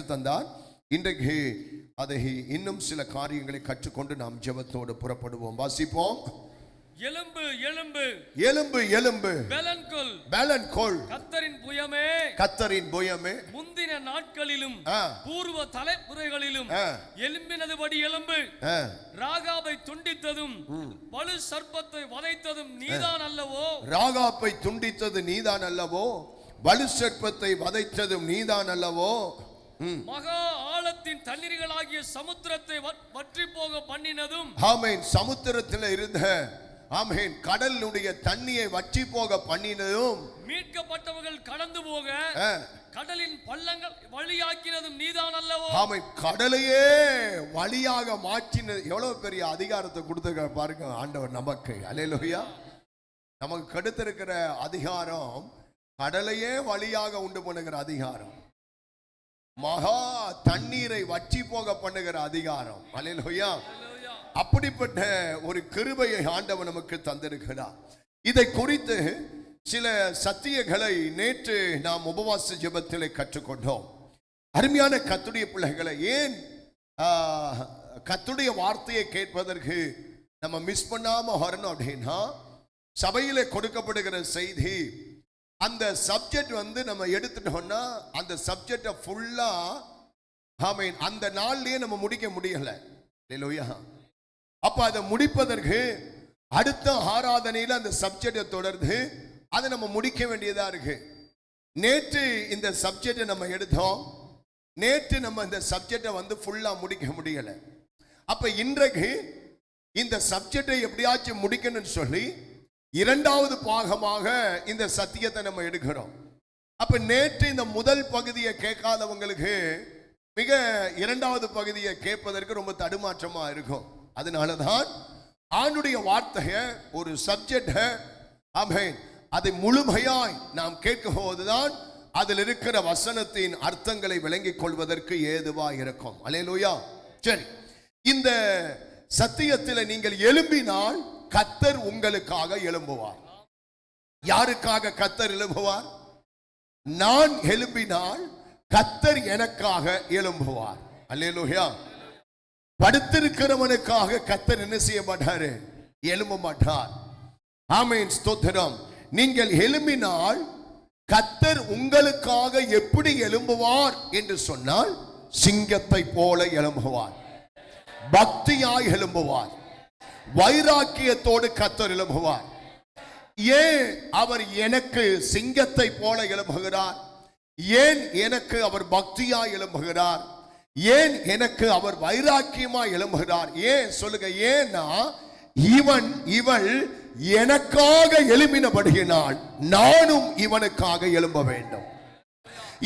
கற்றுத்தந்தார். இன்றைக்கு அதை இன்னும் சில காரியங்களை கற்றுக்கொண்டு நாம் ஜெபத்தோடு புறப்படுவோம். வாசிப்போம். எலும்பு எலும்பு எலும்பு எலும்பு பெலன்கொள் பெலன்கொள் கர்த்தரின் புயமே கர்த்தரின் புயமே முந்தின நாட்களிலும் பூர்வ தலைமுறைகளிலும் எலும்பினதுபடி எலும்பு ராகாபை துண்டித்ததும் வலு சர்ப்பத்தை வதைத்ததும் நீதான் அல்லவோ. ராகாபை துண்டித்தது நீதான் அல்லவோ, வலு சர்ப்பத்தை வதைத்ததும் நீதான் அல்லவோ. மகா ஆழத்தின் தண்ணீர்களாகிய சமுத்திரத்தை வற்றி போக பண்ணினதும். ஆமென். சமுத்திரத்தில் இருந்த ஆமென் கடலுடைய தண்ணியை வற்றி போக பண்ணினதும் மீட்கப்பட்டவர்கள் கடந்து போக கடலின் பள்ளங்கள் வழியாக்கினதும் நீதான் அல்லவோ. ஆமென். கடலையே வழியாக மாற்றினது. எவ்வளவு பெரிய அதிகாரத்தை கொடுத்திருக்க பாருங்க ஆண்டவர் நமக்கு. அல்லேலூயா. நமக்கு கொடுத்திருக்கிற அதிகாரம் கடலையே வழியாக உண்டு பண்ணுகிற அதிகாரம், மகா தண்ணீரை வற்றி போக பண்ணுகிற அதிகாரம். அல்லேலூயா. அப்படிப்பட்ட ஒரு கிருபையை ஆண்டவர் நமக்கு தந்திருக்கிறார். இதை குறித்து சில சத்தியங்களை நேற்று நாம் உபவாச ஜெபத்திலே கற்றுக்கொண்டோம். அருமையான கர்த்தருடைய பிள்ளைகளை, ஏன் கர்த்தருடைய வார்த்தையை கேட்பதற்கு நம்ம மிஸ் பண்ணாம வரணும் அப்படின்னா, சபையிலே கொடுக்கப்படுகிற செய்தி அந்த சப்ஜெக்ட் நம்ம எடுத்துட்டோம்னா அந்த சப்ஜெக்டை ஃபுல்லா ஆமென் அந்த நாள்லயே நம்ம முடிக்க முடியல. அல்லேலூயா. அப்ப அதை முடிப்பதற்கு அடுத்த ஆராதனையில அந்த சப்ஜெக்டை தொடர்ந்து அதை நம்ம முடிக்க வேண்டியதா இருக்கு. நேற்று இந்த சப்ஜெக்டை நம்ம எடுத்தோம், நேற்று நம்ம இந்த சப்ஜெக்டை ஃபுல்லா முடிக்க முடியல. அப்ப இன்றைக்கு இந்த சப்ஜெக்டை எப்படியாச்சும் முடிக்கணும்னு சொல்லி இரண்டாவது பாகமாக இந்த சத்தியத்தை நம்ம எடுக்கிறோம். அப்ப நேற்று இந்த முதல் பகுதியை கேட்காதவங்களுக்கு மிக இரண்டாவது பகுதியை கேட்பதற்கு ரொம்ப தடுமாற்றமா இருக்கும். அதனாலதான் ஆண்டுடைய வார்த்தையை ஒரு சப்ஜெக்ட் ஆமென் அதை முழுமையாய் நாம் கேட்கும் போதுதான் அதில் இருக்கிற வசனத்தின் அர்த்தங்களை விளங்கிக் கொள்வதற்கு ஏதுவா இருக்கும். அல்லேலூயா. சரி, இந்த சத்தியத்தில் நீங்கள் எழும்பினால் கர்த்தர் உங்களுக்காக எழும்புவார். யாருக்காக கர்த்தர் எழும்புவார்? நான் எழும்பினால் கர்த்தர் எனக்காக எழும்புவார். அல்லேலூயா. படுத்திருக்கிறவனுக்காக கர்த்தர் என்ன செய்ய மாட்டாரு? எழும்ப மாட்டார். ஆமென். ஸ்தோத்திரம். நீங்கள் எழும்பினால் கர்த்தர் உங்களுக்காக எப்படி எழும்புவார் என்று சொன்னால், சிங்கத்தை போல எழும்புவார், பக்தியாய் எழும்புவார், வைராக்கியத்தோடு கர்த்தர் எழும்புவார். ஏன் அவர் எனக்கு சிங்கத்தை போல எழும்புகிறார்? ஏன் எனக்கு அவர் பக்தியாய் எழும்புகிறார்? ஏன் எனக்கு அவர் வைராக்கியமாய் எழும்புகிறார்? ஏன் சொல்லுங்க. ஏன்னா இவள் எனக்காக எழும்பினபடியினால் நானும் இவனுக்காக எழும்ப வேண்டும்.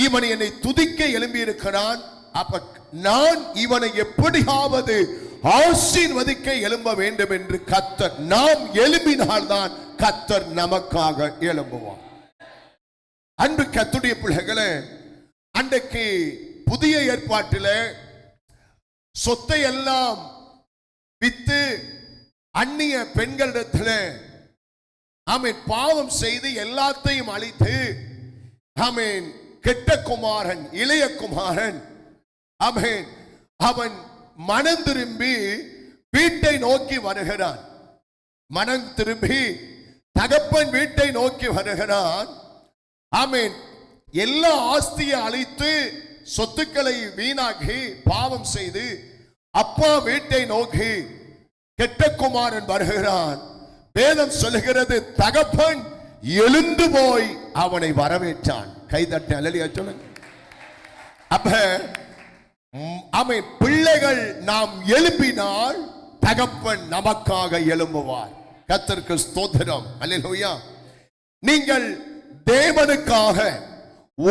இவன் என்னை துதிக்க எழும்பி இருக்கிறான். அப்ப நான் இவனை எப்படியாவது ஆசீர்வதிக்க எழும்ப வேண்டும் என்று கர்த்தர், நாம் எழும்பினால்தான் கர்த்தர் நமக்காக எழும்புவார். அன்பு கர்த்தருடைய பிள்ளைகளே, அன்றைக்கு புதிய ஏற்பாட்டில் சொத்தை எல்லாம் வித்து அந்நிய பெண்களிடத்தில் ஆமென் பாவம் செய்து எல்லாத்தையும் அழித்து ஆமென் கெட்ட குமாரன் இளைய குமாரன் ஆமென் அவன் மனம் திரும்பி வீட்டை நோக்கி வருகிறான். மனம் திரும்பி தகப்பன் வீட்டை நோக்கி வருகிறான். ஆமென். எல்லா ஆஸ்தியை அழித்து சொத்துக்களை வீணாக்கி பாவம் செய்து அப்பா வீட்டை நோக்கி கெட்ட குமாரன் வருகிறான். வேதம் சொல்லுகிறது, தகப்பன் எழுந்து போய் அவனை வரவேற்றான். கைதட்ட அல்லேலூயா சொல்லுங்க. அப்ப பிள்ளைகள் நாம் எழுப்பினால் தகப்பன் நமக்காக எழும்புவார். கர்த்தருக்கு ஸ்தோத்திரம். அல்லேலூயா. நீங்கள் தேவனுக்காக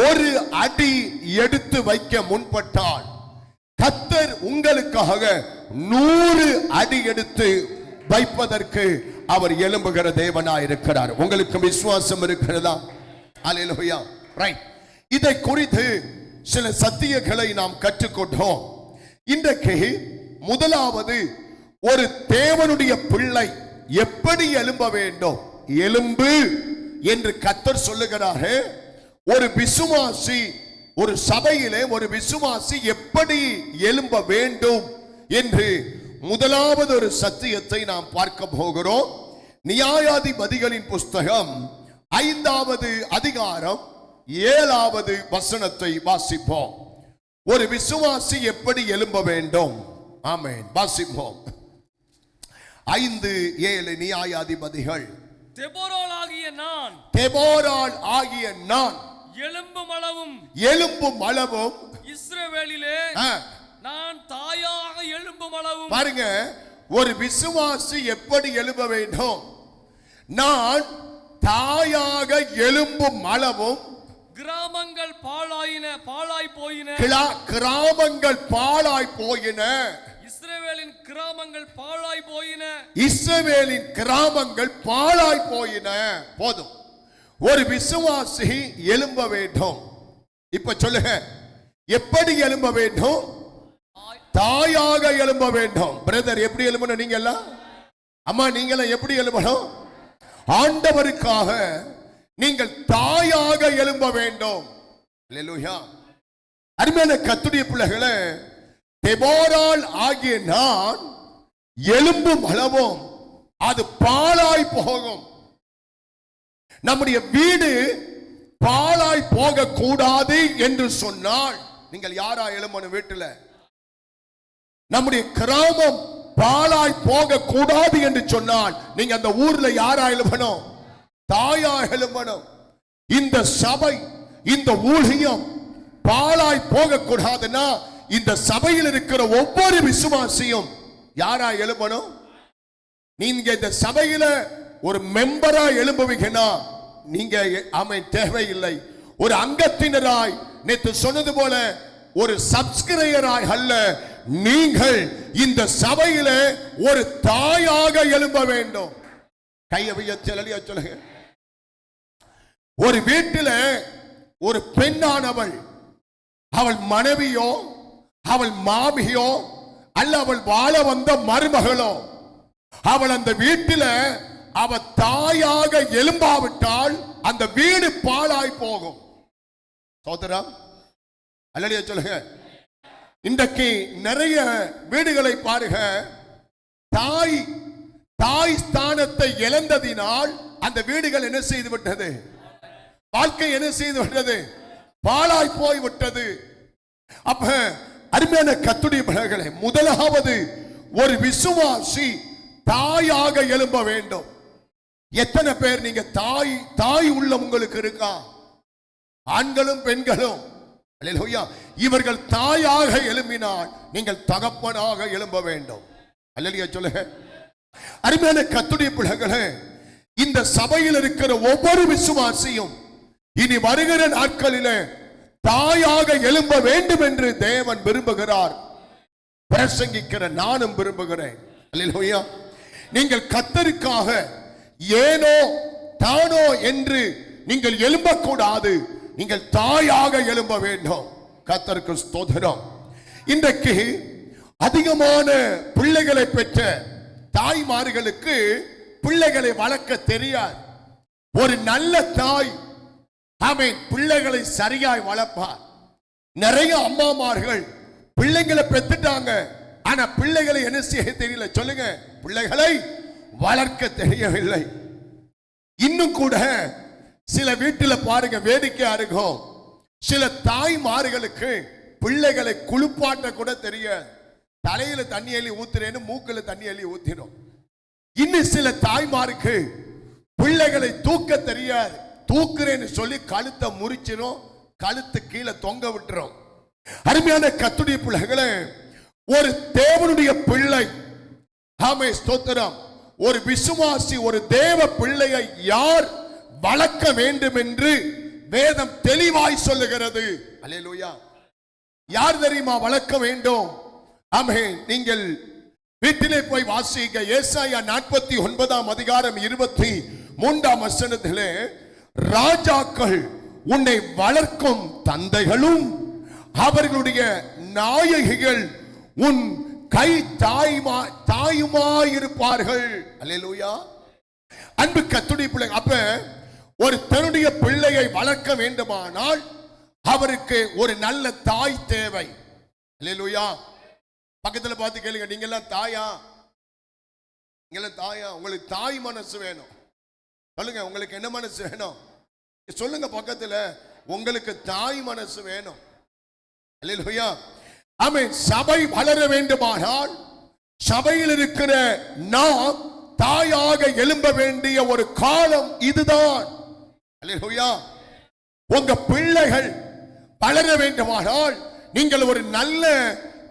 ஒரு அடி எடுத்து வைக்க முன்பட்டால் கர்த்தர் உங்களுக்காக 100 அடி எடுத்து வைப்பதற்கு அவர் எழும்புகிற தேவனாய் இருக்கிறார். உங்களுக்கு விசுவாசம் இருக்கிறதா? அல்லேலூயா. ரைட். இதை குறித்து சில சத்தியங்களை நாம் கற்றுக்கொண்டோம். இன்றைக்கு முதலாவது, ஒரு தேவனுடைய பிள்ளை எப்படி எழும்ப வேண்டும்? எலும்பு என்று கர்த்தர் சொல்லுகிறாரே, ஒரு விசுவாசி ஒரு சபையிலே ஒரு விசுவாசி எப்படி எழும்ப வேண்டும் என்று முதலாவது ஒரு சத்தியத்தை நாம் பார்க்க போகிறோம். நியாயாதிபதிகளின் புஸ்தகம் 5வது அதிகாரம் 7வது வசனத்தை வாசிப்போம். ஒரு விசுவாசி எப்படி எழும்ப வேண்டும்? ஆமென். வாசிப்போம். 5:7 நியாயாதிபதிகள். தெபோராள் ஆகிய நான் எழும்பும் அளவும் இஸ்ரவேலிலே நான் தாயாக எழும்பும் அளவும். பாருங்க, ஒரு விசுவாசி எப்படி எழும்ப வேண்டும்? நான் தாயாக எழும்பும் அளவும் கிராமங்கள் பாழாய் போயின. இஸ்ரவேலின் கிராமங்கள் பாழாய் போயின. போதும். ஒரு விசுவாசி எழும்ப வேண்டும். இப்ப சொல்லுங்க, எப்படி எழும்ப வேண்டும்? தாயாக எழும்ப வேண்டும். பிரதர், எப்படி எழும்பணும்? நீங்க எல்லாம், அம்மா, நீங்க எல்லாம் எப்படி எழும்பணும்? ஆண்டவருக்காக நீங்கள் தாயாக எழும்ப வேண்டும். அல்லேலூயா. அருமையான கர்த்தருடைய பிள்ளைகளே, தெபோராள் ஆகிய நான் எழும்பும் அளவும் அது பாழாய் போகும். நம்முடைய வீடு பாழாய் போக கூடாது என்று சொன்னால் நீங்கள் யாரா எழும்பணும்? வீட்டுல நம்முடைய கிராமம் பாழாய் போக கூடாது என்று சொன்னால் நீங்க அந்த ஊர்ல யாரா எழும்பணும்? தாயா எழும்பணும். இந்த சபை, இந்த ஊழியம் பாழாய் போக கூடாதுன்னா இந்த சபையில் இருக்கிற ஒவ்வொரு விசுவாசியும் யாரா எழும்பணும்? நீங்க இந்த சபையில ஒரு மெம்பரா எழும்புவீங்கன்னா நீங்க தேவையில்லை. ஒரு அங்கத்தினராய், நேற்று சொன்னது போல ஒரு சப்ஸ்கிரைபராய் அல்ல, நீங்கள் இந்த சபையில ஒரு தாயாக எழும்ப வேண்டும். கையை சொல்லுங்க. ஒரு வீட்டில் ஒரு பெண்ணானவள், அவள் மனைவியோ அவள் மாமியோ அல்ல அவள் வாழ வந்த மருமகளோ, அவள் அந்த வீட்டில் அவ தாயாக எழும்பாவிட்டால் அந்த வீடு பாழாய் போகும். சோதரம் அல்லையா சொல்லுங்க. இன்றைக்கு நிறைய வீடுகளை பாருங்க, தாய் ஸ்தானத்தை இழந்ததினால் அந்த வீடுகள் என்ன செய்து விட்டது? வாழ்க்கை என்ன செய்து விட்டது? பாழாய் போய் விட்டது. அப்ப அருமையான கர்த்தருடைய பிள்ளைகளே, முதலாவது ஒரு விசுவாசி தாயாக எழும்ப வேண்டும். எத்தனை பேர் நீங்க தாய் உள்ள உங்களுக்கு இருக்கா? ஆண்களும் பெண்களும். அல்லேலூயா. இவர்கள் தாயாக எழும்பினால் நீங்கள் தகப்பனாக எழும்ப வேண்டும். அல்லேலூயா சொல்லுங்க. அருமையான கர்த்தருடைய பிள்ளைகளே, இந்த சபையில் இருக்கிற ஒவ்வொரு விசுவாசியும் இனி வருகிற நாட்களிலே தாயாக எழும்ப வேண்டும் என்று தேவன் விரும்புகிறார். பிரசங்கிக்கிற நானும் விரும்புகிறேன். அல்லேலூயா. நீங்கள் கர்த்தருக்காக ஏனோ தானோ என்று நீங்கள் எழும்பக்கூடாது. நீங்கள் தாயாக எழும்ப வேண்டும். கர்த்தருக்கு ஸ்தோத்திரம். இன்றைக்கு அதிகமான பிள்ளைகளை பெற்ற தாய்மார்களுக்கு பிள்ளைகளை வளர்க்க தெரியாது. ஒரு நல்ல தாய் பிள்ளைகளை சரியாய் வளர்ப்பார். நிறைய அம்மாமார்கள் பிள்ளைகளை பெற்றுட்டாங்க, ஆனா பிள்ளைகளை என்ன செய்ய தெரியல. சொல்லுங்க, பிள்ளைகளை வளர்க்க தெரியவில்லை. இன்னும் கூட சில வீட்டில் பாருங்க, வேடிக்கையா இருக்கும், சில தாய்மார்களுக்கு பிள்ளைகளை குளிப்பாட்ட கூட தெரியாது. தலையில தண்ணி அள்ளி ஊத்துறேன்னு மூக்குல தண்ணி அள்ளி ஊத்திடும். இன்னும் சில தாய்மாருக்கு பிள்ளைகளை தூக்க தெரியாது. தூக்குறேன்னு சொல்லி கழுத்தை முறிச்சிடும், கழுத்து கீழே தொங்க விட்டுரும். அருமையான கர்த்தருடைய பிள்ளைகளே, ஒரு தேவனுடைய பிள்ளை, ஆமே ஸ்தோத்திரம், ஒரு விசுவாசி, ஒரு தேவ பிள்ளையை யார் வளர்க்க வேண்டும் என்று வேதம் தெளிவாய் சொல்லுகிறது. அல்லேலூயா. யார் தெரியுமா வளர்க்க வேண்டும்? ஆமென். நீங்கள் வீட்டிலே போய் வாசிங்க. ஏசாயா 49 அதிகாரம் 23 வசனத்திலே, ராஜாக்கள் உன்னை வளர்க்கும் தந்தைகளும் அவர்களுடைய நாயகிகள் உன் கை தாயுமாயிருப்பார்கள். அல்லேலூயா. அன்பு கர்த்தருடைய பிள்ளை, அப்ப ஒரு தன்னுடைய பிள்ளையை வளர்க்க வேண்டுமானால் அவருக்கு ஒரு நல்ல தாய் தேவை. அல்லேலூயா. பக்கத்துல பார்த்து கேளுங்க, நீங்க எல்லாம் தாயா? நீங்களாம் தாயா? உங்களுக்கு தாய் மனசு வேணும். சொல்லுங்க, உங்களுக்கு என்ன மனசு வேணும்? சொல்லுங்க பக்கத்துல, உங்களுக்கு தாய் மனசு வேணும். அல்லேலூயா. ஆமென். சபை வளர வேண்டுமானால் சபையில் இருக்கிற நாம் தாயாக எழும்ப வேண்டிய ஒரு காலம் இதுதான். அல்லேலூயா. உங்க பிள்ளைகள் வளர வேண்டுமானால் நீங்கள் ஒரு நல்ல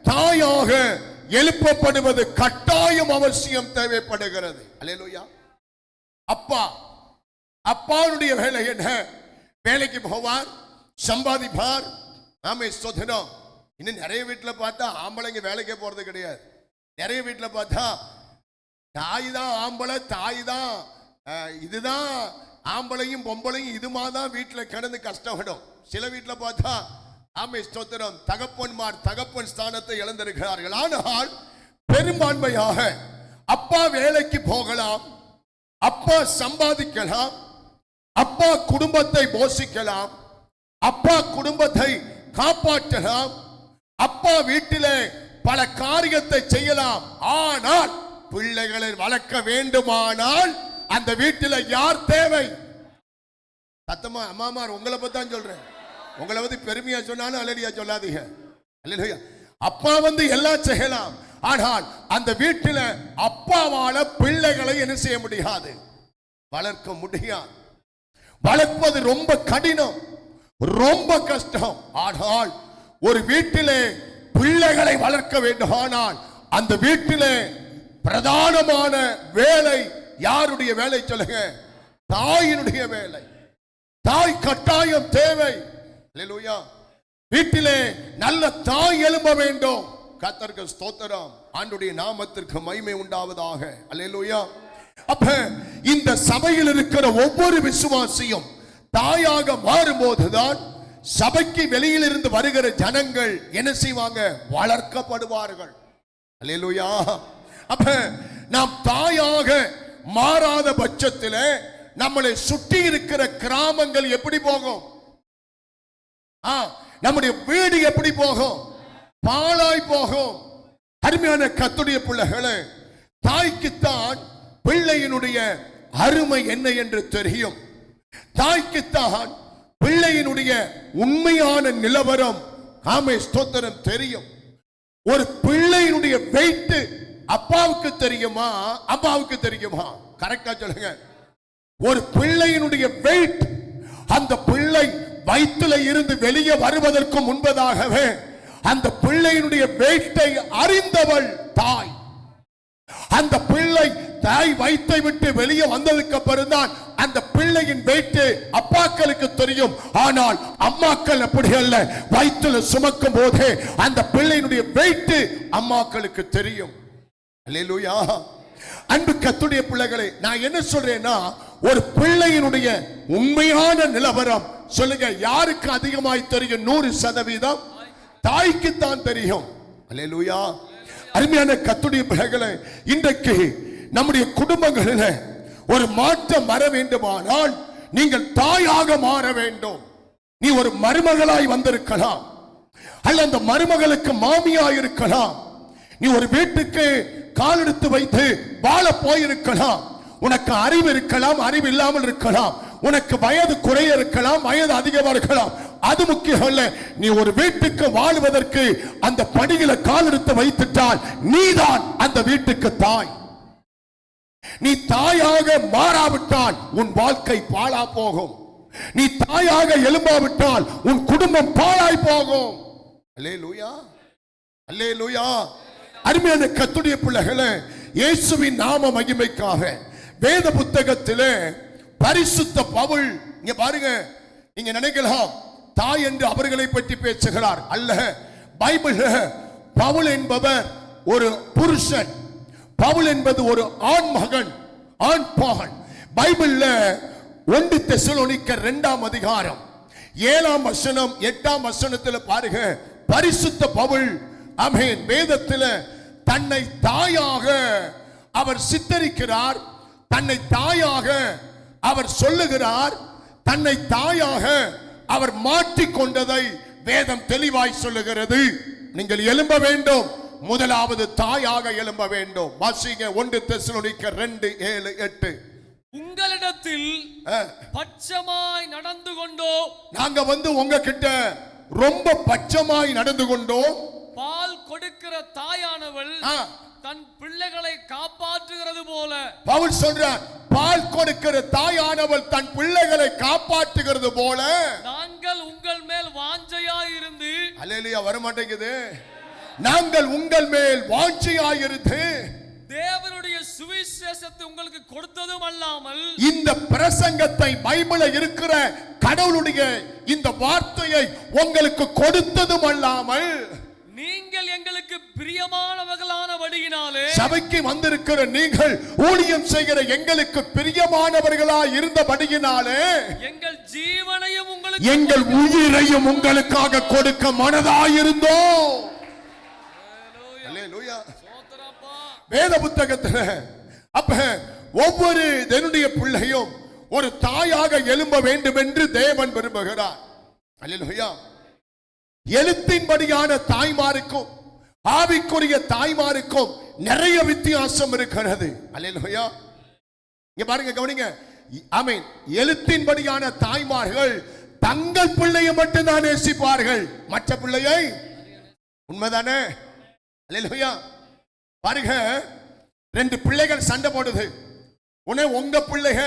தாயாக எழுப்பப்படுவது கட்டாயம் அவசியம் தேவைப்படுகிறது. அல்லேலூயா. அப்பா, அப்பாவுடைய வேலை என்ன? வேலைக்கு போவார், சம்பாதிப்பார். ஆமே ஸ்தோத்திரம். இன்னும் நிறைய வீட்டில் பார்த்தா ஆம்பளைங்க வேலைக்கே போறது கிடையாது. நிறைய வீட்டில் பார்த்தா தாய் தான் ஆம்பளை, தாய் தான் இதுதான் ஆம்பளையும் பொம்பளையும் இதுமா தான் வீட்டில் கிடந்து கஷ்டப்படும். சில வீட்டில் பார்த்தா ஆமே ஸ்தோத்திரம் தகப்பன்மார் தகப்பன் ஸ்தானத்தை இழந்திருக்கிறார்கள். ஆனால் பெரும்பான்மையாக அப்பா வேலைக்கு போகலாம், அப்பா சம்பாதிக்கலாம், அப்பா குடும்பத்தை போஷிக்கலாம், அப்பா குடும்பத்தை காப்பாற்றலாம், அப்பா வீட்டிலே பல காரியத்தை செய்யலாம். ஆனால் பிள்ளைகளை வளர்க்க வேண்டுமானால் அந்த வீட்டில் யார் தேவை? சத்தமா அம்மாமார் உங்களை பத்தி தான் சொல்றேன். உங்களை வந்து பெருமையா சொன்னாலும் அல்லேலூயா சொல்லாதீங்க. அல்லேலூயா. அப்பா வந்து எல்லாம் செய்யலாம், ஆனால் அந்த வீட்டில் அப்பாவால பிள்ளைகளை என்ன செய்ய முடியாது? வளர்க்க முடியாது. வளர்ப்பது ரொம்ப கடினம், ரொம்ப கஷ்டம். ஆனால் ஒரு வீட்டிலே பிள்ளைகளை வளர்க்க வேண்டுமானால் அந்த வீட்டிலே பிரதானமான வேலை யாருடைய வேலை? சொல்லுங்க, தாயினுடைய வேலை. தாய் கட்டாயம் தேவை. அல்லேலூயா. வீட்டிலே நல்ல தாய் எழும்ப வேண்டும். கர்த்தருக்கு ஸ்தோத்திரம். ஆண்டவருடைய நாமத்திற்கு மகிமை உண்டாவதாக. அல்லேலூயா. அப்ப இந்த சபையில் இருக்கிற ஒவ்வொரு விசுவாசியும் தாயாக மாறும்போதுதான் சபைக்கு வெளியில் இருந்து வருகிற ஜனங்கள் என்ன செய்வாங்க? வளர்க்கப்படுவார்கள். அல்லேலூயா. அப்ப நாம் தாயாக மாறாத பட்சத்தில் நம்மளை சுற்றி இருக்கிற கிராமங்கள் எப்படி போகும்? நம்முடைய வீடு எப்படி போகும்? பாழாய் போகும். அருமையான கர்த்தருடைய பிள்ளைகளே, தாய்க்குத்தான் பிள்ளையினுடைய அருமை என்ன என்று தெரியும். தாய்க்குத்தான் பிள்ளையினுடைய உண்மையான நிலவரம் ஆமே ஸ்தோத்திரம் தெரியும். ஒரு பிள்ளையினுடைய வெயிட் அப்பாவுக்கு தெரியுமா, அம்மாவுக்கு தெரியுமா? கரெக்டா சொல்லுங்க. ஒரு பிள்ளையினுடைய வெயிட் அந்த பிள்ளை வயிற்றில இருந்து வெளியே வருவதற்கு முன்பதாகவே அந்த பிள்ளையினுடைய வெயிட்டை அறிந்தவள் தாய். அந்த பிள்ளை தாய் வயிற்றை விட்டு வெளியே வந்ததுக்கு அப்புறம் தான் அந்த பிள்ளையின் வெயிட் அப்பாக்களுக்கு தெரியும். ஆனால் அம்மாக்கள் அப்படி அல்ல. வயிற்றில சுமக்கும் போதே அந்த பிள்ளையினுடைய வெயிட் அம்மாக்களுக்கு தெரியும். அல்லேலூயா. அன்பு கர்த்தருடைய பிள்ளைகளே, நான் என்ன சொல்றேன்னா, ஒரு பிள்ளையினுடைய உண்மையான நிலவரம் சொல்லுங்க, யாருக்கு அதிகமாய் தெரியும்? 100% தாய்க்கு தான் தெரியும். அல்லேலூயா. அருமையான கர்த்தருடைய பிள்ளைகளே, இன்றைக்கு நம்முடைய குடும்பங்களில் ஒரு மாற்றம் வர வேண்டுமானால் நீங்கள் தாயாக மாற வேண்டும். நீ ஒரு மருமகளாய் வந்திருக்கலாம், அல்ல அந்த மருமகளுக்கு மாமியாய் இருக்கலாம். நீ ஒரு வீட்டுக்கு கால் எடுத்து வைத்து வாழ போயிருக்கலாம். உனக்கு அறிவு இருக்கலாம், அறிவு இல்லாமல் இருக்கலாம். உனக்கு வயது குறைய இருக்கலாம், வயது அதிகமா இருக்கலாம். அது முக்கியம் அல்ல. நீ ஒரு வீட்டுக்கு வாழ்வதற்கு அந்த படியில கால் எடுத்து வைத்துட்டால் நீதான் அந்த வீட்டுக்கு தாய். நீ தாயாக மாறாவிட்டால் உன் வாழ்க்கை பாழா போகும். நீ தாயாக எழும்பாவிட்டால் உன் குடும்பம் பாழாய் போகும். அல்லேலூயா. அல்லேலூயா. அருமையான கர்த்தருடைய பிள்ளைகளே, இயேசுவின் நாம மகிமைக்காக வேத புத்தகத்திலே பரிசுத்த பவுல், இங்க பாருங்க, நீங்க நினைக்கலாம் தாய் என்று அவர்களை பற்றி பேசுகிறார். அல்ல, பைபிள் பவுல் என்பவர் ஒரு புருஷன், பவுல் என்பது ஒரு ஆண் மகன், ஆண் பாகன். பைபிள்ல 1 தெசலோனிக்கர் 2ஆம் அதிகாரம் 7ஆம் வசனம் 8ஆம் வசனத்தில் பாருங்க, பரிசுத்த பவுல் ஆமென் வேதத்தில் தன்னை தாயாக அவர் சித்தரிக்கிறார், தன்னை தாயாக அவர் சொல்லுகிறார், தன்னை தாயாக அவர் மாற்றிக்கொண்டதை வேதம் தெளிவாய் சொல்லுகிறது. நீங்கள் எழும்ப வேண்டும், முதலாவது தாயாக எழும்ப வேண்டும். வாசிங்க 1 தெசலோனிக்கர் 2:7-8. உங்களிடத்தில் பட்சமாய் நடந்து கொண்டோ, நாங்க உங்ககிட்ட ரொம்ப பட்சமாய் நடந்து கொண்டோம். பால் கொடுக்கிற தாயானவள் தன் பிள்ளைகளை காப்பாற்றுகிறது போல. பவுல் சொல்றார், பால் கொடுக்கிற தாயானவள் தன் பிள்ளைகளை காப்பாற்றுகிறது போல நாங்கள் உங்கள் மேல் வாஞ்சையாய் இருந்து. அல்லேலூயா, வர மாட்டேங்குது. நாங்கள் உங்கள் மேல் வாஞ்சையாய் இருந்து தேவனுடைய சுவிசேஷத்தை உங்களுக்கு கொடுத்ததும் அல்லாமல், இந்த பிரசங்கத்தை பைபிளில் இருக்கிற கடவுளுடைய இந்த வார்த்தையை உங்களுக்கு கொடுத்ததும் அல்லாமல், நீங்கள் எங்களுக்கு பிரியமானவர்களானபடியினாலே, சபைக்கு வந்திருக்கிற நீங்கள் ஊழியம் செய்கிற எங்களுக்கு பிரியமானவர்களாய் இருந்தபடியினாலே, எங்கள் ஜீவனையும் உங்களுக்கு, எங்கள் உயிரையும் உங்களுக்காக கொடுக்க மனதாயிருந்தோம். அல்லேலூயா. வேத புத்தகத்துல அப்ப ஒவ்வொரு தேவனுடைய பிள்ளையும் ஒரு தாயாக எழும்ப வேண்டும் என்று தேவன் விரும்புகிறார். அல்லேலூயா. எழுத்தின்படியான தாய்மாருக்கும் ஆவிக்குரிய தாய்மாருக்கும் நிறைய வித்தியாசம் இருக்கிறது. அல்லேலூயா. இங்க பாருங்க, கவனிங்க. ஆமென். எழுத்தின்படியான தாய்மார்கள் தங்கள் பிள்ளையை மட்டும்தான் நேசிப்பார்கள், மற்ற பிள்ளையை. உண்மைதானே? அல்லேலூயா. பாருங்க, 2 பிள்ளைகள் சண்டை போடுது. உடனே உங்க பிள்ளைக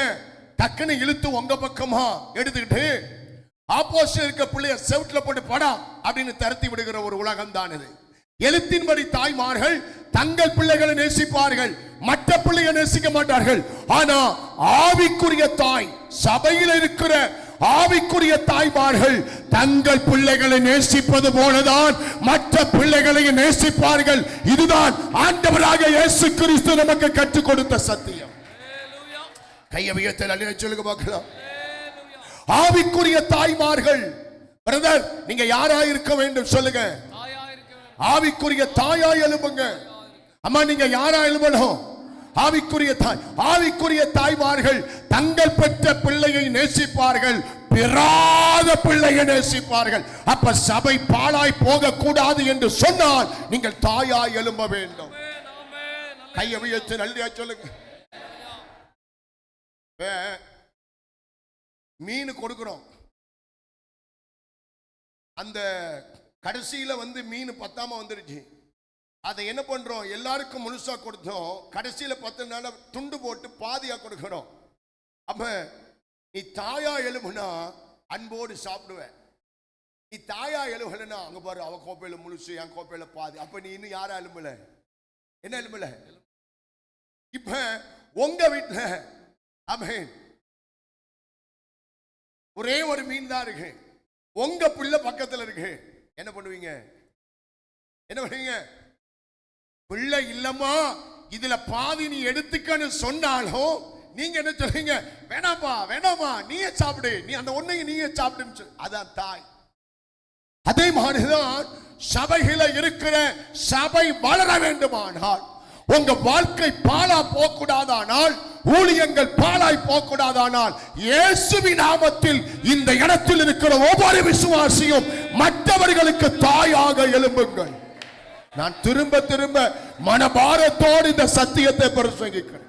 டக்குன்னு இழுத்து உங்க பக்கமா எடுத்துக்கிட்டு ஆப்போசிட் இருக்க பிள்ளைய செவுட்ல போட்டு படா அப்படின்னு தரத்தி விடுகிற ஒரு உலகம் தான் இது. எழுத்தின்படி தாய்மார்கள் தங்கள் பிள்ளைகளை நேசிப்பார்கள், மற்ற பிள்ளையை நேசிக்க மாட்டார்கள். ஆனா ஆவிக்குரிய தாய், சபையில் இருக்கிற ஆவிக்குரிய தாய்மார்கள் தங்கள் பிள்ளைகளை நேசிப்பது போலதான் மற்ற பிள்ளைகளை நேசிப்பார்கள். இதுதான் ஆண்டவராக இயேசு கிறிஸ்து நமக்கு கற்றுக் கொடுத்த சத்தியம். கையை உயர்த்தி அல்லேலூயா சொல்லுங்க பார்க்கலாம். ஆவிக்குரிய தாய்மார்கள், பிரதர் நீங்க யாரா இருக்க வேண்டும் சொல்லுங்க? ஆவிக்குரிய தாயாய் எழும்புங்க. அம்மா நீங்க யாரா எழும்பணும்? ஆவிக்குரிய தாய். ஆவிக்குரிய தாய்மார்கள் தங்கள் பெற்ற பிள்ளையை நேசிப்பார்கள், பெறாத பிள்ளையை நேசிப்பார்கள். அப்ப சபை பாழாய் போக கூடாது என்று சொன்னால் நீங்கள் தாயாய் எழும்ப வேண்டும். கையை உயர்த்தி நல்லியா சொல்லுங்க. மீன் கொடுக்கிறோம், அந்த கடைசியில மீன் பத்தாம வந்துருச்சு. அதை என்ன பண்றோம்? எல்லாருக்கும் முழுசா கொடுத்தோம், கடைசியில 10 நாள் துண்டு போட்டு பாதியா கொடுக்கிறோம். அப்ப நீ தாயா எழுப்புனா அன்போடு சாப்பிடுவேன், நீ தாயா எழுபலனா அங்க பாரு அவ கோப்பையில முழுசு என் கோப்பையில பாதி. அப்ப நீ இன்னும் யாரா எழும்பல? என்ன எழும்பல? இப்ப உங்க வீட்டுல ஆமென் ஒரே ஒரு மீன் தான் இருக்கு, உங்க பிள்ளை பக்கத்துல இருக்கு, என்ன பண்ணுவீங்க? என்ன பண்ணுவீங்க? பிள்ளை இல்லம்மா இதுல பாதி நீ எடுத்துக்கன்னு சொன்னாலும் நீங்க என்ன சொல்றீங்க? வேணாம்பா வேணாமா நீயே சாப்பிடு, நீ அந்த ஒன்னையும் நீயே சாப்பிடுன்னு சொல்லு. அதான் தாய். அதே மாதிரிதான் சபையில இருக்கிற சபை வளர வேண்டுமானால், உங்க வாழ்க்கை பாழா போகக்கூடாதானால், ஊழியங்கள் பாழாய் போகக்கூடாதானால், இயேசுவின் நாமத்தில் இந்த இடத்தில் இருக்கிற ஒவ்வொரு விசுவாசியும் மற்றவர்களுக்கு தாயாக எழும்புங்கள். நான் திரும்ப திரும்ப மனபாரத்தோடு இந்த சத்தியத்தை பிரசங்கிக்கிறேன்.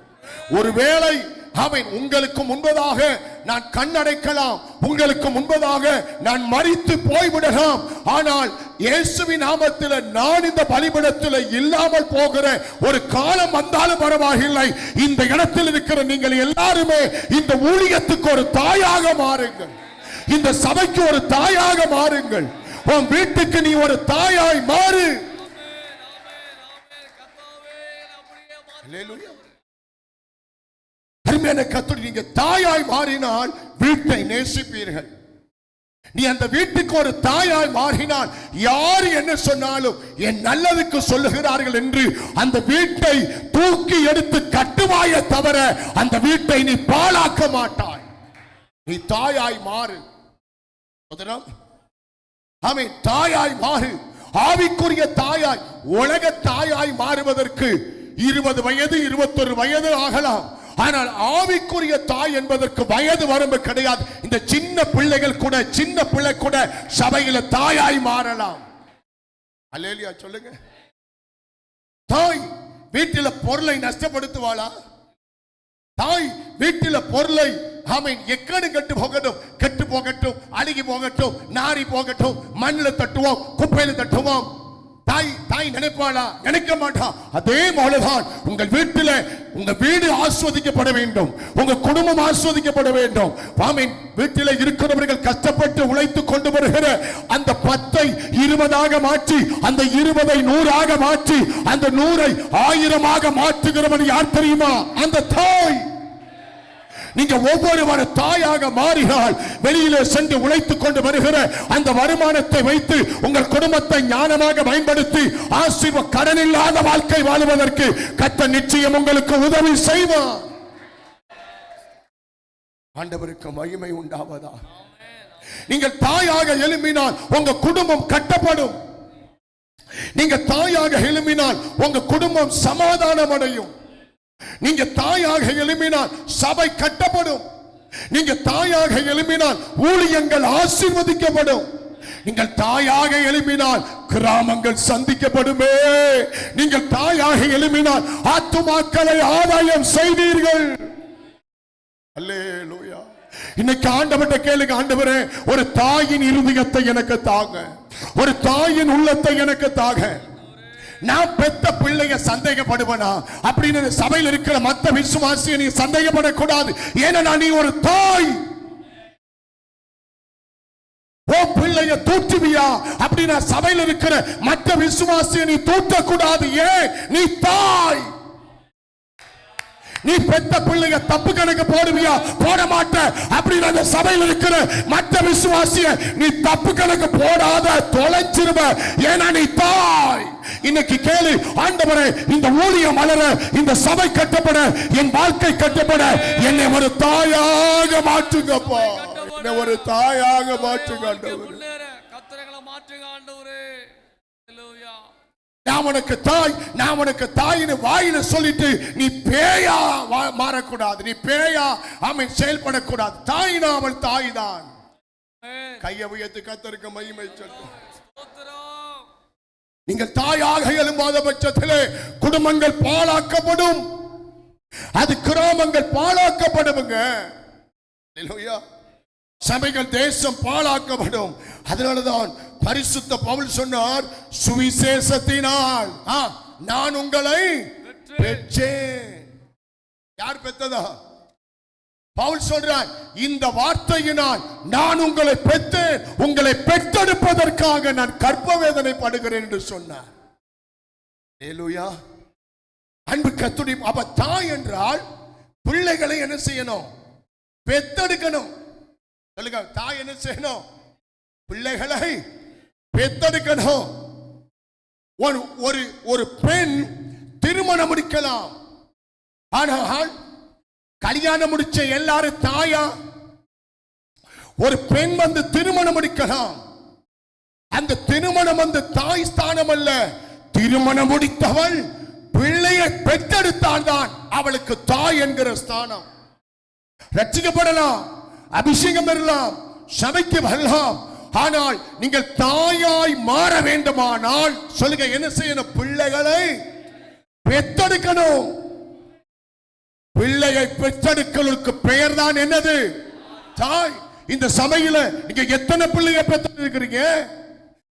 ஒருவேளை அவன் உங்களுக்கு முன்பதாக நான் கண்ணடைக்கலாம், உங்களுக்கு முன்பதாக நான் மரித்து போய்விடலாம். ஆனால் இயேசுவின் நாமத்தில் நான் இந்த பலிபீடத்தில் இல்லாமல் போகிற ஒரு காலம் வந்தாலும் பரவாயில்லை. இந்த இடத்தில் இருக்கிற நீங்கள் எல்லாருமே இந்த ஊழியத்துக்கு ஒரு தாயாக மாறுங்கள், இந்த சபைக்கு ஒரு தாயாக மாறுங்கள். உன் வீட்டுக்கு நீ ஒரு தாயாய் மாறு. அருமையான கர்த்தர், நீங்க தாயாய் மாறினால் வீட்டை நேசிப்பீர்கள். நீ அந்த வீட்டுக்கு ஒரு தாயாய் மாறினால் யார் என்ன சொன்னாலும் என் நல்லதுக்கு சொல்லுகிறார்கள் என்று அந்த வீட்டை தூக்கி எடுத்து கட்டுவாயே தவிர அந்த வீட்டை நீ பாழாக்க மாட்டாய். நீ தாயாய் மாறு. ஆமென். தாயாய் மாறு. ஆவிக்குரிய தாயாய், உலக தாயாய் மாறுவதற்கு 20 வயது 21 வயது ஆகலாம். ஆனால் ஆவிக்குரிய தாய் என்பதற்கு வயது வரம்பு கிடையாது. இந்த சின்ன பிள்ளைகள் கூட, சின்ன பிள்ளை கூட சபையில தாயாய் மாறலாம். அல்லேலூயா சொல்லுங்க. தாய் வீட்டில பொருளை நஷ்டப்படுத்துவாளா? தாய் வீட்டில பொருளை எக்கடு கெட்டு போகட்டும், அழுகி போகட்டும், நாரி போகட்டும், மண்ணில் தட்டுவோம், குப்பையில தட்டுவோம், தாய் நினைப்பாளா? நினைக்க மாட்டா. அதே போலதான் உங்கள் வீட்டில் உங்க வீடு ஆஸ்வதிக்கப்பட வேண்டும், உங்க குடும்பம் ஆஸ்வதிக்கப்பட வேண்டும். வீட்டில் இருக்கிறவர்கள் கஷ்டப்பட்டு உழைத்து கொண்டு வருகிற அந்த 10ஐ 20ஆக மாற்றி, அந்த 20ஐ 100ஆக மாற்றி, அந்த 100ஐ 1000ஆக மாற்றுகிறவன் யார் தெரியுமா? அந்த தாய். நீங்க ஒவ்வொருவர தாயாக மாறினால் வெளியிலே சென்று உழைத்துக் கொண்டு வருகிற அந்த வருமானத்தை வைத்து உங்கள் குடும்பத்தை ஞானமாக பயன்படுத்தி கடன் இல்லாத வாழ்க்கை வாழுவதற்கு கர்த்தர் நிச்சயம் உங்களுக்கு உதவி செய்வார். ஆண்டவருக்கு மகிமை உண்டாவதா. நீங்கள் தாயாக எழும்பினால் உங்க குடும்பம் கட்டப்படும். நீங்க தாயாக எழும்பினால் உங்க குடும்பம் சமாதானம் அடையும். நீங்க தாயாக எழும்பினால் சபை கட்டப்படும். நீங்க தாயாக எழும்பினால் ஊழியங்கள் ஆசீர்வதிக்கப்படும். நீங்கள் தாயாக எழும்பினால் கிராமங்கள் சந்திக்கப்படுமே. நீங்கள் தாயாக எழும்பினால் ஆத்துமாக்களை ஆதாயம் செய்வீர்கள். அல்லேலூயா. இன்னைக்கு ஆண்டவர்கிட்ட கேளுங்க, ஆண்டவரே ஒரு தாயின் இருதயத்தை எனக்கு தாங்க, ஒரு தாயின் உள்ளத்தை எனக்கு தாங்க. நான் பெத்த பிள்ளைய சந்தேகப்படுவனா அப்படின்னு சபையில் இருக்கிற மத்த விசுவாசியை நீ சந்தேகப்படக்கூடாது. ஏன்னா நீ ஒரு தாய். ஓ பிள்ளைய தூற்றுவியா அப்படின்னா சபையில் இருக்கிற மற்ற விசுவாசியை நீ தூற்றக்கூடாது. ஏன்? நீ தாய். நீ பெத்த பிள்ளைய தப்பு கணக்கு போடுவியா? போட மாட்ட அப்படின்னு அந்த சபையில் இருக்கிற மற்ற விசுவாசிய நீ தப்பு கணக்கு போடாத, தொலைச்சிருவ. ஏன்னா நீ தாய். இன்னைக்கு கேளு, ஆண்டவரே இந்த ஊழியம் வளர, இந்த சபை கட்டப்பட, என் வாழ்க்கை கட்டப்பட என்னை ஒரு தாயாக மாற்றுங்கப்பா. என்னை ஒரு தாயாக மாற்றுங்க ஆண்டவரே. நான் உனக்கு தாய், நான் உனக்கு தாயின்னு வாயில சொல்லிட்டு நீ பேயா மாறக்கூடாது, நீ பேயா செயல்படக்கூடாது. தாயினா அவள் தாய் தான். கையை உயர்த்தி கர்த்தருக்கு மகிமை சொல்லுங்க. நீங்கள் தாயாக எழும்பாத பட்சத்திலே குடும்பங்கள் பாழாக்கப்படும், அது கிராமங்கள் பாழாக்கப்படுங்க. சபைகள், தேசம் பாழாக்கப்படும். அதனாலதான் பரிசுத்த பவுல் சொன்னார், சுவிசேஷத்தினால் நான் உங்களை பெற்றேன். யார் பெற்றதா? பவுல் சொல்றார், இந்த வார்த்தையினால் நான் உங்களை பெற்றேன், உங்களை பெற்றெடுப்பதற்காக நான் கர்ப்ப வேதனை படுகிறேன் என்று சொன்னார். அல்லேலூயா. அன்பு கர்த்தருடைய அப்ப தாய் என்றால் பிள்ளைகளை என்ன செய்யணும்? பெற்றெடுக்கணும். சொல்லுங்க, தாய் என்ன செய்யணும்? பிள்ளைகளை பெற்றெடுக்கணும். ஒரு பெண் திருமணம் முடிக்கலாம், ஆனால் கல்யாணம் முடிச்ச எல்லாரும் தாயா? ஒரு பெண் வந்து திருமணம் முடிக்கலாம், அந்த திருமணம் வந்து தாய் ஸ்தானம் அல்ல. திருமணம் முடித்தவள் பிள்ளையை பெற்றெடுத்தால் தான் அவளுக்கு தாய் என்கிற ஸ்தானம். ரட்சிக்கப்படலாம், அபிஷேகம் பெறலாம், சபைக்கு வரலாம். ஆனால் நீங்கள் தாயாய் மாற வேண்டுமானால் சொல்லுங்க, என்ன செய்யணும்? பிள்ளைகளை பெற்றெடுக்கணும். பிள்ளையை பெற்றெடுக்கிறதுக்கு பெயர் தான் என்னது? தாய். இந்த சபையில நீங்க எத்தனை பிள்ளையை பெற்றெடுக்கிறீங்க?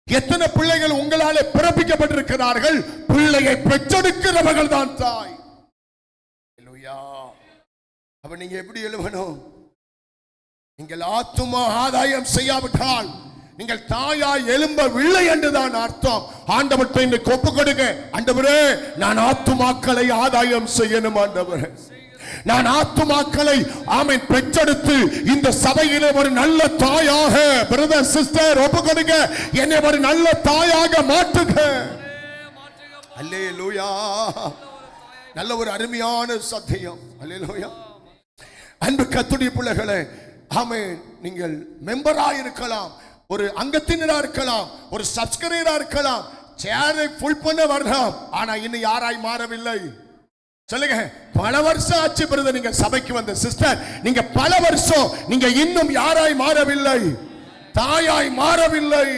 எத்தனை பிள்ளைகள் உங்களால பிறப்பிக்கப்பட்டிருக்கிறார்கள்? பிள்ளையை பெற்றெடுக்கிறவர்கள் தான் தாய். அப்ப நீங்க எப்படி எழுவணும்? நீங்கள் ஆத்துமா ஆதாயம் செய்யாவிட்டால் நீங்கள் தாயாய் எழும்பவில்லை என்றுதான் அர்த்தம். ஆண்டவர்கிட்ட இன்றைக்கு ஒப்பு கொடுங்க. ஆண்டவரே, நான் ஆத்துமாக்களை ஆதாயம் செய்யணும். ஆண்டவரே, நான் ஆத்துமாக்களை ஆமென் பெற்றெடுத்து இந்த சபையிலே ஒரு நல்ல தாயாக, பிரதர் சிஸ்டர் ஒப்பு கொடுங்க, என்னை ஒரு நல்ல தாயாக மாற்றுங்க. அல்லேலூயா. நல்ல ஒரு அருமையான சத்தியம். அல்லேலூயா. அன்பு கர்த்தருடைய பிள்ளைகளே, ஆமென். நீங்கள் மெம்பரா இருக்கலாம், ஒரு அங்கத்தினரா இருக்கலாம், ஒரு சப்ஸ்கிரைபரா இருக்கலாம், சேரை ஃபுல் பண்ண வரலாம், ஆனா இன்னும் யாராய் மாறவில்லை. சொல்லுங்க. பல வருஷம் ஆச்சு பிரதர் நீங்க சபைக்கு வந்த. சிஸ்டர், நீங்க பல வருஷம் நீங்க இன்னும் யாராய் மாறவில்லை, தாயாய் மாறவில்லை.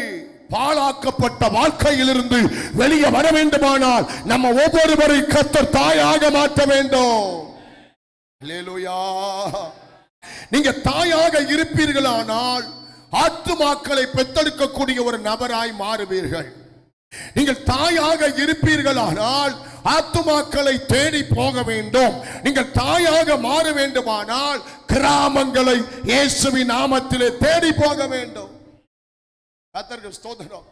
பாழாக்கப்பட்ட வாழ்க்கையிலிருந்து வெளியே வர வேண்டுமானால் நம்ம ஒவ்வொருவரை கர்த்தர் தாயாக மாற்ற வேண்டும். அல்லேலூயா. நீங்க தாயாக இருப்பீர்களானால் ஆத்துமாக்களை பெத்தெடுக்கக்கூடிய ஒரு நபராய் மாறுவீர்கள். நீங்கள் தாயாக இருப்பீர்களானால் ஆத்துமாக்களை தேடி போக வேண்டும். நீங்கள் தாயாக மாற வேண்டுமானால் கிராமங்களை இயேசுவின் நாமத்திலே தேடி போக வேண்டும். கர்த்தருக்கு ஸ்தோத்திரம்.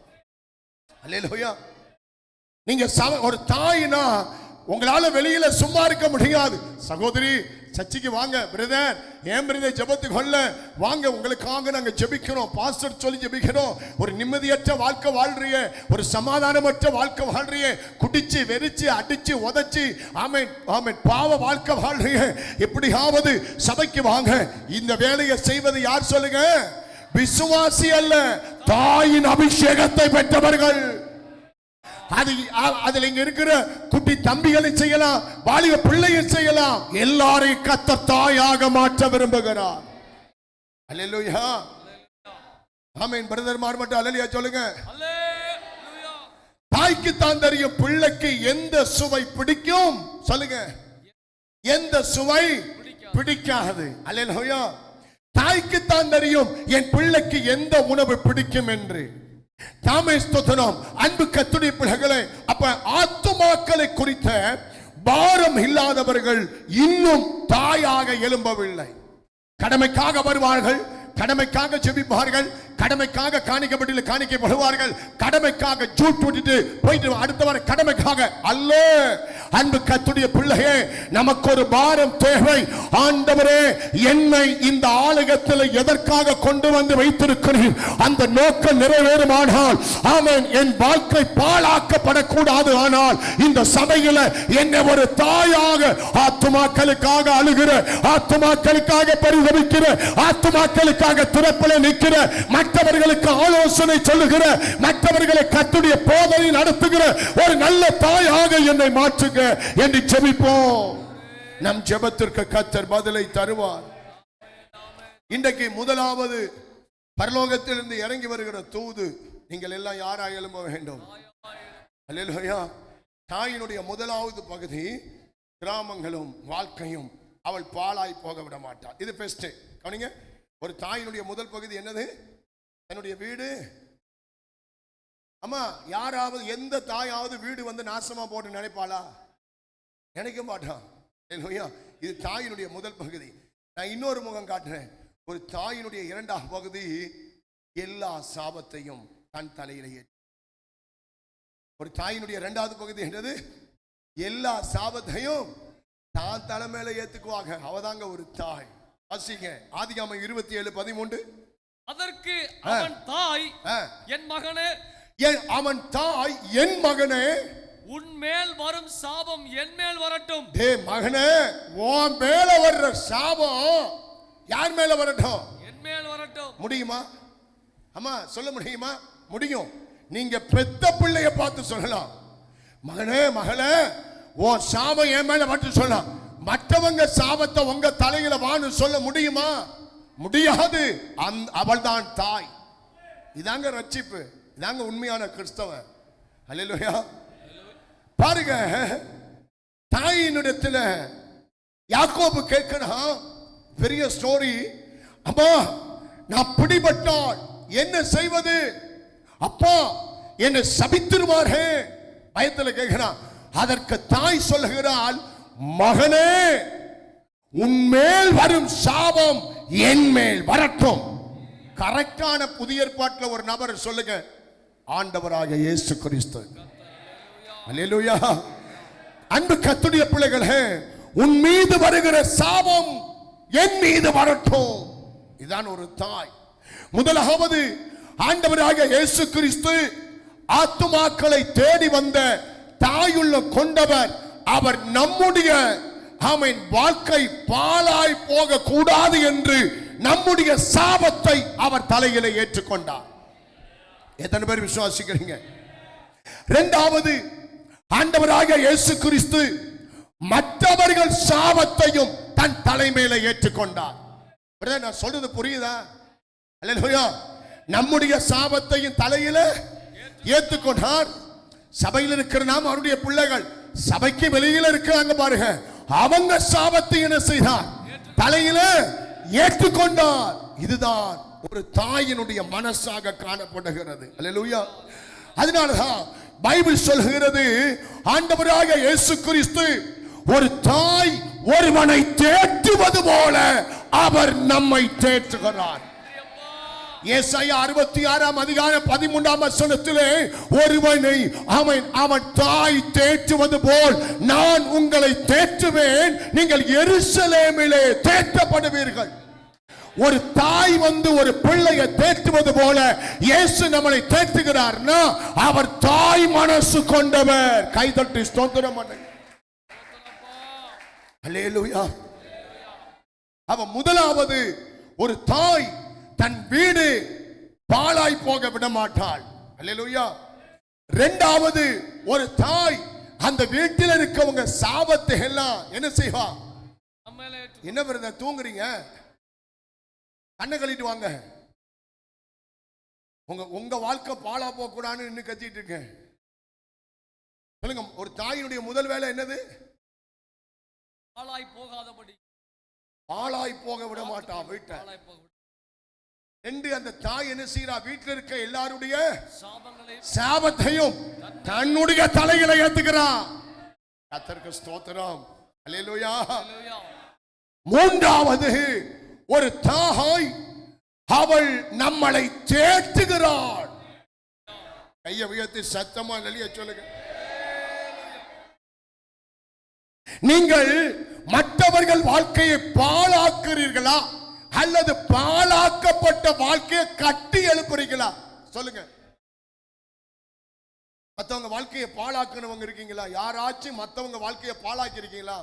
அல்லேலூயா. நீங்க ஒரு தாயினா உங்களால வெளியில சும்மா இருக்க முடியாது. சகோதரி, சர்ச்சுக்கு வாங்க. பிரதர், ஏன் பிரதர் ஜெபத்துக்கு கொள்ள வாங்க, உங்களுக்காக நாங்க ஜெபிக்கிறோம், பாஸ்டர் சொல்லி ஜெபிக்கிறோம். ஒரு நிம்மதியற்ற வாழ்க்கை வாழ்றிய, ஒரு சமாதானமற்ற வாழ்க்கை வாழ்றிய, குடிச்சு வெறிச்சு அடிச்சு உதைச்சு ஆமென் ஆமென் பாவ வாழ்க்கை வாழ்றிய, எப்படியாவது சபைக்கு வாங்க. இந்த வேலையை செய்வது யார் சொல்லுங்க? விசுவாசி அல்ல, தாயின் அபிஷேகத்தை பெற்றவர்கள். அதுல இங்க இருக்கிற குட்டி தம்பிகளை செய்யலாம், வாலிப பிள்ளையை செய்யலாம். எல்லாரையும் கர்த்தர் தாயாக மாற்ற விரும்புகிறார். அல்லேலூயா. ஆமென். பிரதர்மார் மட்டும் அல்லேலூயா சொல்லுங்க. அல்லேலூயா. தாய்க்கு தான் தெரியும் பிள்ளைக்கு எந்த சுவை பிடிக்கும். சொல்லுங்க. எந்த சுவை பிடிக்காது. அல்லேலூயா. தாய்க்கு தான் தெரியும் என் பிள்ளைக்கு எந்த உணவு பிடிக்கும் என்று. தாமே ஸ்தோத்திரம். அன்பு கர்த்தருடைய பிள்ளைகளே, அப்ப ஆத்துமாக்களை குறித்த பாரம் இல்லாதவர்கள் இன்னும் தாயாக எழும்பவில்லை. கடமைக்காக வருவார்கள், கடமைக்காக ஜெபிப்பார்கள், கடமைக்காக காணிக்கப்பட்டு காணிக்கப்படுவார்கள், கடமைக்காக ஜூட் விட்டுட்டு போயிட்டு அடுத்த வார கடமைக்காக அல்ல. அன்பு கர்த்தருடைய பிள்ளையே, நமக்கு ஒரு பாரம் தேவை. ஆண்டவரே, என்னை இந்த ஆலயத்தில் எதற்காக கொண்டு வந்து வைத்திருக்கிறீர், அந்த நோக்கம் நிறைவேறுமானால் ஆமென், என் வாழ்க்கை பாழாக்கப்படக்கூடாது. ஆனால் இந்த சபையில் என்னை ஒரு தாயாக, ஆத்துமாக்களுக்காக அழுகிற, ஆத்துமாக்களுக்காக பரிதவிக்கிற, ஆத்துமாக்களுக்காக திறப்பில் நிற்கிற, மற்றவர்களுக்கு ஆலோசனை சொல்லுகிற, மற்றவர்களை கர்த்தருடைய போதனை நடத்துகிற ஒரு நல்ல தாயாக என்னை மாற்றுங்க என்று ஜெபிப்போம். நம் ஜெபத்திற்கு கர்த்தர் பதிலை தருவார். இன்றைக்கு முதலாவது பரலோகத்திலிருந்து இறங்கி வருகிற தூது, நீங்கள் எல்லாம் யாராய் எழும்ப வேண்டும்? அல்லேலூயா. தாயினுடைய முதலாவது பகுதி கிராமங்களும் வாழ்க்கையும். அவள் பாழாய் போக விட மாட்டாள். இது பெஸ்ட். கவனிங்க. ஒரு தாயினுடைய முதல் பகுதி என்னது? தன்னுடைய வீடு. அம்மா, யாராவது எந்த தாயாவது வீடு வந்து நாசமா போட்டு நினைப்பாளா? நினைக்க மாட்டான். இது தாயினுடைய முதல் பகுதி. நான் இன்னொரு முகம் காட்டுறேன். ஒரு தாயினுடைய இரண்டாம் பகுதி எல்லா சாபத்தையும் தன் தலையில ஏற்று. ஒரு தாயினுடைய இரண்டாவது பகுதி என்னது? எல்லா சாபத்தையும் தான் தலைமையில ஏத்துக்குவாங்க. அவதாங்க ஒரு தாய். வாசிங்க ஆதியாகமம் 27:13. அதற்கு அவன் தாய், என் மகனே, அவன் தாய், என் மகனே, உன் மேல் வரும் சாபம் என் மேல் வரட்டும். டே மகனே, உன் மேல வர்ற சாபம் யார் மேல வரட்டும்? என் மேல் வரட்டும். முடியுமா? அம்மா சொல்ல முடியுமா? முடியும். நீங்க பெத்த பிள்ளைய பார்த்து சொல்லலாம், மகனே மகளே உன் சாபம் என் மேல வரட்டும் சொல்லலாம். மற்றவங்க சாபத்தை உங்க தலையில வான்னு சொல்ல முடியுமா? முடியாது. அவள் தான் தாய். இதாங்க ரட்சிப்பு. இதாங்க உண்மையான கிறிஸ்தவன். அல்லேலூயா. பாருங்க, தாயினிடத்துல யாக்கோபு கேட்கிறான் பெரிய ஸ்டோரி. அம்மா, நான் பிடிபட்டால் என்ன செய்வது? அப்பா, என்னை சபித்திருவாரே பயத்துல கேட்கிறான். அதற்கு தாய் சொல்லுகிறாள், மகனே, உன்மேல் வரும் சாபம் என் மேல் வரட்டும். கரெக்டான புதிய ஏற்பாட்டில் ஒரு நபர் சொல்லுங்க, ஆண்டவராக இயேசு கிறிஸ்து. அல்லேலூயா. அன்பு கர்த்தருடைய பிள்ளைகளே, உன் மீது வருகிற சாபம் என் மீது வரட்டும். இதான் ஒரு தாய். முதலாவது ஆண்டவராக இயேசு கிறிஸ்து ஆத்துமாக்களை தேடி வந்த தாயுள்ள கொண்டவர். அவர் நம்முடைய ஆமென் வாழ்க்கை பாழாய் போக கூடாது என்று நம்முடைய சாபத்தை அவர் தலையிலே ஏற்றுக்கொண்டார். எத்தனை பேர் விசுவாசிக்கிறீங்க? இரண்டாவது, ஆண்டவராக இயேசு கிறிஸ்து மற்றவர்கள் சாபத்தையும் தன் தலைமையில ஏற்றுக்கொண்டார். நான் சொல்றது புரியுதா? அல்லேலூயா. நம்முடைய சாபத்தையும் தலையில ஏற்றுக்கொண்டார். சபையில் இருக்கிற நாம் அவருடைய பிள்ளைகள், சபைக்கு வெளியில இருக்கிறாங்க பாருங்க, அவங்க சாபத்தை என்ன செய்தார்? தலையில ஏற்றுக்கொண்டார். இதுதான் ஒரு தாயினுடைய மனசாக காணப்படுகிறது. அல்லேலூயா. அதனாலதான் பைபிள் சொல்கிறது, ஆண்டவராக இயேசு கிறிஸ்து ஒரு தாய் ஒருவனை தேற்றுவது போல அவர் நம்மை தேற்றுகிறார். ஏசாயா 66 அதிகாரம் 13 வசனத்திலே, ஒருவனை அவன் தாய் தேற்றுவது போல் நான் உங்களை தேற்றுவேன், நீங்கள் எருசலேமிலே தேற்றப்படுவீர்கள். ஒரு தாய் ஒரு பிள்ளையை தேற்றுவது போல இயேசு நம்மளை தேற்றுகிறார்னா அவர் தாய் மனசு கொண்டவர். கைதட்டி ஸ்தோத்திரம் பண்ணுங்க. அல்லேலூயா. அவன் முதலாவது, ஒரு தாய் தன் வீடு பாழாய் போக விட மாட்டாள். அல்லேலூயா. இரண்டாவது, ஒரு தாய் அந்த வீட்டில் இருக்கவங்க சாபத்தை எல்லாம் என்ன செய்வா? என்ன பிரதர் தூங்குறீங்க? கண்ணை கழிட்டு வாங்க. உங்க வாழ்க்கை பாழா போக கூடாதுன்னு இன்னும் கத்திட்டு இருக்கேன். சொல்லுங்க, ஒரு தாயினுடைய முதல் வேலை என்னது? பாழாய் போகாதபடி, பாழாய் போக விட மாட்டா வீட்டை. என்று அந்த தாய் என்ன செய்யறா? வீட்டில் இருக்க எல்லாருடைய சாபத்தையும் தன்னுடைய தலையில ஏத்துக்கிறா. கர்த்தருக்கு ஸ்தோத்திரம். அல்லேலூயா. மூன்றாவது, ஒரு தாய் அவள் நம்மளை தேற்றுகிறாள். கையை உயர்த்தி சத்தமா நெளிய சொல்லுங்க. நீங்கள் மற்றவர்கள் வாழ்க்கையை பாழாக்குறீர்களா அல்லது பாழாக்கப்பட்ட வாழ்க்கையை கட்டி எழுப்புறீங்களா? சொல்லுங்க. மற்றவங்க வாழ்க்கையை பாழாக்குனவங்க இருக்கீங்களா? யாராச்சும் மற்றவங்க வாழ்க்கையை பாழாக்கி இருக்கீங்களா?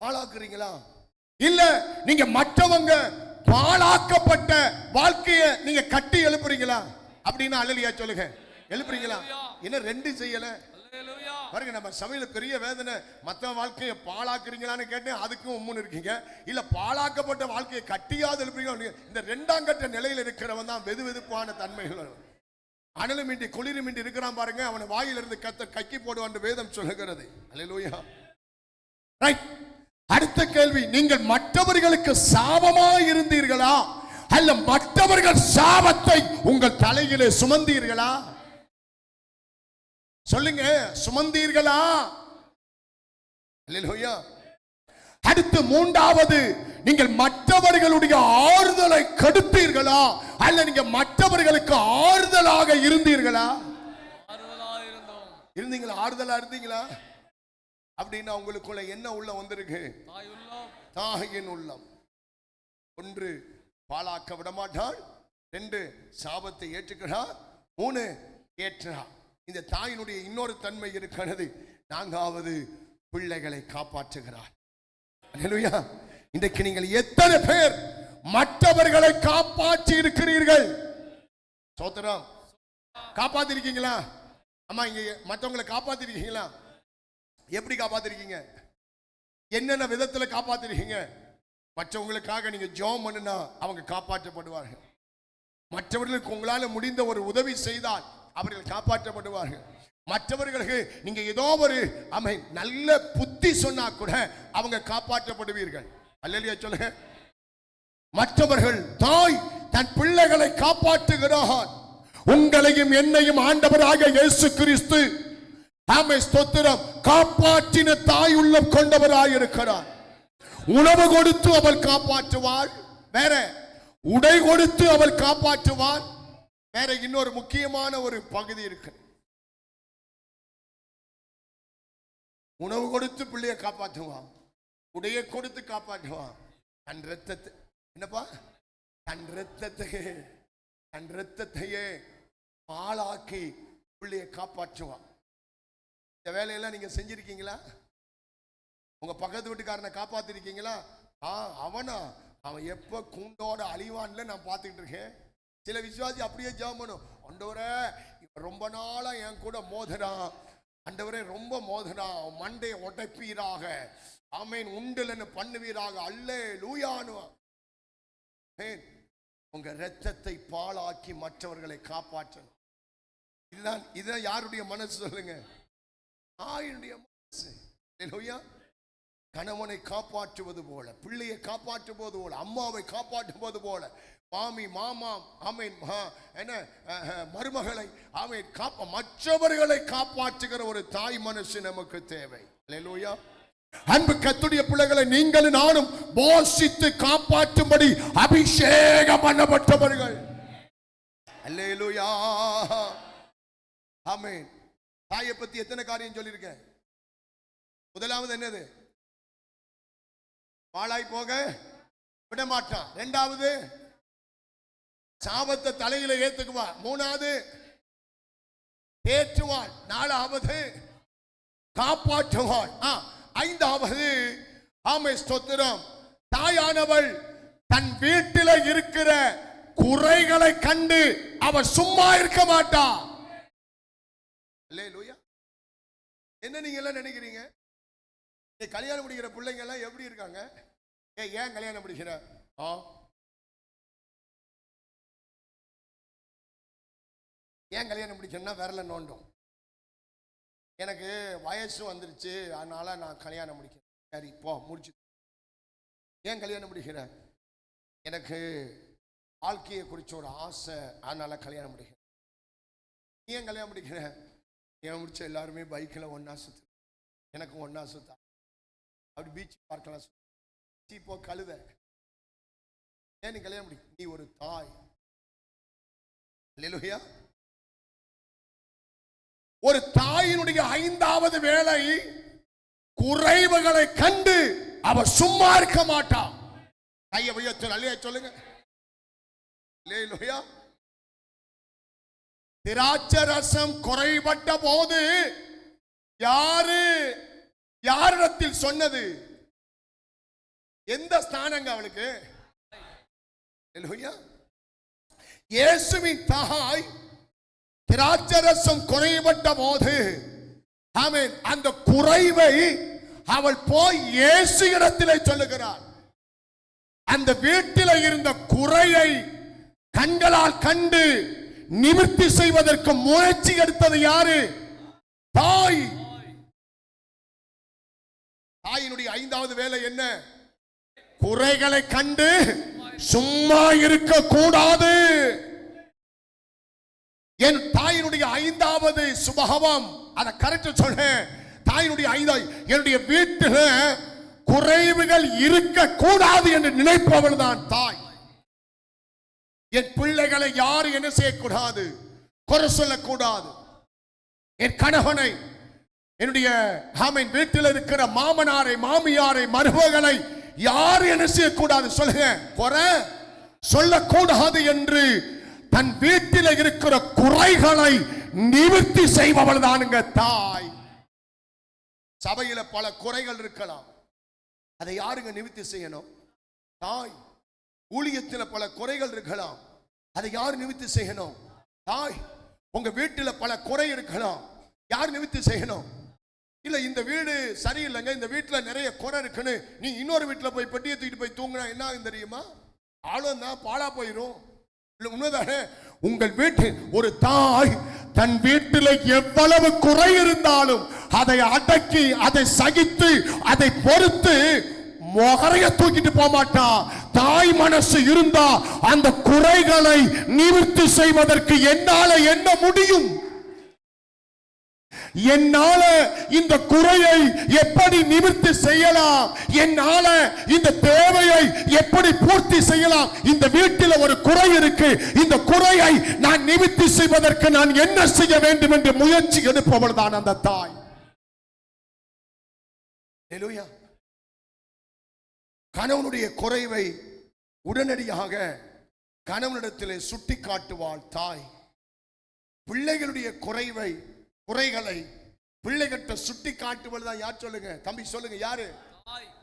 பாழாக்குறீங்களா? இல்ல நீங்க மற்றவங்க பாழாக்கப்பட்ட வாழ்க்கையை நீங்க கட்டி எழுப்புறீங்களா? அப்படின்னா அல்லேலூயா சொல்லுங்க. எழுப்புறீங்களா? என்ன ரெண்டு செய்யல பாருங்க. நம்ம சபையில பெரிய வேதனை, மற்ற வாழ்க்கையை பாழாக்குறீங்களான்னு கேட்டேன், அதுக்கும் உம்முன்னு இருக்கீங்க. இல்ல பாழாக்கப்பட்ட வாழ்க்கையை கட்டியாவது எழுப்புறீங்க. இந்த இரண்டாம் கட்ட நிலையில் இருக்கிறவன் தான் வெது வெதுப்பான தன்மைகள், அனலுமின்றி குளிருமின்றி இருக்கிறான் பாருங்க. அவனை வாயிலிருந்து கர்த்தர் கக்கி போடுவான் வேதம் சொல்லுகிறது. அல்லேலூயா. ரைட். அடுத்த கேள்வி, நீங்கள் மற்றவர்களுக்கு சாபமா இருந்தீர்களா அல்ல மற்றவர்கள் சாபத்தை உங்கள் தலையிலே சுமந்தீர்களா? சொல்லுங்க, சுமந்தீர்களா? அல்லேலூயா. அடுத்து மூன்றாவது, நீங்கள் மற்றவர்களுடைய ஆறுதலை கெடுத்தீர்களா அல்ல நீங்க மற்றவர்களுக்கு ஆறுதலாக இருந்தீர்களா? இருந்தீங்களா? ஆறுதலா இருந்தீங்களா? அப்படின்னா உங்களுக்குள்ள என்ன உள்ள வந்திருக்கு? தாயின் உள்ளம். ஒன்று, பாழாக்க விட மாட்டாள். 2, சாபத்தை ஏற்றுக்கிறார். 3, ஏற்றார். இந்த தாயினுடைய இன்னொரு தன்மை இருக்கிறது. 4வது, பிள்ளைகளை காப்பாற்றுகிறார். அல்லேலூயா. இன்றைக்கு நீங்கள் எத்தனை பேர் மற்றவர்களை காப்பாற்றி இருக்கிறீர்கள்? சோத்திரம். காப்பாத்தி இருக்கீங்களா? அம்மா, இங்க மற்றவங்களை காப்பாத்தி இருக்கீங்களா? எப்படி காப்பாத்திருக்கீங்க? என்னென்ன விதத்துல காப்பாத்திருக்கீங்க? மற்றவங்களுக்காக நீங்க ஜெபம் பண்ணுனா அவங்க காப்பாற்றப்படுவார்கள். மற்றவர்களுக்கு உங்களால முடிந்த ஒரு உதவி செய்தால் அவர்கள் காப்பாற்றப்படுவார்கள். மற்றவர்களுக்கு நீங்க ஏதோ ஒரு நல்ல புத்தி சொன்னா கூட அவங்க காப்பாற்றப்படுவீர்கள். அல்லேலூயா சொல்லுங்க. மற்றவர்கள் தாய் தன் பிள்ளைகளை காப்பாற்றுகிறார். உங்களையும் என்னையும் ஆண்டவராக இயேசு கிறிஸ்து ஸ்தோத்திரம் காப்பாற்றின தாய் உள்ளம் கொண்டவராயிருக்கிறார். உணவு கொடுத்து அவள் காப்பாற்றுவாள். வேற உடை கொடுத்து அவள் காப்பாற்றுவாள். வேற இன்னொரு முக்கியமான ஒரு பகுதி இருக்கு. உணவு கொடுத்து பிள்ளையை காப்பாற்றுவான், உடையை கொடுத்து காப்பாற்றுவான். தன் ரத்தத்தை என்னப்பா தன் ரத்தத்தையே பாழாக்கி பிள்ளையை காப்பாற்றுவான். இந்த வேலையெல்லாம் நீங்க செஞ்சிருக்கீங்களா? உங்க பக்கத்து வீட்டுக்காரனை காப்பாத்திருக்கீங்களா? அவன் எப்ப கூண்டோட அழிவான்ல நான் பார்த்துக்கிட்டு இருக்கேன். சில விசுவாசி அப்படியே ஜெபம் பண்ணும், ஆண்டவரே ரொம்ப நாளா என் கூட மோதுறான், ஆண்டவரே ரொம்ப மோதனா மண்டை உடைப்பீராக, ஆமேன், உண்டலன்னு பண்ணுவீராக, அல்லேலூயான்னு. உங்க இரத்தத்தை பாழாக்கி மற்றவர்களை காப்பாற்றணும். இதுதான் யாருடைய மனசு சொல்லுங்க? தாயினுடைய மனசு. அல்லேலூயா. கணவனை காப்பாற்றுவது போல, பிள்ளையை காப்பாற்றுவது போல, அம்மாவை காப்பாற்றுவது போல, மாமி மாமா ஆமேன் என்ன மருமகளை ஆமேன் மற்றவர்களை காப்பாற்றுகிற ஒரு தாய் மனசு நமக்கு தேவை. அல்லேலூயா. அன்பு கர்த்தருடைய பிள்ளைகளை நீங்களும் நானும் போஷித்து காப்பாற்றும்படி அபிஷேகம் பண்ணப்பட்டவர்கள். அல்லேலூயா. ஆமென். தாயை பத்தி எத்தனை காரியம் சொல்லியிருக்கேன். முதலாவது என்னது? பாழாய் போக விட மாட்டான். இரண்டாவது சாபத்தை தலையில ஏத்துக்குவா. மூணாவது ஏற்றுவாள். நாலாவது காப்பாற்றுவாள். ஐந்தாவது ஆமை ஸ்தோத்திரம், தாயானவள் தன் வீட்டில் இருக்கிற குறைகளை கண்டு அவள் சும்மா இருக்க மாட்டா. அல்லேலூயா. என்ன நீங்க எல்லாம் நினைக்கிறீங்க? கல்யாணம் முடிக்கிற பிள்ளைங்க எல்லாம் எப்படி இருக்காங்க? ஏன் கல்யாணம் முடிக்கிற? ஏன் கல்யாணம் முடிக்கணும்னா விரல நோண்டும். எனக்கு வயசு வந்துருச்சு, அதனால நான் கல்யாணம் முடிக்கிறேன். சரி போ முடிச்சு. ஏன் கல்யாணம் முடிக்கிற? எனக்கு வாழ்க்கையை குறிச்ச ஒரு ஆசை, அதனால கல்யாணம் முடிக்கிறேன். ஏன் கல்யாணம் முடிக்கிற? ஏன் முடிச்ச எல்லாருமே பைக்கில் ஒன்னா சுத்து, எனக்கும் ஒன்னா சுத்தா. அப்படி பீச் பார்க்கலாம் இப்போ கழுத. ஏன் நீ கல்யாணம் முடிக்க? நீ ஒரு தாய். அல்லேலூயா. ஒரு தாயினுடைய ஐந்தாவது வேலை குறைவுகளை கண்டு அவ சும்மா இருக்க மாட்டான். கையை உயர்த்து அல்லையா சொல்லுங்க. அல்லேலூயா. திராட்சை ரசம் குறைபட்ட போது யாரிடத்தில் சொன்னது? எந்த ஸ்தானங்க அவளுக்கு? அல்லேலூயா. இயேசுவின் தாய் திராட்சரசம் குறைபட்ட போது ஆமென் அந்த குறைவை அவள் போய் இயேசு இடத்திலே சொல்லுகிறார். அந்த வீட்டில் இருந்த குறையை கண்களால் கண்டு நிவர்த்தி செய்வதற்கு முயற்சி எடுத்தது யாரு? தாய். தாயினுடைய ஐந்தாவது வேலை என்ன? குறைகளை கண்டு சும்மா இருக்க கூடாது. என் தாயினுடைய ஐந்தாவது சுபாவம், அதை கரெக்ட் சொல்றேன். தாயினுடைய ஐந்தாவது, என்னுடைய வீட்டில் குறைவுகள் இருக்க கூடாது என்று நினைப்பவள் தான் தாய். என் பிள்ளைகளை யாரும் என்ன செய்யக்கூடாது? குறை சொல்லக்கூடாது. என் கணவனை, என்னுடைய வீட்டில் இருக்கிற மாமனாரை மாமியாரை மருமகளை யாரும் என்ன செய்யக்கூடாது? சொல்லுங்க, குறை சொல்லக்கூடாது என்று தன் வீட்டில் இருக்கிற குறைகளை நிவர்த்தி செய்பவள் தானுங்க தாய். சபையில பல குறைகள் இருக்கலாம், அதை யாருங்க நிவர்த்தி செய்யணும்? தாய். ஊழியத்தில் பல குறைகள் இருக்கலாம், அதை யார் நிவர்த்தி செய்யணும்? தாய். உங்க வீட்டில் பல குறை இருக்கலாம், யார் நிவர்த்தி செய்யணும்? இல்ல இந்த வீடு சரியில்லைங்க, இந்த வீட்டில் நிறைய குறை இருக்குன்னு நீ இன்னொரு வீட்டில் போய் பெட்டியை தூக்கிட்டு போய் தூங்கினா என்ன ஆகும் தெரியுமா? ஆளும் தான் பாழா போயிரும். உண்மைதானே? உங்கள் வீட்டில் ஒரு தாய் தன் வீட்டில் எவ்வளவு குறை இருந்தாலும் அதை அடக்கி, அதை சகித்து, அதை பொறுத்து முகரைய தூக்கிட்டு போக மாட்டா. தாய் மனசு இருந்தா அந்த குறைகளை நிவர்த்தி செய்வதற்கு என்னால என்ன முடியும்? என்னால இந்த குறையை எப்படி நிவர்த்தி செய்யலாம்? என்னால இந்த தேவையை எப்படி பூர்த்தி செய்யலாம்? இந்த வீட்டில் ஒரு குறை இருக்கு, இந்த குறையை நான் நிவர்த்தி செய்வதற்கு நான் என்ன செய்ய வேண்டும் என்று முயற்சி எடுப்பவள் தான் அந்த தாய். அல்லேலூயா. கணவனுடைய குறைவை உடனடியாக கணவனிடத்திலே சுட்டி காட்டுவாள் தாய். பிள்ளைகளுடைய குறைகளை பிள்ளைகிட்ட சுட்டி காட்டுவது தான் யார்? சொல்லுங்க தம்பி, சொல்லுங்க, யாரு?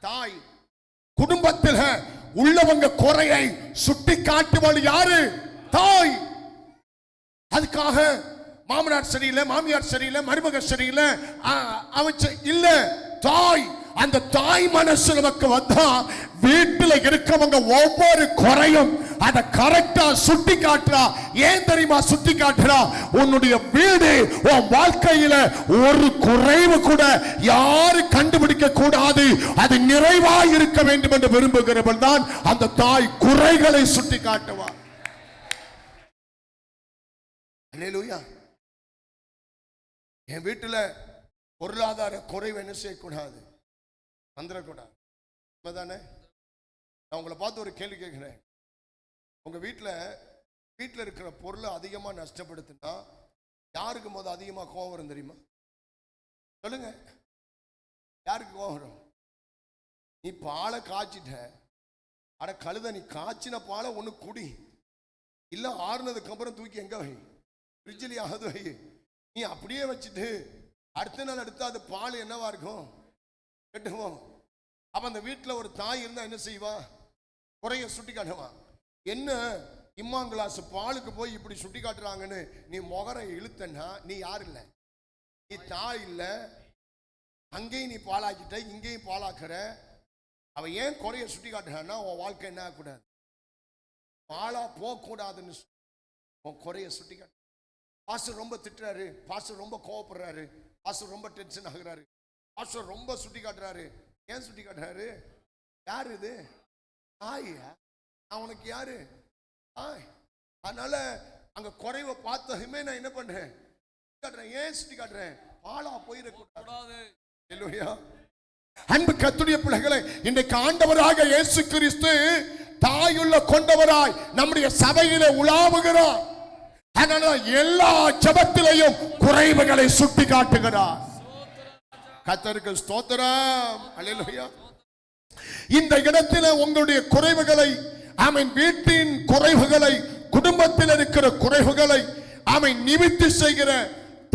தாய். குடும்பத்தில் உள்ளவங்க குறையை சுட்டி காட்டுவது யாரு? தாய். அதுக்காக மாமனார் சரியில்லை, மாமியார் சரியில்லை, மருமக சரியில்லை, அவன் இல்ல. தாய், அந்த தாய் மனசு நமக்கு வந்தா வீட்டுல இருக்கவங்க ஒவ்வொரு குறையும் அதை கரெக்டா சுட்டி காட்டுறா. ஏன் தெரியுமா சுட்டி காட்டுறா? உன்னுடைய வீடு, உன் வாழ்க்கையில ஒரு குறைவு கூட யாரு கண்டுபிடிக்க கூடாது, அது நிறைவாய் இருக்க வேண்டும் என்று விரும்புகிறவள் தான் அந்த தாய் குறைகளை சுட்டி காட்டுவார். அல்லேலூயா. என் வீட்டுல பொருளாதார குறைவு என்ன செய்யக்கூடாது, வந்துடக்கூடாது. தானே? நான் உங்களை பார்த்து ஒரு கேள்வி கேட்கிறேன். உங்க வீட்டில் இருக்கிற பொருளை அதிகமா நஷ்டப்படுத்தினா யாருக்கு முதல் அதிகமா கோபம் வரும் தெரியுமா? சொல்லுங்க, யாருக்கு கோபம் வரும்? நீ பாலை காய்ச்சிட்ட, அட கழுத, நீ காய்ச்சின பாலை ஒண்ணு குடி, இல்ல ஆறுனதுக்கு அப்புறம் தூக்கி எங்க வை, ஃப்ரிட்ஜிலேயாவது வை. நீ அப்படியே வச்சுட்டு அடுத்த நாள் எடுத்து அது பால் என்னவா இருக்கும், கெட்டுவோம். அப்ப அந்த வீட்டில் ஒரு தாய் இருந்தா என்ன செய்வா? குறைய சுட்டி காட்டுவா. என்ன இம்மாங்கிளாஸ் பாலுக்கு போய் இப்படி சுட்டி காட்டுறாங்கன்னு நீ முகரை இழுத்தன்னா நீ யார் இல்லை, நீ தாய் இல்லை. அங்கேயும் நீ பாலாக்கிட்ட, இங்கேயும் பாலாக்குற. அவ ஏன் குறைய சுட்டி காட்டுறான்னா உன் வாழ்க்கை என்ன ஆகக்கூடாது, பாலா போகக்கூடாதுன்னு உன் குறைய சுட்டி காட்டு. பாஸ்டர் ரொம்ப திட்டுறாரு, பாஸ்டர் ரொம்ப கோவப்படுறாரு, பாஸ்டர் ரொம்ப டென்ஷன் ஆகுறாரு, பாஸ்டர் ரொம்ப சுட்டி காட்டுறாரு. ஏன் சுட்டி காட்டுறாரு? யாரு இது? தாயா? அவனுக்கு யாரு? தாய். அதனால அங்க குறைவை பார்த்ததுமே நான் என்ன பண்றேன், காட்டுறேன். ஏன் சுட்டி காட்டுறேன்? பாலா போயிடக்கூடாது. அன்பு கர்த்தருடைய பிள்ளைகளை, இன்றைக்கு ஆண்டவராக இயேசு கிறிஸ்து தாயுள்ள கொண்டவராய் நம்முடைய சபையிலே உலாவுகிறார். அதனால எல்லா ஜெபத்திலையும் குறைவுகளை சுட்டி காட்டுகிறார். கர்த்தருக்கு ஸ்தோத்திரம். அல்லேலூயா. இந்த இடத்துல உங்களுடைய குறைவுகளை, ஆமென், வீட்டின் குறைவுகளை, குடும்பத்தில் இருக்கிற குறைவுகளை ஆமென் நிவர்த்தி செய்கிற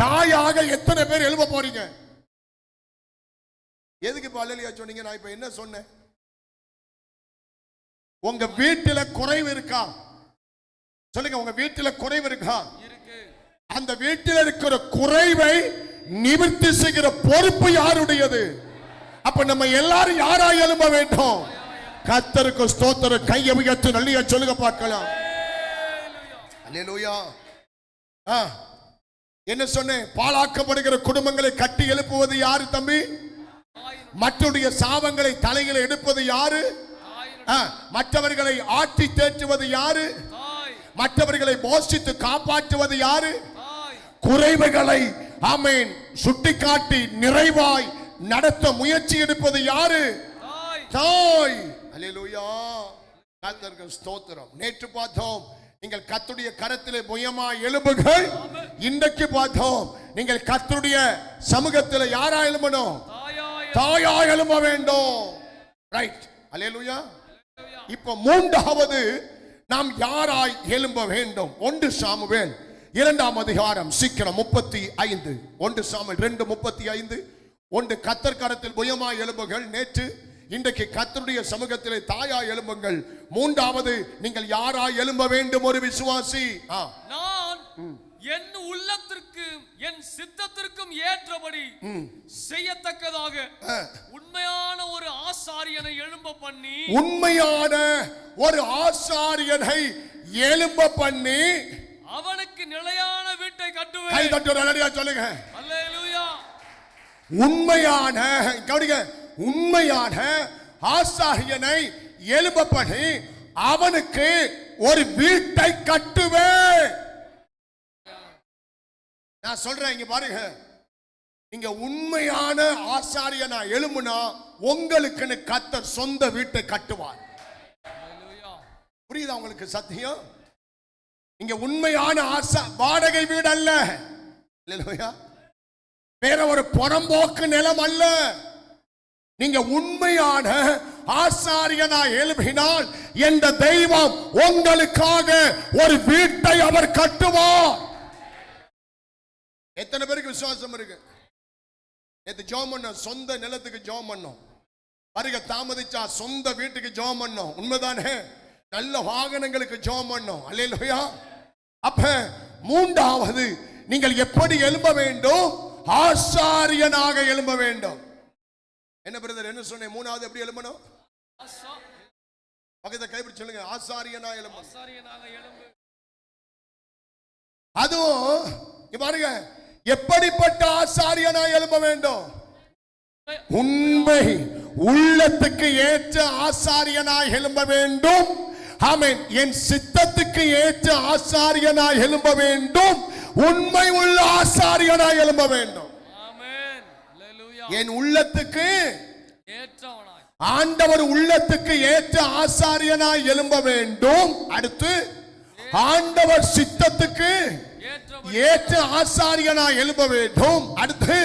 தாயாக எத்தனை பேர் எழுப்ப போறீங்க? எதுக்கு இப்ப அல்லேலூயா சொன்னீங்க? நான் இப்ப என்ன சொன்னேன்? உங்க வீட்டில குறைவு இருக்கா? சொல்லுங்க, உங்க வீட்டில குறைவு இருக்கா? அந்த வீட்டில் இருக்கிற குறைவை நிவர்த்தி செய்கிற பொறுப்பு யாருடையது? அப்ப நம்ம எல்லாரும் யாரா எழும்ப வேண்டும்? கர்த்தருக்கு ஸ்தோத்திரம். கையை உயர்த்தி நல்லியா சொல்லுங்க பார்க்கலாம். அல்லேலூயா. என்ன சொன்னேன்? பாழாக்கப்படுகிற குடும்பங்களை கட்டி எழுப்புவது யாரு தம்பி? மற்றவருடைய சாபங்களை தலைகளை எடுப்பது யாரு? மற்றவர்களை ஆட்டி தேற்றுவது யாரு? மற்றவர்களை போஷித்து காப்பாற்றுவது யாரு? குறைவுகளை ஆமென் சுட்டிக்காட்டி நிறைவாய் நடத்த முயற்சி எடுப்பது யாரு? தாய். அல்லேலூயா. கர்த்தருக்கு ஸ்தோத்திரம். நேற்று பார்த்தோம், நீங்கள் கர்த்தருடைய கரத்திலே புயமா எழும்புகள். இன்றைக்கு பார்த்தோம், நீங்கள் கர்த்தருடைய சமூகத்தில் யாரா எழும்பணும்? தாயா எழும்ப வேண்டும். ரைட். அல்லேலூயா. இப்ப மூன்றாவது நாம் யாராய் எழும்ப வேண்டும்? 1 சாமுவேல் 2ஆம் அதிகாரம், சீக்கிரம் 35. 1 சாமுவேல் 2:35. 1 கர்த்தர் கரத்தில் புயமாய் எழும்புகள். நேற்று, இன்றைக்கு கர்த்தருடைய சமூகத்திலே தாயா எழும்புங்கள். மூன்றாவது நீங்கள் யாராய் எழும்ப வேண்டும்? ஒரு விசுவாசி. நான் என் உள்ளத்திற்கு என் சித்தத்திற்கும் ஏற்றபடி செய்யத்தக்கதாக உண்மையான ஒரு ஆசாரியனை எழும்ப பண்ணி, உண்மையான ஒரு ஆசாரியனை எழும்ப பண்ணி அவனுக்கு நிலையான வீட்டை கட்டுவேன். கை தட்டுற நல்லடியா சொல்லுங்க. அல்லேலூயா. உண்மையான, கவனிங்க, உண்மையான ஆசாரியனை எழும்ப பண்ணி அவனுக்கு ஒரு வீட்டை கட்டுவேன். நான் சொல்றேன், இங்க பாருங்க, நீங்க உண்மையான ஆசாரியனா எழும்புனா உங்களுக்குன்னு கர்த்தர் சொந்த வீட்டை கட்டுவார். புரியுதா உங்களுக்கு? சத்தியம். இங்க உண்மையான வாடகை வீடு அல்ல, வேற ஒரு புறம்போக்கு நிலம் அல்ல. நீங்க உண்மையான ஆசாரியனா எழுப்பினால் என்ற தெய்வம் உங்களுக்காக ஒரு வீட்டை அவர் கட்டுவார். எத்தனை பேருக்கு விசுவாசம் இருக்கு? நேத்து ஜெபம் பண்ணோம், சொந்த நிலத்துக்கு ஜெபம் பண்ணோம். வருக தாமதிச்சா சொந்த வீட்டுக்கு ஜெபம் பண்ணோம். உண்மைதானே? நல்ல வாகனங்களுக்கு ஜெபம் பண்ணோம். அல்லேலூயா. அப்ப மூன்றாவது நீங்கள் எப்படி எழும்ப வேண்டும்? ஆசாரியனாக எழும்ப வேண்டும். என்ன பிரதர் என்ன சொன்னேன்? மூணாவது எப்படி எழும்பணும்? பக்கத்தை கைப்பிடி சொல்லுங்க. ஆசாரியனா எழும்பணும். ஆசாரியனாக எழும்பு. அதுவும் பாருங்க, எப்படிப்பட்ட ஆசாரியனா எழும்ப வேண்டும்? உண்மை உள்ளத்துக்கு ஏற்ற ஆசாரியனாய் எழும்ப வேண்டும். ஆமென். என் சித்தத்துக்கு ஏற்ற ஆசாரியனாய் எழும்ப வேண்டும். உண்மை உள்ள ஆசாரியனாய் எழும்ப வேண்டும். ஆமென். அல்லேலூயா. என் உள்ளத்துக்கு ஏற்றவனாய், ஆண்டவர் உள்ளத்துக்கு ஏற்ற ஆசாரியனாய் எழும்ப வேண்டும். அடுத்து ஆண்டவர் சித்தத்துக்கு ஏற்ற ஆசாரியனாய் எழும்ப வேண்டும். அடுத்து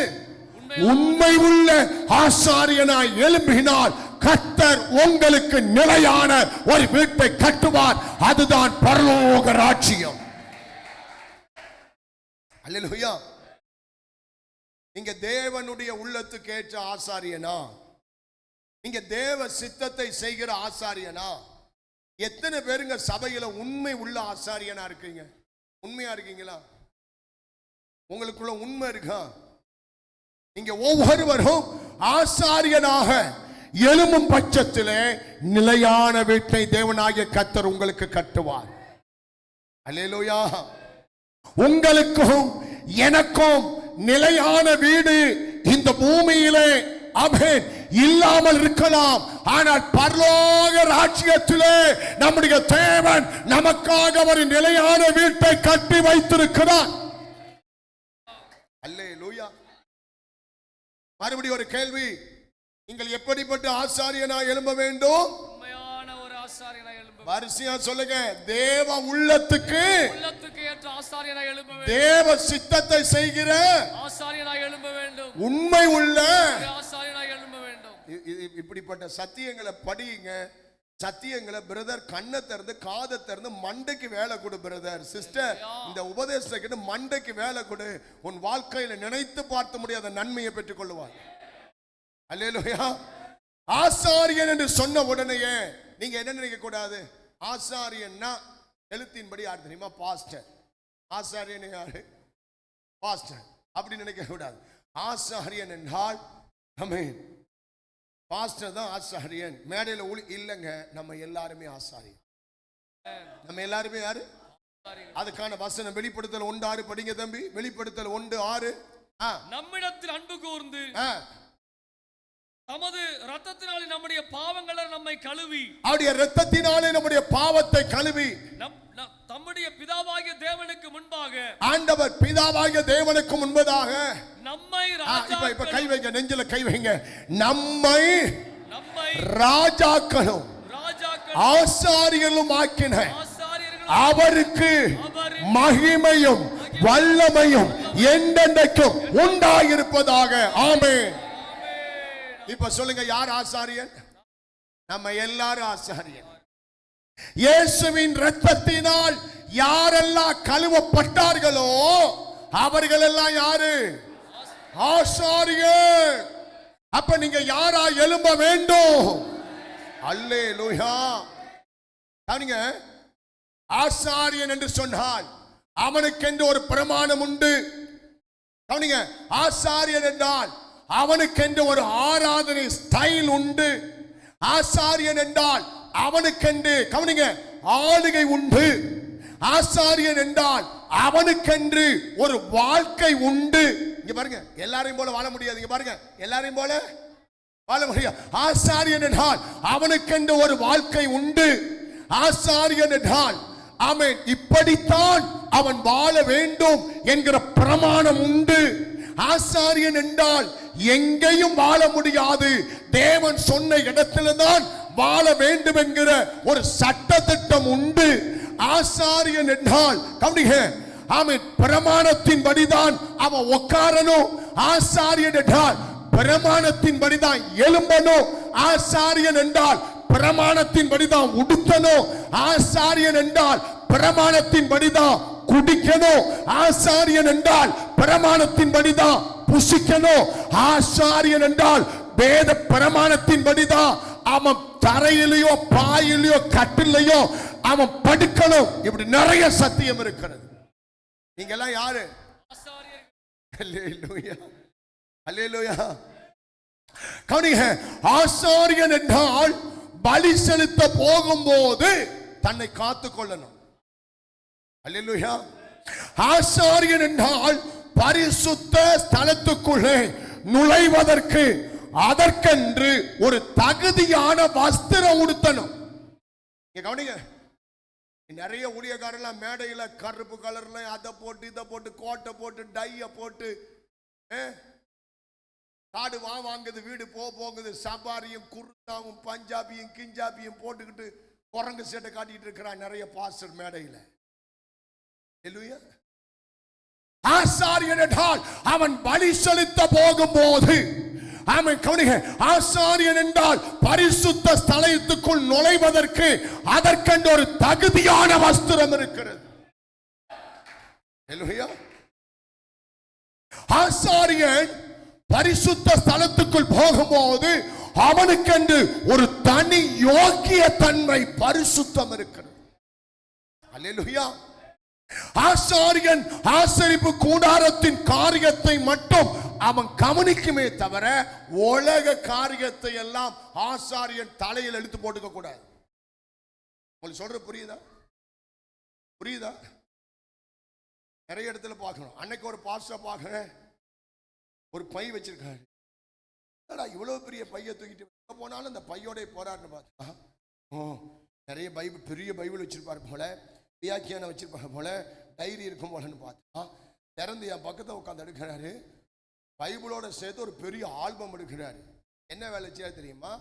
உண்மை உள்ள ஆசாரியனாய் எழும்பினால் கர்த்தர் உங்களுக்கு நிலையான ஒரு வீட்டை கட்டுவார். அதுதான் பரலோக ராஜ்யம். அல்லேலூயா. நீங்க தேவனுடைய உள்ளத்துக்கு ஏற்ற ஆசாரியனா? நீங்க தேவ சித்தத்தை செய்கிற ஆசாரியனா? எத்தனை பேருங்க சபையில உண்மை உள்ள ஆசாரியனா இருக்கீங்க? உண்மையா இருக்கீங்களா? உங்களுக்குள்ள உண்மை இருக்கா? நீங்க ஒவ்வொருவரும் ஆசாரியனாக எழும்பும் பட்சத்திலே நிலையான வீட்டை தேவனாகிய கர்த்தர் உங்களுக்கு கட்டுவார். அல்லேலூயா. உங்களுக்கும் எனக்கும் நிலையான வீடு இந்த பூமியிலே ஆமென் இல்லாமல் இருக்கலாம். ஆனால் பரலோக ராஜ்யத்திலே நம்முடைய தேவன் நமக்காக ஒரு நிலையான வீட்டை கட்டி வைத்திருக்கிறார். அல்லேலூயா. மறுபடியும் ஒரு கேள்வி. நீங்கள் எப்படிப்பட்ட ஆசாரியனாய் எழும்ப வேண்டும்? உண்மையான ஒரு ஆசாரியனாய் எழும்ப வேண்டும். வரிசையா சொல்லுங்க. தேவ உள்ளத்துக்கு ஏற்ற ஆசாரியனாய் எழும்ப வேண்டும். தேவ சித்தத்தை செய்கிற ஆசாரியனாய் எழும்ப வேண்டும். உண்மை உள்ள ஆசாரியனாய் எழும்ப வேண்டும். இப்படிப்பட்ட சத்தியங்களை படியுங்க. சத்தியங்களை பிரதர் கண்ணை திறந்து காதை திறந்து மண்டைக்கு வேலை கொடு பிரதர் சிஸ்டர். இந்த உபதேசத்துக்கு மண்டைக்கு வேலை கொடு. உன் வாழ்க்கையில நினைத்து பார்த்த முடியாத நன்மையை பெற்றுக் கொள்ளுவார். அல்லேலூயா. ஆசாரியன் என்று சொன்ன உடனேயே நீங்க என்ன நினைக்க கூடாது? ஆசாரியன்னா எழுத்தின்படி யார் தெரியுமா? பாஸ்டர். ஆசாரியன் யாரு? பாஸ்டர். அப்படி நினைக்க கூடாது. ஆசாரியன் என்றால் ஆமென் பாஸ்டர் தான் ஆசாரியன். மேடையில் இல்லைங்க, நம்ம எல்லாருமே ஆசாரியன். நம்ம எல்லாருமே யாரு? அதுக்கான வசனம் வெளிப்படுத்தல் 1:6 படிங்க தம்பி. வெளிப்படுத்தல் 1:6. நம்மிடத்தில் அன்பு கூர்ந்து தமது இரத்தத்தினாலே நம்முடைய பாவங்களை நம்மை கழுவி, அவருடைய இரத்தத்தினாலே நம்முடைய பாவத்தை கழுவி, தம்முடைய பிதாவாகிய தேவனுக்கு முன்பாக, ஆண்டவர் பிதாவாகிய தேவனுக்கு முன்பதாக நம்மை இப்ப கை வைங்க, நெஞ்சில கை வைங்க. நம்மை ராஜாக்களும் ஆசாரியர்களும் ஆக்கின அவருக்கு மகிமையும் வல்லமையும் என்றென்றைக்கும் உண்டாயிருப்பதாக. ஆமென். இப்ப சொல்லுங்க, யார் ஆசாரியன்? நம்ம எல்லாரும் ஆசாரியன். இயேசுவின் இரத்தத்தினால் யாரெல்லாம் கழுவப்பட்டார்களோ அவர்கள் எல்லாம் யாரு? ஆசாரியன். அப்ப நீங்க யாரா எழும்ப வேண்டும்? அல்லேலூயா. நீங்க ஆசாரியன் என்று சொன்னால் அவனுக்கென்று ஒரு பிரமாணம் உண்டு. கவனிங்க, ஆசாரியன் என்றால் அவனுக்கென்று ஒரு ஆராதனை ஸ்டைல் உண்டு. ஆசாரியன் என்றால் அவனுக்கென்று கவனிங்க ஆளுகை உண்டு. ஆசாரியன் என்றால் அவனுக்கென்று ஒரு வாழ்க்கை உண்டு. இங்க பாருங்க, எல்லாரையும் போல வாழ முடியாது. இங்க பாருங்க, எல்லாரையும் போல வாழ முடியாது. ஆசாரியன் என்றால் அவனுக்கென்று ஒரு வாழ்க்கை உண்டு. ஆசாரியன் என்றால் அவன் இப்படித்தான் அவன் வாழ வேண்டும் என்கிற பிரமாணம் உண்டு. ஆசாரியன் என்றால் எங்கேயும் வாழ முடியாது, தேவன் சொன்ன இடத்தில்தான் வாழ வேண்டும் என்கிற ஒரு சட்ட திட்டம் உண்டு. ஆசாரியன் என்றால் கவனிங்க, அவன் பிரமாணத்தின் படிதான் அவன் உட்காரணும். ஆசாரியன் என்றால் பிரமாணத்தின் படிதான் எழும்பணும். ஆசாரியன் என்றால் பிரமாணத்தின் படிதான் உடுத்தணும். ஆசாரியன் என்றால் பிரமாணத்தின் படிதான் குடிக்கணும். ஆசாரியன் என்றால் பிரமாணத்தின் படிதான் புசிக்கணும். ஆசாரியன் என்றால் வேத பிரமாணத்தின் படிதான் அவன் தரையிலையோ பாயிலையோ கட்டிலையோ அவன் படுக்கணும். இப்படி நிறைய சத்தியம் இருக்கிறது. நீங்க எல்லாம் யாரு? அல்லேலூயா, அல்லேலூயா. கவனிங்க, ஆசாரியன் என்றால் பலி செலுத்த போகும்போது தன்னை காத்துக் கொள்ளணும். அல்லேலூயா. ஆசாரியன் என்றால் பரிசுத்த ஸ்தலத்துக்குள்ளே நுழைவதற்கு அதற்கென்று ஒரு தகுதியான வஸ்திரம் உடுத்தணும். கவனிங்க, நிறைய ஊழியக்காரர்கள் மேடையில கருப்பு கலர்ல அதை போட்டு இதை போட்டு கோட்டை போட்டு டைய போட்டு காடு வாங்குது, வீடு போகுது, சபாரியும் குர்தாவும் பஞ்சாபியும் கிஞ்சாபியும் போட்டுக்கிட்டு குரங்கு சேட்டை காட்டிட்டு இருக்கிறான் நிறைய பாஸ்டர் மேடையில. ஆசாரியன் என்றால் அவன் பலி செலுத்த போகும்போது, ஆசாரியன் என்றால் பரிசுத்த ஸ்தலத்துக்குள் நுழைவதற்கு அதற்கென்று ஒரு தகுதியான வஸ்திரம் இருக்கிறது. ஆசாரியன் பரிசுத்த ஸ்தலத்துக்குள் போகும்போது அவனுக்கென்று ஒரு தனி யோக்கிய தன்மை பரிசுத்தம் இருக்கிறது. அல்லேலூயா. ஆசாரியன் ஆசரிப்பு கூடாரத்தின் காரியத்தை மட்டும் அவன் கவனிக்குமே தவிர உலக காரியத்தை எல்லாம் ஆசாரியன் தலையில் எடுத்து போட்டுக்க கூடாது. உங்களுக்கு சொல்ற புரியுதா? புரியுதா? நிறைய இடத்துல பார்க்கணும். அன்னைக்கு ஒரு பாஸ்டர் பார்க்கிறேன், ஒரு பை வச்சிருக்காரு. இவ்வளவு பெரிய பையை தூக்கிட்டு போனாலும் அந்த பையோட போராடுன்னு பார்த்தா நிறைய பைபிள், பெரிய பைபிள் வச்சிருப்பாரு போல, வியாக்கியானம் வச்சிருப்பாரு போல, டைரி இருக்கும் போலன்னு பார்த்தா திறந்து என் பக்கத்தை உட்காந்து எடுக்கிறாரு. பைபிளோட சேர்த்து ஒரு பெரிய ஆல்பம் எடுக்கிறாரு. என்ன வேலை செய்ய தெரியுமா?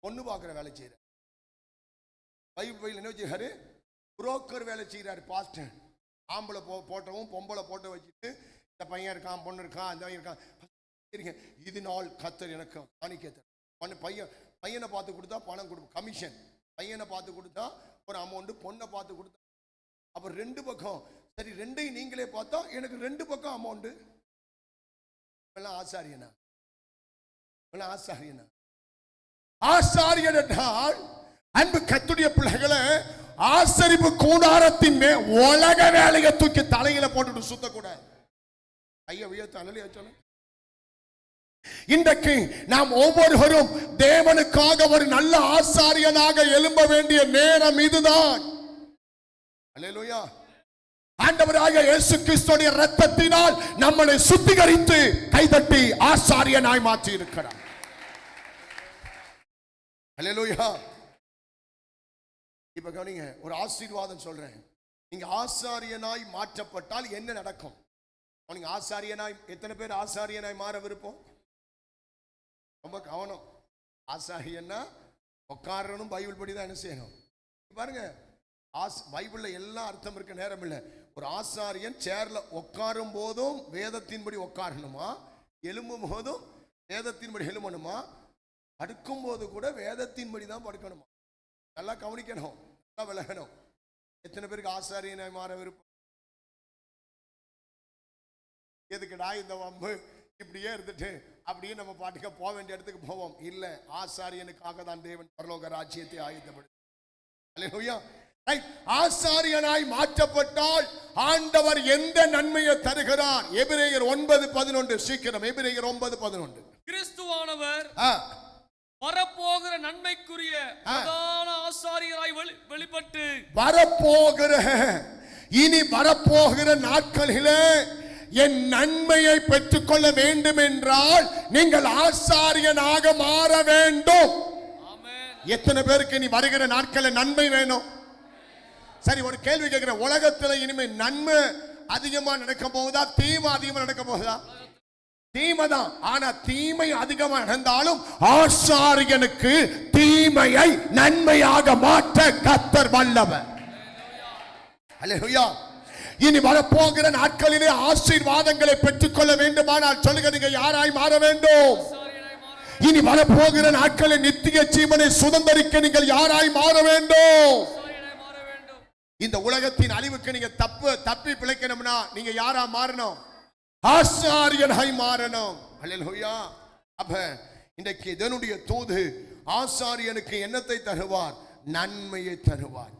பொண்ணு பார்க்குற வேலை செய்யறாரு. பைபிள் என்ன வச்சிருக்காரு? புரோக்கர் வேலை செய்யறாரு பாஸ்டர். ஆம்பளை போட்டவும் பொம்பளை போட்டோ வச்சுட்டு இந்த பையன் இருக்கான், பொண்ணு இருக்கான், அந்த பையன் இருக்கான், இது நாள் கத்தர் எனக்கு காணிக்க பையனை பார்த்து கொடுத்தா பணம் கொடுக்கும், கமிஷன். பையனை பார்த்து கொடுத்தா ஒரு அமௌண்ட், பொண்ணை பார்த்து கொடுத்தா அப்புறம் ரெண்டு பக்கம். சரி, ரெண்டையும் நீங்களே பார்த்தா எனக்கு ரெண்டு பக்கம் அமௌண்ட். ஆசாரியனா? ஆசாரியனா? ஆசாரியன் என்றால் அன்பு கர்த்தருடைய பிள்ளைகளை ஆசரிப்பு கூடாரத்தின் மேல் உலக வேலையை தூக்கி தலையில போட்டுட்டு சுத்தக்கூடாது. ஐயா வியத்தான இன்றைக்கு நாம் ஒவ்வொருவரும் தேவனுக்காக ஒரு நல்ல ஆசாரியனாக எழும்ப வேண்டிய நேரம் இதுதான். அல்லேலூயா. ஆண்டவராகிய இயேசு கிறிஸ்துவின் இரத்தத்தினால் நம்மை சுத்திகரித்து கைதட்டி ஆசாரியனாய் மாற்றி இருக்கிறார். அல்லேலூயா. இப்ப கவனிங்க, ஒரு ஆசீர்வாதம் சொல்றேன். நீங்க ஆசாரியனாய் மாற்றப்பட்டால் என்ன நடக்கும்? நீங்க ஆசாரியனாய், எத்தனை பேர் ஆசாரியனாய் மாற விருப்பம்? ரொம்ப கவனம். ஆசாரியன்னா உட்காரணும், பைபிள் படி தான் என்ன செய்யணும். பாருங்க, பைபிள்ல எல்லாம் அர்த்தம் இருக்க நேரம் இல்லை. ஒரு ஆசாரியன் சேர்ல உட்காரும் போதும் வேதத்தின்படி உட்காரணுமா, எழும்பும் போதும் வேதத்தின்படி எழும்பணுமா, படுக்கும் போது கூட வேதத்தின்படி தான் படுக்கணுமா? நல்லா கவனிக்கணும், நல்லா விலகணும். எத்தனை பேருக்கு ஆசாரியனாய் மாற விருப்பம்? எதுக்குடா இந்த வம்பு, இப்படியே இருந்துட்டு அப்படியே நம்ம பாட்டுக்க போக வேண்டிய இடத்துக்கு போவோம். இல்ல, ஆசாரியனுக்காக தான் தேவன் பரலோக ராஜ்யத்தை ஆயத்தப்படுது. அல்லேலூயா. ஆசாரியனாய் மாற்றப்பட்டால் ஆண்டவர் எந்த நன்மையை தருகிறார்? எபிரேயர் 9:11. சீக்கிரம், எபிரேயர் 9:11. கிறிஸ்துவானவர் வரப்போகிற நன்மைக்குரிய பிரதான ஆசாரியராய் வெளிப்பட்டு இனி வரப்போகிற நாட்களிலே என் நன்மையை பெற்றுக்கொள்ள வேண்டும் என்றால் நீங்கள் ஆசாரியனாக மாற வேண்டும். எத்தனை பேருக்கு இனி வருகிற நாட்களில் நன்மை வேணும்? சரி, ஒரு கேள்வி கேட்கிறேன். உலகத்தில் இனிமே நன்மை அதிகமா நடக்க போகுதா, தீமை அதிகமா நடக்க போகுதா? தீமை தான். ஆனா தீமை அதிகமா நடந்தாலும் ஆசாரியனுக்கு தீமையை நன்மையாக மாற்ற கர்த்தர் வல்லவர். அல்லேலூயா. இனி வரப்போகிற நாட்களிலே ஆசீர்வாதங்களை பெற்றுக்கொள்ள வேண்டுமானால் சொல்லுங்க, யாராய் மாற வேண்டும்? இனி வரப்போகிற நாட்களில் நித்திய ஜீவனை சுதந்தரிக்க நீங்கள் யாராய் மாற வேண்டும்? இந்த உலகத்தின் அழிவுக்கு நீங்க தப்பி பிழைக்கணும்னா நீங்க யாரா மாறணும்? ஆசாரியனாய் மாறணும். அல்லேலூயா. அப்ப இன்றைக்கு இதனுடைய தூது, ஆசாரியனுக்கு என்னத்தை தருவார்? நன்மையை தருவார்.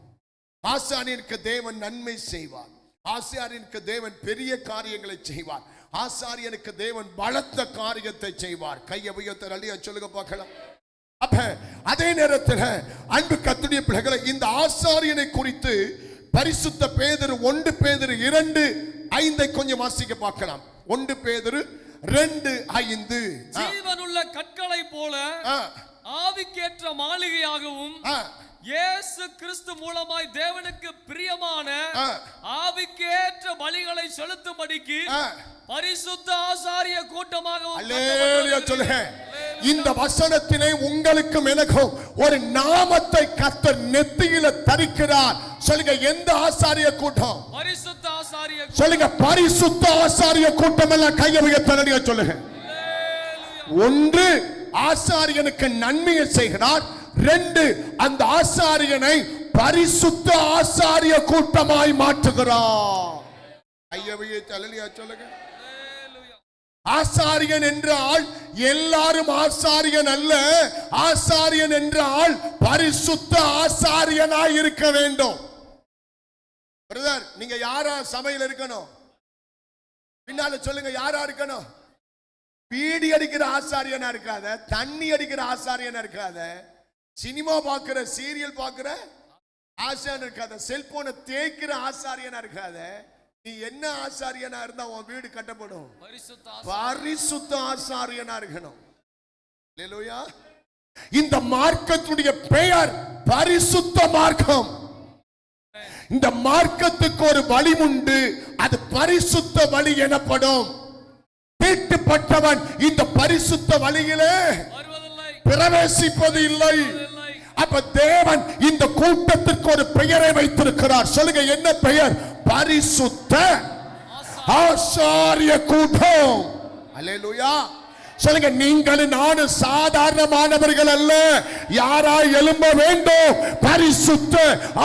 ஆசாரியனுக்கு தேவன் நன்மை செய்வார். ஆசாரியனுக்கு தேவன் பெரிய காரியங்களை செய்வார். ஆசாரியனுக்கு தேவன் பலத்த காரியத்தை செய்வார். கையை உயர்த்தி அல்லையா சொல்லுங்க பார்க்கலாம். அப்ப அதே நேரத்தில் அன்பு கர்த்தருடைய பிள்ளைகளை, இந்த ஆசாரியனை குறித்து பரிசுத்த பேதுரு 1 பேதுரு 2:5 கொஞ்சம் வாசிக்க பார்க்கலாம். 1 பேதுரு 2:5 ஜீவனுள்ள கற்களை போல ஆவிக்கேற்ற மாளிகையாகவும் இயேசு கிறிஸ்து மூலமாய் தேவனுக்கு பிரியமான ஆவிக்கேற்ற பலிகளை செலுத்தும்படிக்கு பரிசுத்த ஆசாரிய கூட்டமாகவும். அல்லேலூயா சொல்லுங்க. இந்த வசனத்தினை உங்களுக்கும் எனக்கும் ஒரு நாமத்தை கர்த்தர் நெத்தியில தரிக்கிறார். சொல்லுங்க, எந்த ஆசாரிய கூட்டம்? பரிசுத்த ஆசாரிய. சொல்லுங்க, பரிசுத்த ஆசாரிய கூட்டம். எல்லாம் கையை உயர்த்தி சொல்லுங்க. 1, ஆசாரியனுக்கு நன்மையை செய்கிறார். 2, அந்த ஆசாரியனை பரிசுத்த ஆசாரிய கூட்டமாய் மாற்றுகிறார். கையை உயர்த்தி சொல்லுங்க. ஆசாரியன் என்றால் எல்லாரும் ஆசாரியன் அல்ல. ஆசாரியன் என்றால் பரிசுத்த ஆசாரியனாய் இருக்க வேண்டும். பிரதர், நீங்க யாரா சபையில் இருக்கணும்? பின்னால சொல்லுங்க, யாரா இருக்கணும்? பீடி அடிக்கிற ஆசாரியனா இருக்காத, தண்ணி அடிக்கிற ஆசாரியனா இருக்காத, சினிமா பார்க்கிற சீரியல் பார்க்கிற ஆசாரியனா இருக்காத, செல்போனை தேய்க்கிற ஆசாரியனா இருக்காத. நீ என்ன ஆசாரியனா இருந்தா உன் வீடு கட்டப்படும்? பரிசுத்த ஆசாரியனா இருக்கணும். அல்லேலூயா. இந்த மார்க்கத்துடைய பெயர் பரிசுத்த மார்க்கம். இந்த மார்க்கத்துக்கு ஒரு வழி உண்டு, அது பரிசுத்த வழி எனப்படும். தீட்டுப்பட்டவன் இந்த பரிசுத்த வழியிலே பிரவேசிப்பது இல்லை. அப்ப தேவன் இந்த கூட்டத்திற்கு ஒரு பெயரை வைத்திருக்கிறார். சொல்லுங்க, என்ன பெயர்? பரிசுத்த ஆசாரிய கூட்டம். அல்லேலூயா. சொல்லுங்க, நீங்கள் நானும் சாதாரணமானவர்கள் அல்ல. யாராய் எழும்ப வேண்டும்? பரிசுத்த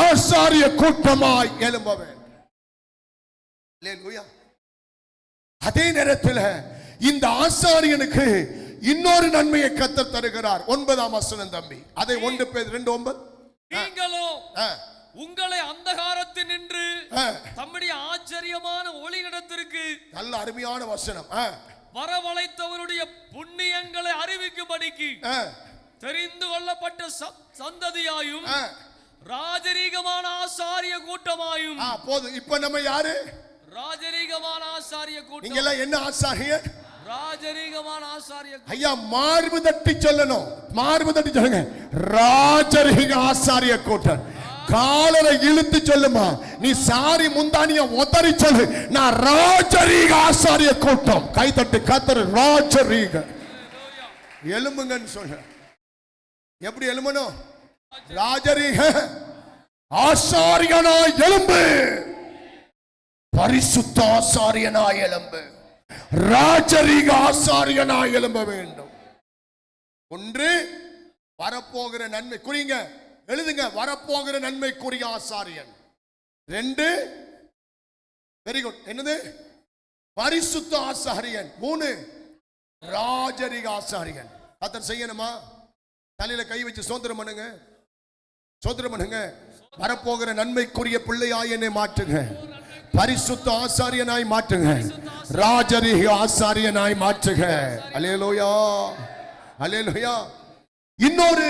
ஆசாரிய கூட்டமாய் எழும்ப வேண்டும். அல்லேலூயா. அதே நேரத்தில் இந்த ஆசாரியனுக்கு இன்னொரு நன்மையை கர்த்தர் தருகிறார். 9ஆம் வசனம் தம்பி. அதை 1 பேதுரு 2:9. நீங்களோ உங்களை அந்தகாரத்தில் நின்று தம்முடைய ஆச்சரியமான ஒளியிடத்திற்கு. நல்ல அருமையான வசனம். வரவழைத்தவருடைய புண்ணியங்களை அறிவிக்கும்படிக்கு தெரிந்து கொள்ளப்பட்ட சந்ததியாயும் ராஜரீகமான ஆசாரிய கூட்டமாயும். போதும். இப்ப நம்ம யாரு? ராஜரீகமான ஆசாரிய கூட்டம். நீங்க எல்லாம் என்ன ஆசாரியர்? ராஜரீகமான ஆசாரிய. ஐயா, மார்பு தட்டி சொல்லணும். மார்பு தட்டி சொல்லுங்க, ராஜரீக ஆசாரிய கூட்டம். காலரை இழுத்து சொல்லுமா. நீ சாரி முந்தானிய உதறி சொல்லு, நான் ராஜரீக ஆசாரிய கூட்டம். கை தட்டு கர்த்தர். ராஜரீக எலும்புங்கன்னு சொல்ல. எப்படி எலும்பணும்? ராஜரீக ஆசாரியனாய் எலும்பு. பரிசுத்த ஆசாரியனாய் எழும்பு. ராஜரீக ஆசாரியனாய் எழும்ப வேண்டும். 1, வரப்போகிற நன்மை குறிங்க, எழுதுங்க, வரப்போகிற நன்மைக்குரிய ஆசாரியன். 2, வெரி குட், என்னது? பரிசுத்த ஆசாரியன். 3, ராஜரீக ஆசாரியன். கர்த்தர் செய்யணுமா? தலையில கை வச்சு சோதரம் பண்ணுங்க. சோதரம் பண்ணுங்க. வரப்போகிற நன்மைக்குரிய பிள்ளையாய் என்னை மாற்றுங்க. பரிசுத்த ஆசாரியனாய் மாற்றுங்க. ராஜரீக ஆசாரியனாய் மாற்றுங்க. அல்லேலூயா. அல்லேலூயா. இன்னொரு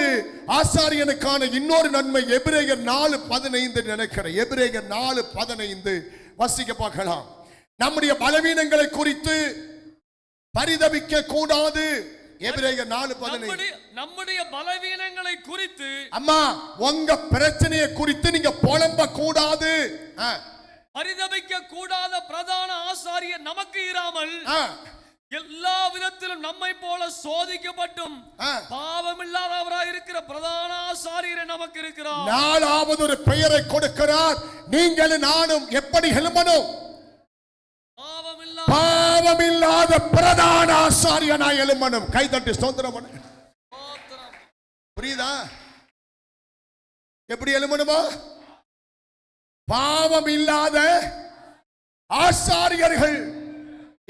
ஆசாரியனுக்கான இன்னொரு நன்மை எபிரேயர் 4:15 நினைக்கிறேன். எபிரேயர் 4:15 வாசிக்க பார்க்கலாம். நம்முடைய பலவீனங்களை குறித்து பரிதபிக்க கூடாது. எபிரேயர் 4:15. நம்முடைய பலவீனங்களை குறித்து, அம்மா, உங்க பிரச்சனையை குறித்து நீங்க புலம்ப கூடாது. பரிதபிக்க கூடாத பிரதான ஆசாரியர் நமக்கு இராமல் எல்லா விதத்திலும் நம்மை போல சோதிக்கப்பட்டும் பாவமில்லாதவராய் இருக்கிற பிரதான ஆசாரியர் நமக்கு இருக்கிறார். 4வது ஒரு பெயரை கொடுக்கிறார். நீங்கள் நானும் எப்படி எழும்பணும்? பாவமில்லாத பிரதான ஆசாரியனாய் எழும்பணும். கை தட்டி ஸ்தோத்திரம் பண்ணு. புரியுதா? எப்படி எழும்பணுமா? பாவம் இல்லாத ஆசாரியர்கள்.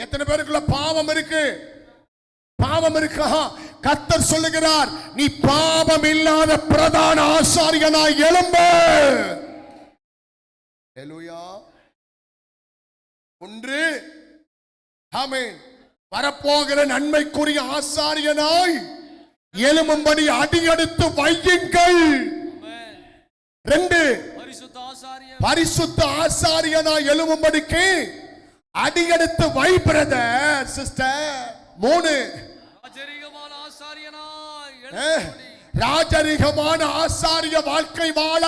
எத்தனை பேருக்குள்ள பாவம் இருக்கு? பாவம் இருக்கா? கர்த்தர் சொல்லுகிறார், நீ பாவம் இல்லாத பிரதான ஆசாரியனாய் எழும்பு. ஹல்லேலூயா. 1, ஆமென். வரப்போகிற நன்மைக்குரிய ஆசாரியனாய் எழும்படி அடியெடுத்து வையுங்கள். 2 பரிசுத்த ஆசாரியனாய் எழும்படிக்கு அடியெடுத்து வை பிரதர் சிஸ்டர். 3 ராஜரிகமான ஆசாரிய வாழ்க்கை வாழ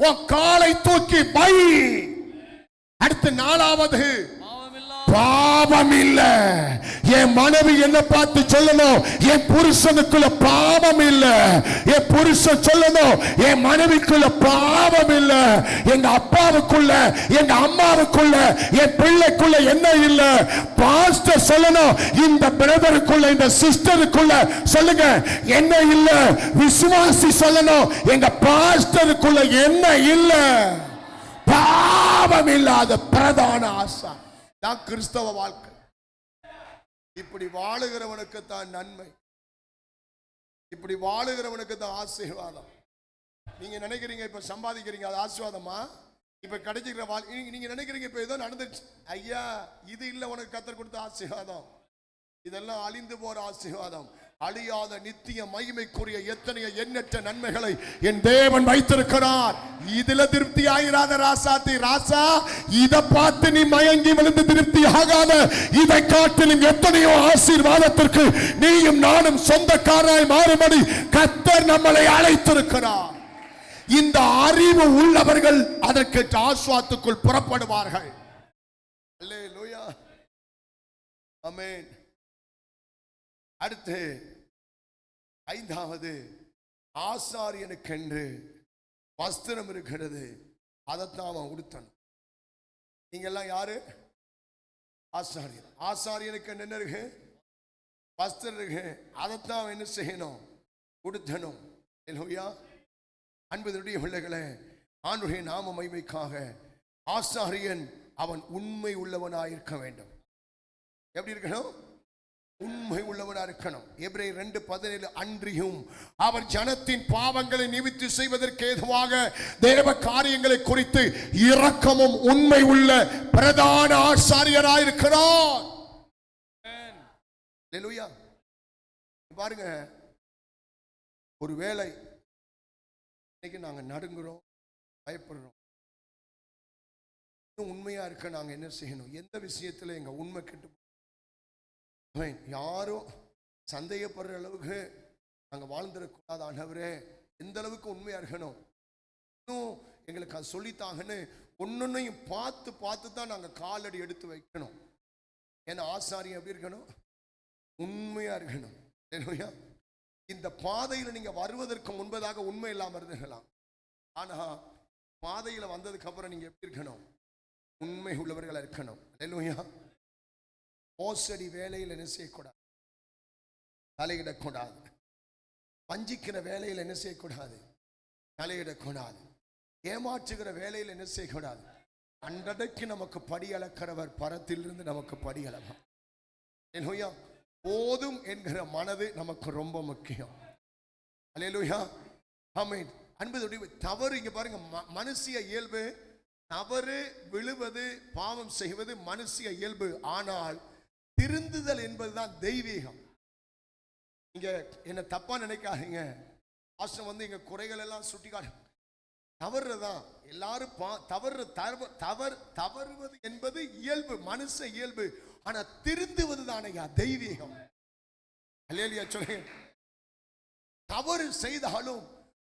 உன் காலை தூக்கி வை. அடுத்து 4வது பாவம் இல்ல. என் மனைவி என்ன பார்த்து சொல்லணும், என் புருஷனுக்குள்ள பாவம் இல்ல. என் புருஷன் சொல்லணும், என் மனைவிக்குள்ள பாவம் இல்ல. எங்க அப்பாவுக்குள்ள, எங்க அம்மாவுக்குள்ள, என் பிள்ளைக்குள்ள என்ன இல்ல. பாஸ்டர் சொல்லணும், இந்த பிரதருக்குள்ள, இந்த சிஸ்டருக்குள்ள சொல்லுங்க என்ன இல்ல. விசுவாசி சொல்லணும், எங்க பாஸ்டருக்குள்ள என்ன இல்ல. பாவம் இல்லாத பிரதான ஆசா தான் கிறிஸ்தவ வாழ்க்கை. இப்படி வாழுகிறவனுக்கு தான் நன்மை, இப்படி வாழுகிறவனுக்கு தான் ஆசீர்வாதம். நீங்க நினைக்கிறீங்க இப்ப சம்பாதிக்கிறீங்க அது ஆசீர்வாதமா? இப்ப கிடைச்சிக்கிற நீங்க நினைக்கிறீங்க இப்ப ஏதோ நடந்துச்சு, ஐயா இது இல்ல உனக்கு கர்த்தர் கொடுத்த ஆசீர்வாதம். இதெல்லாம் அழிந்து போற ஆசீர்வாதம். அழியாத நித்திய மகிமைக்குரிய எத்தனையோ எண்ணற்ற நன்மைகளை என் தேவன் வைத்திருக்கிறார். இதுல திருப்தி ஆயிராத ராசாத்தி ராசா, இத பார்த்து நீ மயங்கி விழுந்து திருப்தி ஆகாத. இதை காட்டிலும் எத்தனையோ ஆசீர்வாதத்திற்கு நீயும் நானும் சொந்தக்காராய் மாறும்படி கர்த்தர் நம்மளை அழைத்திருக்கிறார். இந்த அறிவு உள்ளவர்கள் அதற்கு ஆஸ்வாத்துக்குள் புறப்படுவார்கள். அல்லேலூயா, ஆமென். அடுத்து 5வது ஆசாரியனுக்கென்று வஸ்திரம் இருக்கிறது, அதைத்தான் அவன் உடுத்தணும். நீங்க எல்லாம் யாரு? ஆசாரியன். ஆசாரியனுக்கு என்ன இருக்கு? வஸ்திரம் இருக்கு, அதைத்தான் அவன் என்ன செய்யணும்? உடுத்தணும். அல்லேலூயா. அன்புடைய பிள்ளைகளே, ஆண்டவருடைய நாம மகிமைக்காக ஆசாரியன் அவன் உண்மை உள்ளவனாயிருக்க வேண்டும். எப்படி இருக்கணும்? உண்மை உள்ளவனா இருக்கணும். எபிரேயர் 2:17 அன்றியும் அவர் ஜனத்தின் பாவங்களை நிவிர்த்தி செய்வதற்கு ஏதுவாக தேவ காரியங்களை குறித்து இரக்கமும் உண்மை உள்ள பிரதான ஆசாரியராயிருக்கிறார். அல்லேலூயா. பாருங்க, ஒரு வேளை இன்னைக்கு நாங்க நடுங்குறோம், பயப்படுறோம். உண்மையா இருக்க நாங்க என்ன செய்யணும்? எந்த விஷயத்துல எங்க உண்மை கெட்டு யாரும் சந்தேகப்படுற அளவுக்கு நாங்கள் வாழ்ந்துடக்கூடாது. ஆண்டவரே, எந்த அளவுக்கு உண்மையா இருக்கணும், இன்னும் எங்களுக்கு அது சொல்லித்தாங்கன்னு ஒன்னொன்னையும் பார்த்து பார்த்து தான் நாங்கள் காலடி எடுத்து வைக்கணும். ஏன்னா ஆசாரியம் எப்படி இருக்கணும்? உண்மையா இருக்கணும். இந்த பாதையில் நீங்க வருவதற்கு முன்பதாக உண்மை இல்லாமல் இருந்துக்கலாம். ஆனா பாதையில் வந்ததுக்கு அப்புறம் நீங்க எப்படி இருக்கணும்? உண்மை உள்ளவர்களா இருக்கணும். அல்லேலூயா. மோசடி வேலையில் என்ன செய்யக்கூடாது? தலையிடக்கூடாது. வஞ்சிக்கிற வேலையில் என்ன செய்யக்கூடாது? தலையிடக்கூடாது. ஏமாற்றுகிற வேலையில் என்ன செய்யக்கூடாது? அன்றடைக்கு நமக்கு படி அளக்கிறவர் பரத்திலிருந்து நமக்கு படி அளவார். அல்லேலூயா. போதும் என்கிற மனது நமக்கு ரொம்ப முக்கியம். அல்லேலூயா, ஆமென். அன்புடைய தவறு இங்க பாருங்க, மனுஷிய இயல்பு. தவறு, விழுவது, பாவம் செய்வது மனுஷிய இயல்பு. ஆனால் திருந்துதல் என்பதுதான் தெய்வீகம். இங்க என்ன தப்பா நினைக்காதீங்க. ஆசிரம் வந்து இங்க குறைகள் எல்லாம் சுட்டிக்காட்டு தவறுதான். எல்லாரும் தவறுவது என்பது இயல்பு, மனுஷ இயல்பு. ஆனா திருந்துவது தானையா தெய்வீகம். அல்லேலூயா சொல்லுங்க. தவறு செய்தாலும்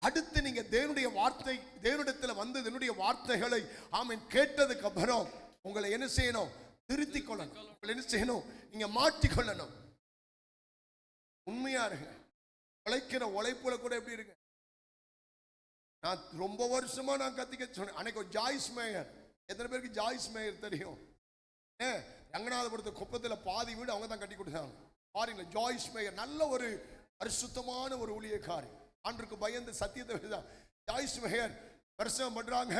அடுத்து நீங்க தேவனுடைய வார்த்தை, தேவனிடத்தில் வந்து என்னுடைய வார்த்தைகளை ஆமென் கேட்டதுக்கு அப்புறம் உங்களை என்ன செய்யணும்? திருத்திக் கொள்ளணும். உங்களை என்ன செய்யணும்? நீங்க மாற்றிக்கொள்ளணும். உண்மையா இருங்க. உழைக்கிற உழைப்புல கூட எப்படி இருக்கு? நான் ரொம்ப வருஷமா நான் கத்திக்க சொன்னேன். அன்னைக்கு ஒரு ஜாய்ஸ் மேயர், எத்தனை பேருக்கு ஜாய்ஸ் மேயர் தெரியும்? ரங்கநாதபுரத்து குப்பத்தில் பாதி வீடு அவங்க தான் கட்டி கொடுத்தாங்க. பாருங்க, ஜாய்ஸ் மேயர் நல்ல ஒரு பரிசுத்தமான ஒரு ஊழியக்காரி, ஆண்டுக்கு பயந்து சத்தியத்தை தான். ஜாய்ஸ் மேயர் வருஷம் பண்றாங்க.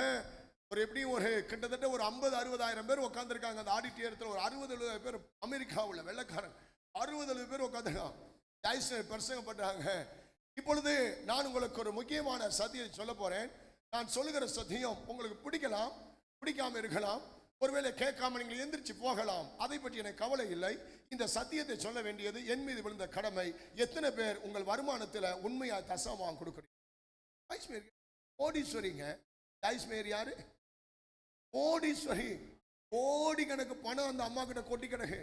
ஒரு எப்படியும் ஒரு கிட்டத்தட்ட ஒரு 50-60 பேர் உட்காந்துருக்காங்க அந்த ஆடிட்டோரியத்தில். ஒரு 60-70 பேர் அமெரிக்காவில் வெள்ளக்காரன் 60-70 பேர் உட்காந்துருக்காங்க. ஜாய்ஸ் மேயர் பிரசங்கம் பண்றாங்க. இப்பொழுது நான் உங்களுக்கு ஒரு முக்கியமான சத்தியத்தை சொல்ல போறேன். நான் சொல்லுகிற சத்தியம் உங்களுக்கு பிடிக்கலாம், பிடிக்காம இருக்கலாம். ஒருவேளை கேட்காம நீங்கள் எந்திரிச்சு போகலாம், அதை பற்றி எனக்கு கவலை இல்லை. இந்த சத்தியத்தை சொல்ல வேண்டியது என் மீது விழுந்த கடமை. எத்தனை பேர் உங்கள் வருமானத்தில் உண்மையா தசமம் கொடுக்குறீங்க? கோடீஸ்வரிங்க. ஐஸ்மேர் யாரு? கோடீஸ்வரி. கோடி கணக்கு பணம் அந்த அம்மா கிட்ட கொட்டி கிடக்கு.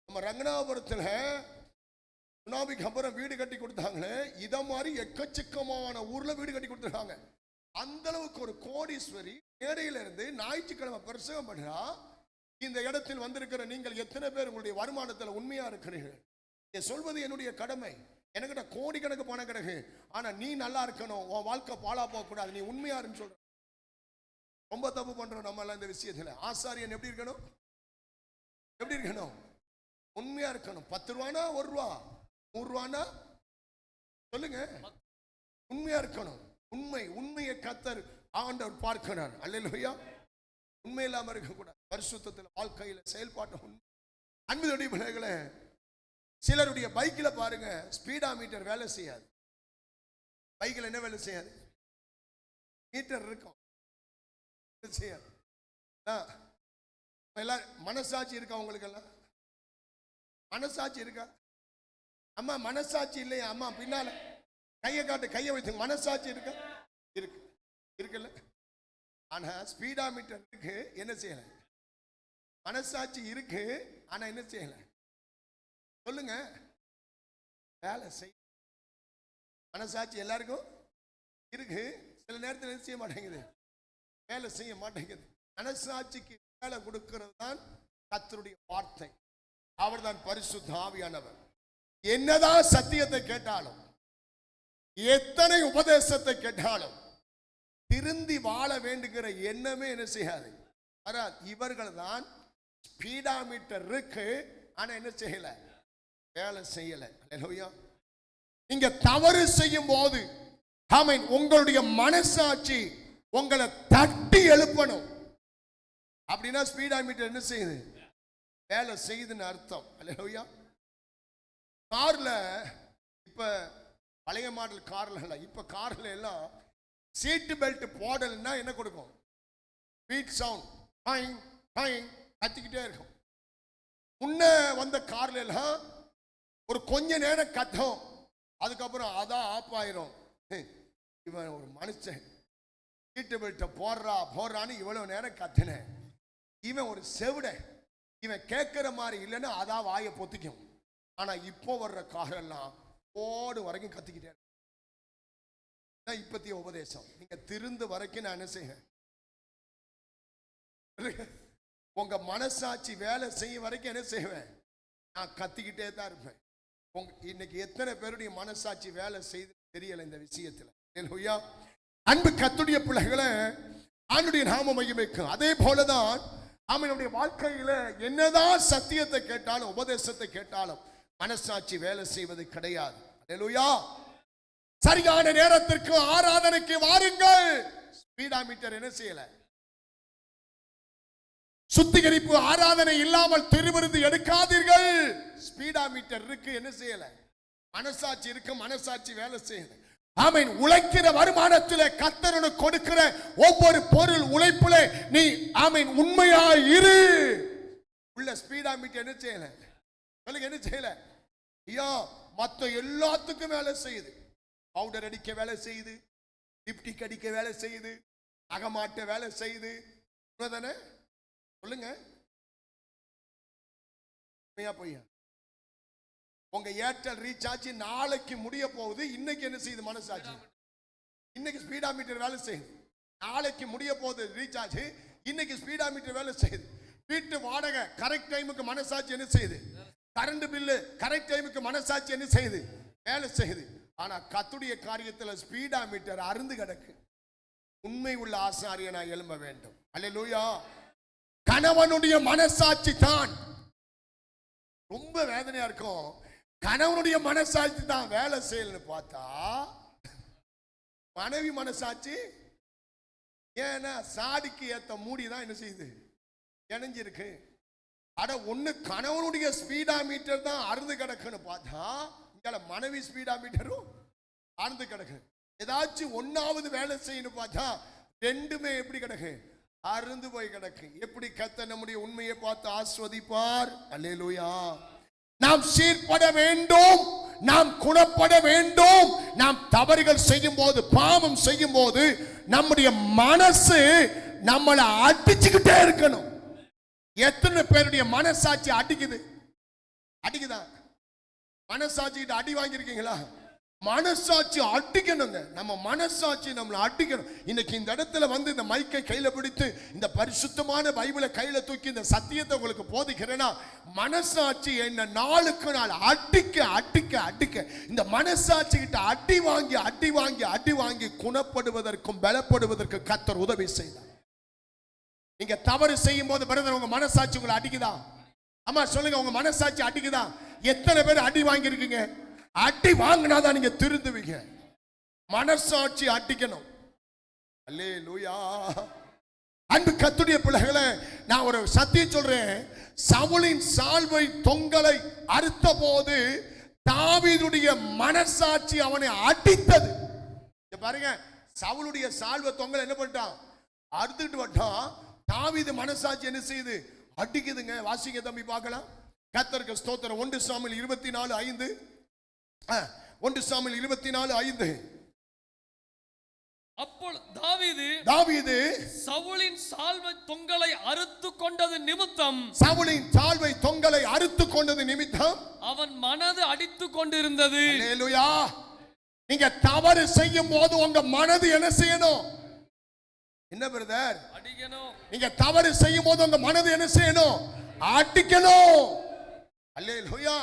நம்ம ரங்கநாதபுரத்தில் சுனாமிக்கு அப்புறம் வீடு கட்டி கொடுத்தாங்களே, இத மாதிரி எக்கச்சக்கமான ஊர்ல வீடு கட்டி கொடுத்துருக்காங்க. அந்த அளவுக்கு ஒரு கோடீஸ்வரி மேடையில இருந்து ஞாயிற்றுக்கிழமை பிரசங்கம் பண்றா. இந்த இடத்தில் வந்திருக்கிற நீங்கள் எத்தனை பேர் உங்களுடைய வருமானத்தில் உண்மையா இருக்கிறீர்கள்? சொல்வது என்னுடைய கடமை. என்கிட்ட கோடிக்கணக்கு பணம் கிடக்கு, ஆனா நீ நல்லா இருக்கணும், உன் வாழ்க்கை பாழா போக கூடாது, நீ உண்மையா இருந்து சொல்ற. ரொம்ப தப்பு பண்றோம் நம்ம எல்லாம் இந்த விஷயத்துல. ஆசாரியன் எப்படி இருக்கணும்? எப்படி இருக்கணும்? உண்மையா இருக்கணும். 10 ரூபானா 1 ரூபா, 100 ரூபானா சொல்லுங்க, உண்மையா இருக்கணும். உண்மையை கர்த்தர் ஆண்டவர் பார்க்கிறார். அல்லேலூயா. உண்மை இல்லாம இருக்க கூடாது. பரிசுத்தத்தில் வாழ்க்கையில செயல்பாட்டு உண்மை. அன்புடைய பிள்ளைகளே, சிலருடைய பைக்கில் பாருங்க ஸ்பீடா மீட்டர் வேலை செய்யாது. பைக்கில் என்ன வேலை செய்யாது? மீட்டர் இருக்கும், செய்யாது. எல்லாரும் மனசாட்சி இருக்கா? உங்களுக்கு எல்லாம் மனசாட்சி இருக்கா? அம்மா மனசாட்சி இல்லையா? அம்மா பின்னால கையை காட்டு, கையை வைத்து. மனசாட்சி இருக்கா? இருக்கு, இருக்குல்ல? ஆனா ஸ்பீடா மீட்டர் இருக்கு, என்ன செய்யல? மனசாட்சி இருக்கு, ஆனா என்ன செய்யல? சொல்லுங்க, வேலை செய். மனசாட்சி எல்லாருக்கும் இருக்கு, சில நேரத்தில் என்ன செய்ய மாட்டேங்குது? வேலை செய்ய மாட்டேங்குது. மனசாட்சிக்கு வேலை கொடுக்கிறது தான் கர்த்தருடைய வார்த்தை. அவர் தான் பரிசுத்த ஆவியானவர். என்னதான் சத்தியத்தை கேட்டாலும், எத்தனை உபதேசத்தை கேட்டாலும், திருந்தி வாழ வேண்டுகிற எண்ணமே என்ன செய்யாது? இவர்கள் தான் ஸ்பீடா மீட்டர் இருக்கு, ஆனா என்ன செய்யல? வேலை செய்யல. நீங்க தவறு செய்யும் போது ஆமென், உங்களுடைய மனசாட்சி உங்களை தட்டி எழுப்பணும். அப்படின்னா ஸ்பீடா மீட்டர் என்ன செய்யுது? வேலை செய்யுதுன்னு அர்த்தம். அல்லேலூயா. கார்ல இப்ப பழைய மாடல் கார்ல, இப்ப கார்ல எல்லாம் சீட்டு பெல்ட் போடலன்னா என்ன கொடுக்கும்? பீட் சவுண்ட், டாயிங் டாயிங் கத்திக்கிட்டே இருக்கும். முன்ன வந்த கார்ல எல்லாம் ஒரு கொஞ்ச நேரம் கத்தும், அதுக்கப்புறம் அதான் ஆஃப் ஆயிரும். இவன் ஒரு மனுஷன், சீட்டு பெல்ட்டை போடுறான்னு இவ்வளவு நேரம் கத்தின. இவன் ஒரு செவிட, இவன் கேட்கிற மாதிரி இல்லைன்னா அதான் வாயை பொத்திக்கும். ஆனா இப்போ வர்ற காரெல்லாம் ஓடு வரைக்கும் கத்திக்கிட்டே. இப்பத்திய உபதேசம். நீங்க திருந்து வரைக்கும் நான் என்ன செய்வேன்? உங்க மனசாட்சி வேலை செய்யும் வரைக்கும் என்ன செய்வேன்? நான் கத்திக்கிட்டே தான் இருப்பேன். இன்னைக்கு எத்தனை பேருடைய மனசாட்சி வேலை செய்து தெரியல இந்த விஷயத்துல. அன்பு கர்த்தருடைய பிள்ளைகளை, ஆண்டுடைய நாம மகிமைக்கும். அதே போலதான் அவனுடைய வாழ்க்கையில என்னதான் சத்தியத்தை கேட்டாலும், உபதேசத்தை கேட்டாலும் மனசாட்சி வேலை செய்வது கிடையாது. அல்லேலூயா. சரியான நேரத்திற்கு ஆராதனைக்கு வாருங்கள். ஸ்பீடா மீட்டர் என்ன செய்யல? சுத்திகரிப்பு ஆராதனை இல்லாமல் திருவிருந்து எடுக்காதீர்கள். ஸ்பீடா மீட்டர் இருக்கு, என்ன செய்யல? மனசாட்சி இருக்கு, மனசாட்சி வேலை செய்யல. ஆமென். உழைக்கிற வருமானத்திலே கர்த்தர் கொடுக்கிற ஒவ்வொரு பொருள் உழைப்பிலே நீ ஆமென் உண்மையா இரு. உள்ள ஸ்பீடா மீட்டர் என்ன செய்யல? சொல்லுங்க, என்ன செய்யல? ஐயா, மத்த எல்லாத்துக்கும் வேலை செய்யுது. பவுடர் அடிக்க வேலை செய்யுது, லிப்டிக் அடிக்க வேலை செய்யுது, அகமாட்ட வேலை செய்யுது. தானே? சொல்லுங்க, பொய்யா? உங்க ஏர்டெல் ரீசார்ஜ் நாளைக்கு முடிய போகுது, இன்னைக்கு என்ன செய்யுது? மனசாட்சி இன்னைக்கு ஸ்பீடா மீட்டர் வேலை செய்யுது. நாளைக்கு முடிய போகுது ரீசார்ஜ், இன்னைக்கு ஸ்பீடா மீட்டர் வேலை செய்யுது. வீட்டு வாடகை கரெக்ட் டைமுக்கு மனசாட்சி என்ன செய்யுது? கரண்ட் பில்லு கரெக்ட் டைமுக்கு மனசாட்சி என்ன செய்யுது? வேலை செய்யுது. ஆனா கர்த்தருடைய காரியத்தில் ஸ்பீடா மீட்டர் அருந்து கிடக்கு. உண்மை உள்ள ஆசாரியனா எழும்ப வேண்டும். அல்லேலூயா. கணவனுடைய மனசாட்சி தான் ரொம்ப வேதனையா இருக்கும். கணவனுடைய மனசாட்சி தான் வேலை செய்யலன்னு பார்த்தா மனைவி மனசாட்சி, ஏன்னா சாடிக்கு ஏத்த மூடிதான் என்ன செய்யுது? இணைஞ்சிருக்கு. அட ஒண்ணு கணவனுடைய ஸ்பீடா மீட்டர் தான் அறுந்து கிடக்குன்னு பார்த்தா இங்க மனைவி ஸ்பீடா மீட்டரும் அறுந்து கிடக்கு. ஏதாச்சும் ஒன்னாவது வேலை செய்யணும் பார்த்தா ரெண்டுமே எப்படி கிடக்கு? அருந்து போய் கிடக்கு. எப்படி கர்த்தர் நம்முடைய உண்மையை பார்த்து ஆஸ்வதிப்பார். அல்லேலூயா. நாம் சீர்பட வேண்டும், நாம் குணப்பட வேண்டும். நாம் தவறுகள் செய்யும் போது, பாவம் செய்யும் போது நம்முடைய மனசு நம்மளை அடிச்சுக்கிட்டே இருக்கணும். எத்தனை பேருடைய மனசாட்சி அடிக்குதா? மனசாட்சிக்கிட்ட அடி வாங்கியிருக்கீங்களா? மனசாட்சி அடிக்கணுங்க. நம்ம மனசாட்சி நம்மளை அடிக்கணும். இன்னைக்கு இந்த இடத்துல வந்து இந்த மைக்கை கையில பிடித்து இந்த பரிசுத்தமான பைபிளை கையில தூக்கி இந்த சத்தியத்தை உங்களுக்கு போதிக்கிறேன்னா, மனசாட்சி என்ன நாளுக்கு நாள் அடிக்க இந்த மனசாட்சி கிட்ட அடி வாங்கி குணப்படுவதற்கும் பலப்படுவதற்கு கர்த்தர் உதவி செய்தார். நீங்க தவறு செய்யும் போது பிரதர், உங்க மனசாட்சி உங்களை அடிக்குதா? அம்மா சொல்லுங்க, உங்க மனசாட்சி அடிக்குதா? எத்தனை பேர் அடி வாங்கி இருக்கீங்க? அடி வாங்கினாதான் நீங்க திருந்துவீங்க. மனசாட்சி அடிக்கணும். அல்லேலூயா. அன்பு கர்த்தருடைய பிள்ளைகளே, நான் ஒரு சத்தியம் சொல்றேன். சவுலின் சால்வை தொங்கலை அறுத்த போது தாவீதுடைய மனசாட்சி அவனை அடித்தது. பாருங்க, சவுலுடைய சால்வை தொங்கலை என்ன பண்ணிட்டான்? அறுத்துட்டு வட்டான். தாவீது மனசாட்சி என்ன செய்யுது? அடிக்குதுங்க. வாசிங்க தம்பி பார்க்கலாம். கர்த்தருக்கு ஸ்தோத்திரம். 1 சாமுவேல் 24:5. 1 சாமுவேல் 24:5. அப்பொழுது தாவீது சவுலின் சால்வை தொங்கலை அறுத்து கொண்டது நிமித்தம் அவன் மனது அடித்துக் கொண்டிருந்தது. அல்லேலூயா. நீங்க தவறு செய்யும் போது உங்க மனது என்ன செய்யணும்? என்ன பிரதர்? அடிக்கணும். நீங்க தவறு செய்யும் போது உங்க மனது என்ன செய்யணும்? அடிக்கணும். அல்லேலூயா.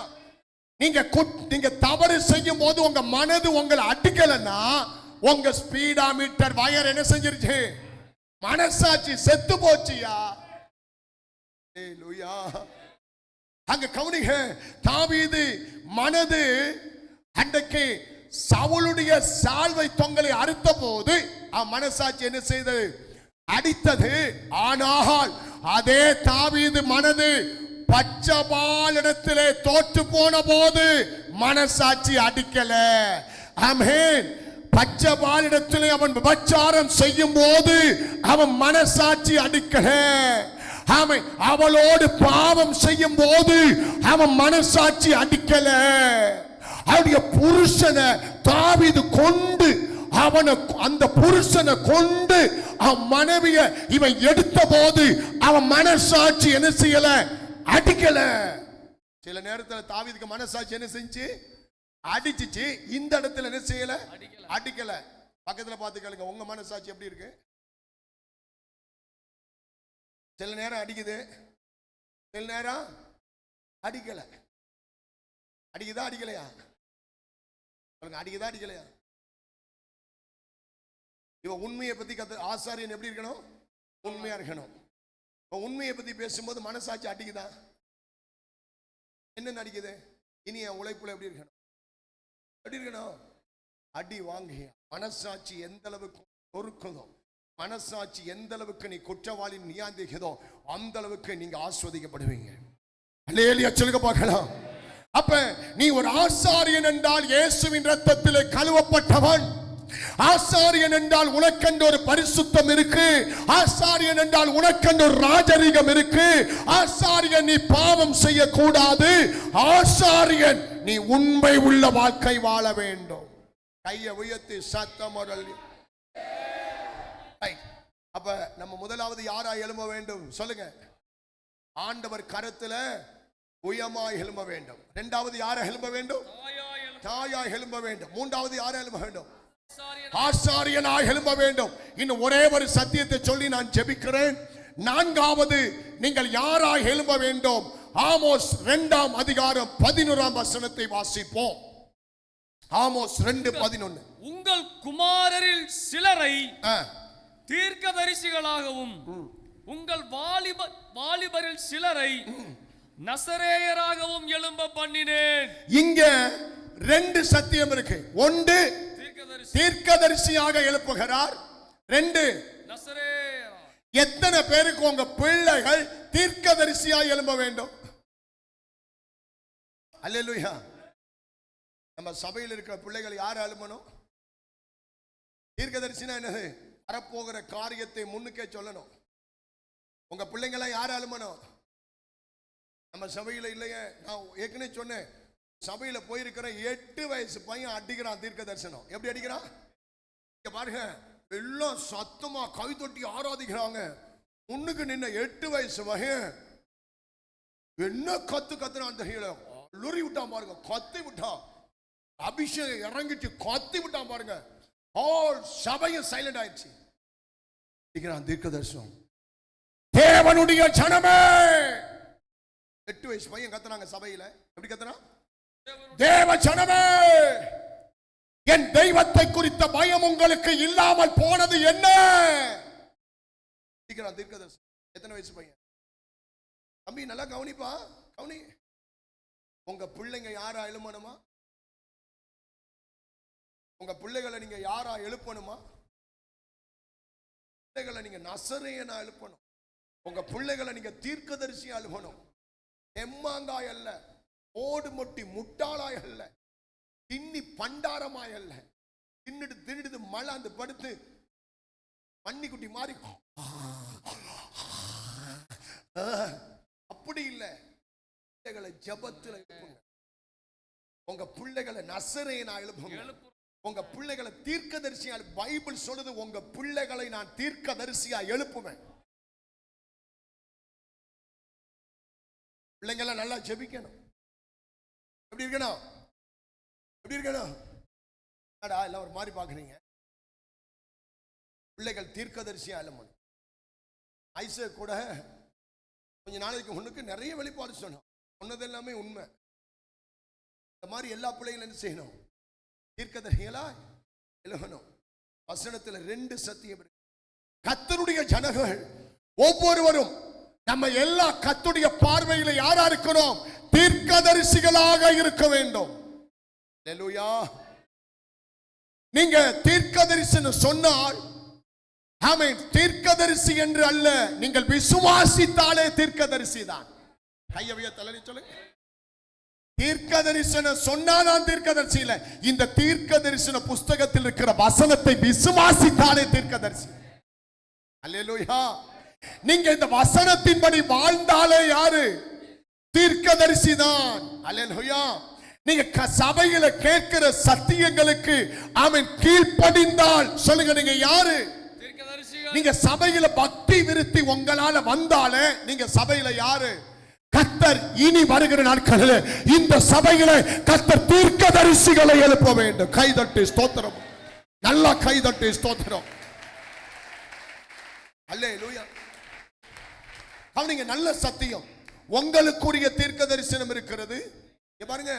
நீங்க தவறு செய்யும் போது உங்க மனது உங்களை அடிக்கலன்னா உங்க ஸ்பீடா மீட்டர் வயர் என்ன செஞ்சிருச்சு? மனசாட்சி செத்து போச்சியா. அல்லேலூயா. அங்க கவனிங்க, தாவீது மனது அன்றைக்கு சவுலுடைய சால்வை தொங்கலை அறுத்த போது மனசாட்சி என்ன செய்தது? அடித்தது. ஆனால் அதே தாவீது மனது பச்சபாலிடத்திலே தோற்று போன போது மனசாட்சி அடிக்கல. ஆமென். பச்சபாலிடத்திலே அவன் விபச்சாரம் செய்யும் போது அவன் மனசாட்சி அடிக்கல. ஆமென். அவளோடு பாவம் செய்யும் போது அவன் மனசாட்சி அடிக்கல. அவருடைய புருஷனை தாவீது கொண்டு அந்த புருஷனை கொண்டு அவன் மனைவியை இவன் எடுத்த போது அவன் மனசாட்சி என்ன செய்யல? அடிக்கல. சில நேரத்தில் தாவீதுக்கு மனசாட்சி என்ன செஞ்சு? அடிச்சிச்சு. இந்த இடத்துல என்ன செய்யல? அடிக்கல. பக்கத்துல பார்த்து கேளுங்க, உங்க மனசாட்சி எப்படி இருக்கு? சில நேரம் அடிக்குது, சில நேரம் அடிக்கல. அடிக்குதா அடிக்கலையா? அடிக்குதா அடிக்கலையா? இவன் உண்மையை பத்தி ஆசாரியன் எப்படி இருக்கணும்? உண்மையா இருக்கணும். உண்மையை பத்தி பேசும்போது மனசாட்சி அடிக்குதா? என்ன அடிக்குது? இனி என் உழைப்புல எப்படி இருக்கணும்? எப்படி இருக்கணும்? அடி வாங்கி மனசாட்சி எந்த அளவுக்கு பொறுக்குதோ, மனசாட்சி எந்த அளவுக்கு நீ குற்றவாளி நியாயந்தோ அந்த அளவுக்கு நீங்க ஆஸ்வதிக்கப்படுவீங்க. அல்லேலூயா சொல்லுங்க பார்க்கலாம். அப்ப நீ ஒரு ஆசாரியன் என்றால் இயேசுவின் இரத்தத்திலே கழுவப்பட்டவன். ஆசாரியன் என்றால் உனக்கென்று ஒரு பரிசுத்தம் இருக்கு. ஆசாரியன் என்றால் உனக்கென்று ஒரு ராஜரீகம் இருக்கு. ஆசாரியன் நீ பாவம் செய்யக்கூடாது. ஆசாரியன் நீ உண்மை உள்ள வாழ்க்கை வாழ வேண்டும். கையை உயர்த்தி சத்தம். அப்ப நம்ம முதலாவது யாரா எழும்ப வேண்டும்? சொல்லுங்க. ஆண்டவர் கரத்துல உயமாய் எழும்ப வேண்டும். இரண்டாவது யாரை எழும்ப வேண்டும்? தாயாய் எழும்ப வேண்டும். மூன்றாவது யாரை எழும்ப வேண்டும்? ஆசாரியனாய் எழும்ப வேண்டும். இன்னும் ஒரே ஒரு சத்தியத்தை சொல்லி நான் ஜெபிக்கிறேன். நான்காவது நீங்கள் யாராய் எழும்ப வேண்டும்? ஆமோஸ் 2ஆம் அதிகாரம் 11ஆம் வசனத்தை வாசிப்போம். ஆமோஸ் 2:11. உங்கள் குமாரரில் சிலரை தீர்க்கதரிசிகளாகவும் உங்கள் வாலிபரில் சிலரை நசரேயராகவும் எழும்ப பண்ணினேன். இங்க 2 சத்தியம் இருக்கு. ஒன்று தீர்க்கதரிசியாக எழுப்புகிறார். 2 நசரேயர். எத்தனை பேருக்கு உங்க பிள்ளைகள் தீர்க்கதரிசியாக எழும்ப வேண்டும்? அல்லேலூயா. நம்ம சபையில் இருக்கிற பிள்ளைகள் யார் எழும்பணும்? தீர்க்கதரிசினா என்னது? வரப்போகிற காரியத்தை முன்னுக்கே சொல்லணும். உங்க பிள்ளைங்க எல்லாம் யார் அழுமணும்? நம்ம சபையில இல்லையே. நான் ஏற்கனவே சொன்னேன், சபையில போயிருக்கிற 8 வயசு பையன் அடிக்கிறான் தீர்க்க தரிசனம். எப்படி அடிக்கிறான்? இங்க பாருங்க, எல்லாம் சத்தமா கை தொட்டி ஆராதிக்கிறாங்க. முன்னுக்கு நின்ன 8 வயசு பையன் என்ன கத்துறான் தெரியல, லுரி விட்டான் பாருங்க, கத்தி விட்டான். அபிஷேகம் இறங்கிட்டு கத்தி விட்டான் பாருங்க. ஆல் சபையும் சைலண்ட் ஆயிடுச்சு. தீர்க்க தரிசனம். தேவனுடைய ஜனமே, 8 வயசு பையன் கத்துறாங்க சபையில. எப்படி கத்துறான்? தேவ ஜனமே, என் தெய்வத்தை குறித்த பயம் உங்களுக்கு இல்லாமல் போனது என்ன? தீர்க்க தரிசனம். எத்தனை வயசு பையன்? தம்பி நல்லா கவனிப்பா, கவனி. உங்க பிள்ளைங்க யாரா எழுப்பணுமா? உங்க பிள்ளைகளை நீங்க யாரா எழுப்பணுமா? பிள்ளைகளை நீங்க நசரேயனா எழுப்பணும். உங்க பிள்ளைகளை நீங்க தீர்க்கதரிசியா எழுப்பணும். எம்மாங்காய் அல்ல, ஓடு மொட்டி முட்டாளாய் அல்ல, தின்னி பண்டாரமாய் அல்ல, தின்னுட்டு மலாந்து படுத்து பன்னிக்குட்டி மாறி அப்படி இல்ல. பிள்ளைகளை ஜபத்துல எழுப்புங்க. உங்க பிள்ளைகளை நசரேயனா எழுப்புங்க. உங்க பிள்ளைகளை தீர்க்கதரிசியா. பைபிள் சொல்லுது, உங்க பிள்ளைகளை நான் தீர்க்கதரிசியா எழுப்புவேன். பிள்ளைங்களை நல்லா ஜெபிக்கணும். எப்படி இருக்கணும்? எப்படி இருக்கணும்? எல்லாம் ஒரு மாதிரி பாக்குறீங்க. பிள்ளைகள் தீர்க்கதரிசியா எழுப்பணும். ஐசக் கூட கொஞ்ச நாளைக்கு முன்னுக்கு நிறைய வெளிப்பாடு சொன்னோம். சொன்னது எல்லாமே உண்மை. இந்த மாதிரி எல்லா பிள்ளைகளும் என்ன செய்யணும்? தீர்க்கதரிசிகளா எழுகணும். வசனத்தில் 2 சத்தியம். கர்த்தருடைய ஜனங்கள் ஒவ்வொருவரும் நம்ம எல்லா கர்த்தருடைய பார்வையில யாரா இருக்கணும்? தீர்க்கதரிசிகளாக இருக்க வேண்டும். அல்லேலூயா. நீங்க தீர்க்கதரிசின்னு சொன்னால், ஆமென், தீர்க்கதரிசி என்று அல்ல, நீங்கள் விசுவாசித்தாலே தீர்க்கதரிசி தான். கையவைய தள்ளி சொல்லுங்க. தீர்க்கதரிசன சொன்னாதான் தீர்க்கதரிசி இல்ல. இந்த தீர்க்கதரிசன புஸ்தகத்தில் இருக்கிற வசனத்தை விசுவாசித்தாலே தீர்க்கதரிசி. அல்லேலூயா. நீங்க இந்த வசனத்தின்படி வாழ்ந்தாலே யாரு? தீர்க்கதரிசி தான். அல்லேலூயா. நீங்க சபையில கேட்கிற சத்தியங்களுக்கு ஆமென் கீழ்ப்படிந்தால் சொல்லுங்க, நீங்க யாரு? நீங்க சபையில பக்தி விருத்தி உங்களால வந்தாலே நீங்க சபையில யாரு? கர்த்தர் இனி வருகிற நாட்களில் இந்த சபையில கர்த்தர் தீர்க்கதரிசிகளை எழுப்ப வேண்டும். கைதட்டி ஸ்தோத்திரம். நல்லா கைதட்டி ஸ்தோத்திரம். அல்லேலூயா. அவனுங்க நல்ல சத்தியம். உங்களுக்குரிய தீர்க்க தரிசனம் இருக்கிறது. பாருங்க,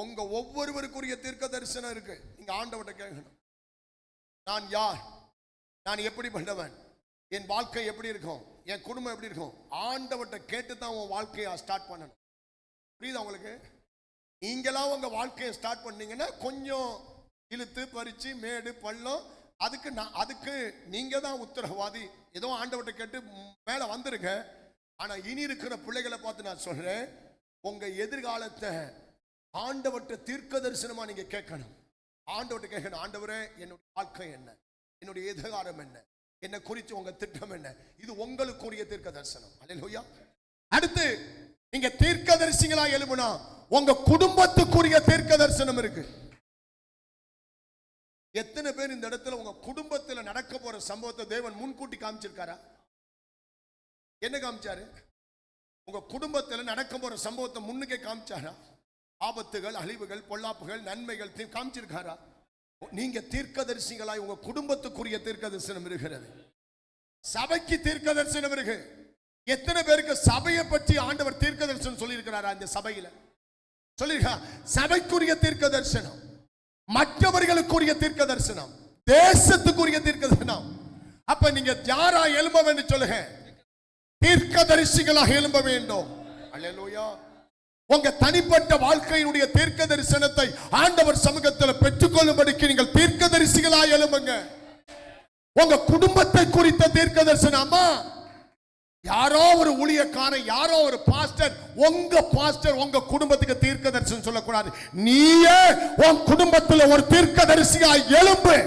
உங்க ஒவ்வொருவருக்குரிய தீர்க்க தரிசனம் இருக்கு. நீங்க ஆண்டவர்கிட்ட கேட்கணும், நான் யார்? நான் எப்படி பண்ணவன்? என் வாழ்க்கை எப்படி இருக்கும்? என் குடும்பம் எப்படி இருக்கும்? ஆண்டவர்கிட்ட கேட்டு தான் உன் வாழ்க்கையை ஸ்டார்ட் பண்ணணும். புரியுதா உங்களுக்கு? நீங்களாம் உங்க வாழ்க்கையை ஸ்டார்ட் பண்ணீங்கன்னா கொஞ்சம் இழுத்து பறிச்சு மேடு பள்ளம், அதுக்கு நீங்க தான் உத்தரவாதி. ஏதோ ஆண்டவர்கிட்ட கேட்டு மேல வந்துருங்க. ஆனா இனி இருக்கிற பிள்ளைகளை பார்த்து நான் சொல்றேன், உங்க எதிர்காலத்தை ஆண்டவர்கிட்ட தீர்க்க தரிசனமா நீங்க கேட்கணும். ஆண்டவர்கிட்ட கேட்கணும், ஆண்டவரே என்னுடைய வாழ்க்கை என்ன? என்னுடைய எதிர்காலம் என்ன? என்ன குறித்து உங்க திட்டம் என்ன? இது உங்களுக்குரிய தீர்க்க தரிசனம். அல்லேலூயா. அடுத்து நீங்க தீர்க்கதரிசிகளா எழுப்புனா உங்க குடும்பத்துக்குரிய தீர்க்க தரிசனம் இருக்கு. எத்தனை பேர் இந்த இடத்துல உங்க குடும்பத்தில் நடக்க போற சம்பவத்தை தேவன் முன்கூட்டி காமிச்சிருக்காரா? என்ன காமிச்சாரு? உங்க குடும்பத்தில் நடக்க போற சம்பவத்தை முன்னுக்கே காமிச்சாரா? ஆபத்துகள், அழிவுகள், பொல்லாப்புகள், நன்மைகள் காமிச்சிருக்காரா? நீங்க தீர்க்கதரிசிகளாய் உங்க குடும்பத்துக்குரிய தீர்க்க தரிசனம் இருக்கிறது. சபைக்கு தீர்க்க தரிசனம் இருக்கு. எத்தனை பேருக்கு சபையை பற்றி ஆண்டவர் தீர்க்க தரிசனம் சொல்லி இருக்கிறாரா? இந்த சபையில சொல்லிருக்கா? சபைக்குரிய தீர்க்க தரிசனம், மற்றவர்களுக்குரிய தீர்க்க தரிசனம், தேசத்துக்குரிய தீர்க்க தரிசனம். அப்ப நீங்க யாரா எழும்ப வேண்டும் சொல்லுங்க? தீர்க்கதரிசிகளாக எழும்ப வேண்டும். அல்லேலூயா. உங்க தனிப்பட்ட வாழ்க்கையினுடைய தீர்க்க தரிசனத்தை ஆண்டவர் சமூகத்தில் பெற்றுக்கொள்ளும்படிக்கு நீங்கள் தீர்க்கதரிசிகளாக எழும்புங்க. உங்க குடும்பத்தை குறித்த தீர்க்க தரிசனம். அம்மா, யாரோ ஒரு ஊழியக்காரன், யாரோ ஒரு பாஸ்டர், உங்க பாஸ்டர் உங்க குடும்பத்துக்கு தீர்க்க தரிசனம் சொல்லக்கூடாது. நீயே உன் குடும்பத்தில் ஒரு தீர்க்க தரிசியாய் எழும்பு.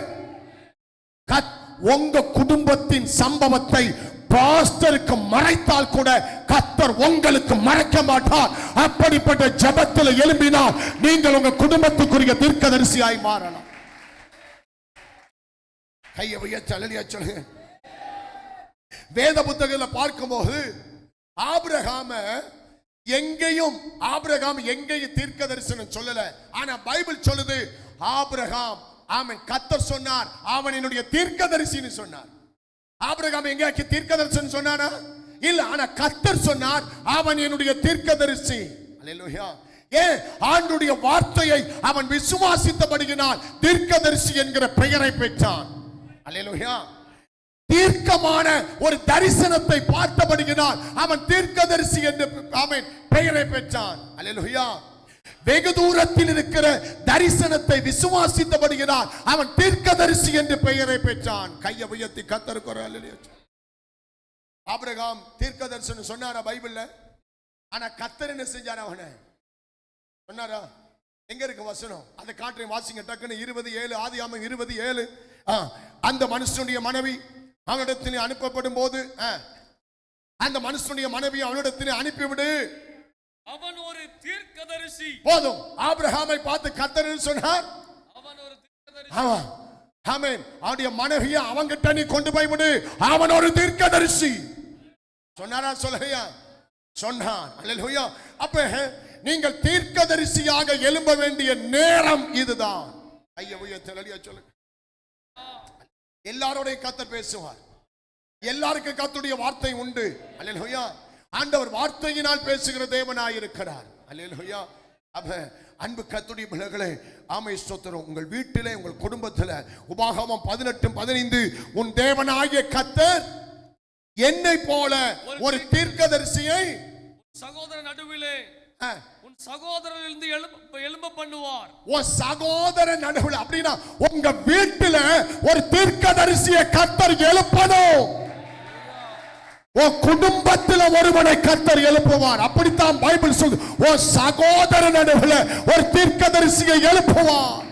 உங்க குடும்பத்தின் சம்பவத்தை பாஸ்டருக்கு மறைத்தால் கூட கர்த்தர் உங்களுக்கு மறைக்க மாட்டார். அப்படிப்பட்ட ஜெபத்தில் எழும்பினால் நீங்கள் உங்க குடும்பத்துக்குரிய தீர்க்கதரிசியாய் மாறலாம். கையை உயர்த்தி அல்லேலூயா சொல்லுங்க. வேத புத்தகத்தில் பார்க்கும்போது ஆபிரகாம் எங்கேயும் தீர்க்க தரிசனம் சொல்லல. ஆனா பைபிள் சொல்லுது ஆபிரகாம் கர்த்தர் சொன்னார் அவன் என்னுடைய தீர்க்கதரிசின்னு சொன்னார். ஆபிரகாம் எங்கேயாச்சும் தீர்க்கதரிசனம் சொன்னானா? இல்ல. ஆனா கர்த்தர் சொன்னார் அவன் என்னுடைய தீர்க்கதரிசி. அல்லேலூயா. ஏன்? ஆண்டுடைய வார்த்தையை அவன் விசுவாசித்தபடியினால் தீர்க்கதரிசி என்கிற பெயரை பெற்றான். அல்லேலூயா. தீர்க்கமான ஒரு தரிசனத்தை பார்த்தபடியினால் அவன் தீர்க்கதரிசி என்று பெயரை பெற்றான். அல்லேலூயா. வெகு தூரத்தில் இருக்கிற தரிசனத்தை விசுவாசித்தபடியினால் அவன் தீர்க்கதரிசி என்று பெயரை பெற்றான். கையை உயர்த்தி கர்த்தருக்கு அல்லேலூயா. ஆபிரகாம் தீர்க்க தரிசனம் சொன்னாரா பைபிள்ல? ஆனா கர்த்தர் என்ன செஞ்சார்? அவனை சொன்னாரா? எங்க இருக்கு வசனம்? அதை காட்டுறேன், வாசிங்க டக்குன்னு. 27 ஆதியாகமம் 27. அந்த மனுஷனுடைய மனைவி அவனிடத்தில் அனுப்பப்படும் போது அந்த மனுஷனுடைய மனைவி அவனிடத்தில் அனுப்பிவிடு, அவன் ஒரு தீர்க்கதரிசி. போதும். ஆபிரகாமை பார்த்து கர்த்தர் சொன்னார் அவன் ஒரு தீர்க்கதரிசி. ஆமென். அவனுடைய மனைவியை அவங்கிட்ட நீ கொண்டு போய் விடு, அவன் ஒரு தீர்க்கதரிசி சொன்னாரா? சொல்லலையா? சொன்னான். அல்லேலூயா. அப்ப நீங்கள் தீர்க்கதரிசியாக எழும்ப வேண்டிய நேரம் இதுதான். ஐயா உயர்த்தி சொல்லுங்க. எல்லாரோடைய கர்த்தர் பேசுவார். எல்லாருக்கும் கர்த்தருடைய வார்த்தை உண்டு. அல்லேலூயா. ஆண்டவர் வார்த்தையினால் பேசுகிற தேவனாய் இருக்கிறார். அல்லேலூயா. அப்ப அன்பு கர்த்தருடைய பிள்ளைகளே, ஆமென் ஸ்தோத்திரம். உங்கள் வீட்டிலே உங்கள் குடும்பத்தில் உபாகமம் 18:15 உன் தேவனாகிய கர்த்தர் என்னை போல ஒரு தீர்க்கதரிசியை சகோதரன் நடுவிலே உன் சகோதரனிலிருந்து எழும்ப பண்ணுவார். உன் சகோதரன் நடுவில் அப்படின்னா உங்க வீட்டில ஒரு தீர்க்கதரிசியை கர்த்தர் எழுப்பணும். உன் குடும்பத்தில் ஒருவனை கர்த்தர் எழுப்புவார். அப்படித்தான் பைபிள் சொல்லுது. உன் சகோதரன் நடுவில் ஒரு தீர்க்கதரிசியை எழுப்புவார்.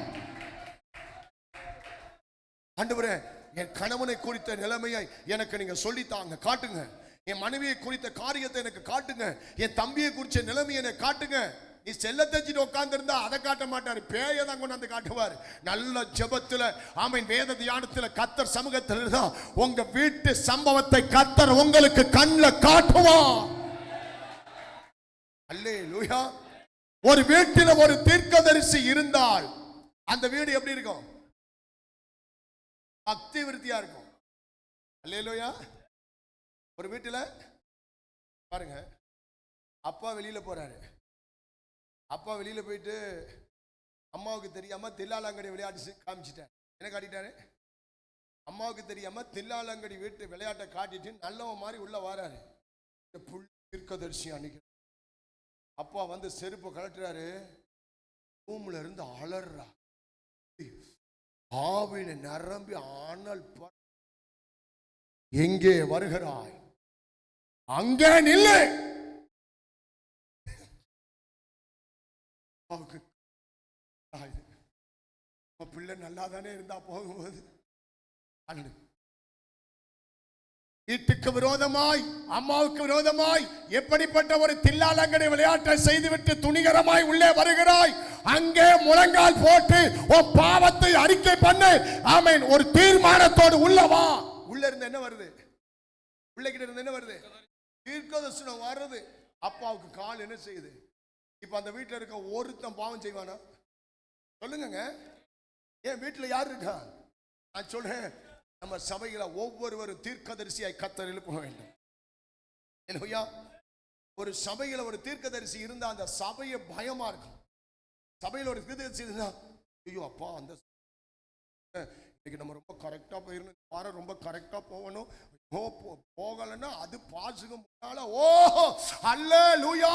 ஆண்டவரே, என் கணவனை குறித்த நிலைமையை எனக்கு நீங்க சொல்லித்தாங்க, காட்டுங்க. என் மனைவியை குறித்த காரியத்தை எனக்கு காட்டுங்க. என் தம்பியை குறித்த நிலைமையை எனக்கு காட்டுங்க. நீ செல்ல தச்சிட்டு உட்கார்ந்து இருந்தா அதை காட்ட மாட்டாரு, பேயை தான் கொண்டு வந்து காட்டுவார். நல்ல ஜெபத்துல ஆமென் வேத தியானத்துல கர்த்தர் சமூகத்தில் இருந்தா உங்க வீட்டு சம்பவத்தை கர்த்தர் உங்களுக்கு கண்ணில் காட்டுவார். அல்லேலூயா. ஒரு வீட்டில் ஒரு தீர்க்கதரிசி இருந்தால் அந்த வீடு எப்படி இருக்கும்? பக்தி விருத்தியா இருக்கும். அல்லேலூயா. ஒரு வீட்டுல பாருங்க, அப்பா வெளியில போறாரு. அப்பா வெளியில போயிட்டு அம்மாவுக்கு தெரியாம தில்லாலங்கடி விளையாட்டு காமிச்சிட்டாரு. என்ன காட்டிட்டாரு? அம்மாவுக்கு தெரியாம தில்லாலங்கடி வீட்டு விளையாட்டை காட்டிட்டு நல்லவன் மாதிரி உள்ள வராரு. தீர்க்கதரிசி அன்னைக்கு அப்பா வந்து செருப்பு கலட்டுறாரு. ரூம்ல இருந்து அலறா, ஆவில நிரம்பி ஆனல், எங்கே வருகிறாய்? அங்கே நில்லு. பிள்ளை நல்லா தானே இருந்தா போகும்போது வீட்டுக்கு விரோதமாய் அம்மாவுக்கு விரோதமாய் எப்படிப்பட்ட ஒரு தில்லாலங்கடை விளையாட்டை செய்துவிட்டு துணிகரமாய் உள்ளே வருகிறாய். அங்கே முழங்கால் போட்டு உன் பாவத்தை அறிக்கை பண்ணு. ஆமென். ஒரு தீர்மானத்தோடு உள்ளவா. உள்ள இருந்து என்ன வருது? பிள்ளைகிட்ட இருந்து என்ன வருது? தீர்க்கதரிசனம் வர்றது. அப்பாவுக்கு கால் என்ன செய்யுது? இப்ப அந்த வீட்டுல இருக்க ஒருத்தன் பாவம் செய்வானா? சொல்லுங்க. ஏன் வீட்டுல யார் இருக்கா? நான் சொல்றேன், நம்ம சபையில ஒவ்வொருவரும் தீர்க்கதரிசியாய் கர்த்தர் எழுப்ப வேண்டும். இல்லையா? ஒரு சபையில ஒரு தீர்க்கதரிசி இருந்தா அந்த சபையை பயமா இருக்கும். சபையில ஒரு தீர்க்கதரிசி இருந்தா ஐயோ அப்பா அந்த இன்னைக்கு நம்ம ரொம்ப கரெக்டா போயிடணும், வாரம் ரொம்ப கரெக்டா போகணும், போகலன்னா அது பாசுக்கு முன்னால ஓ அல்லேலூயா,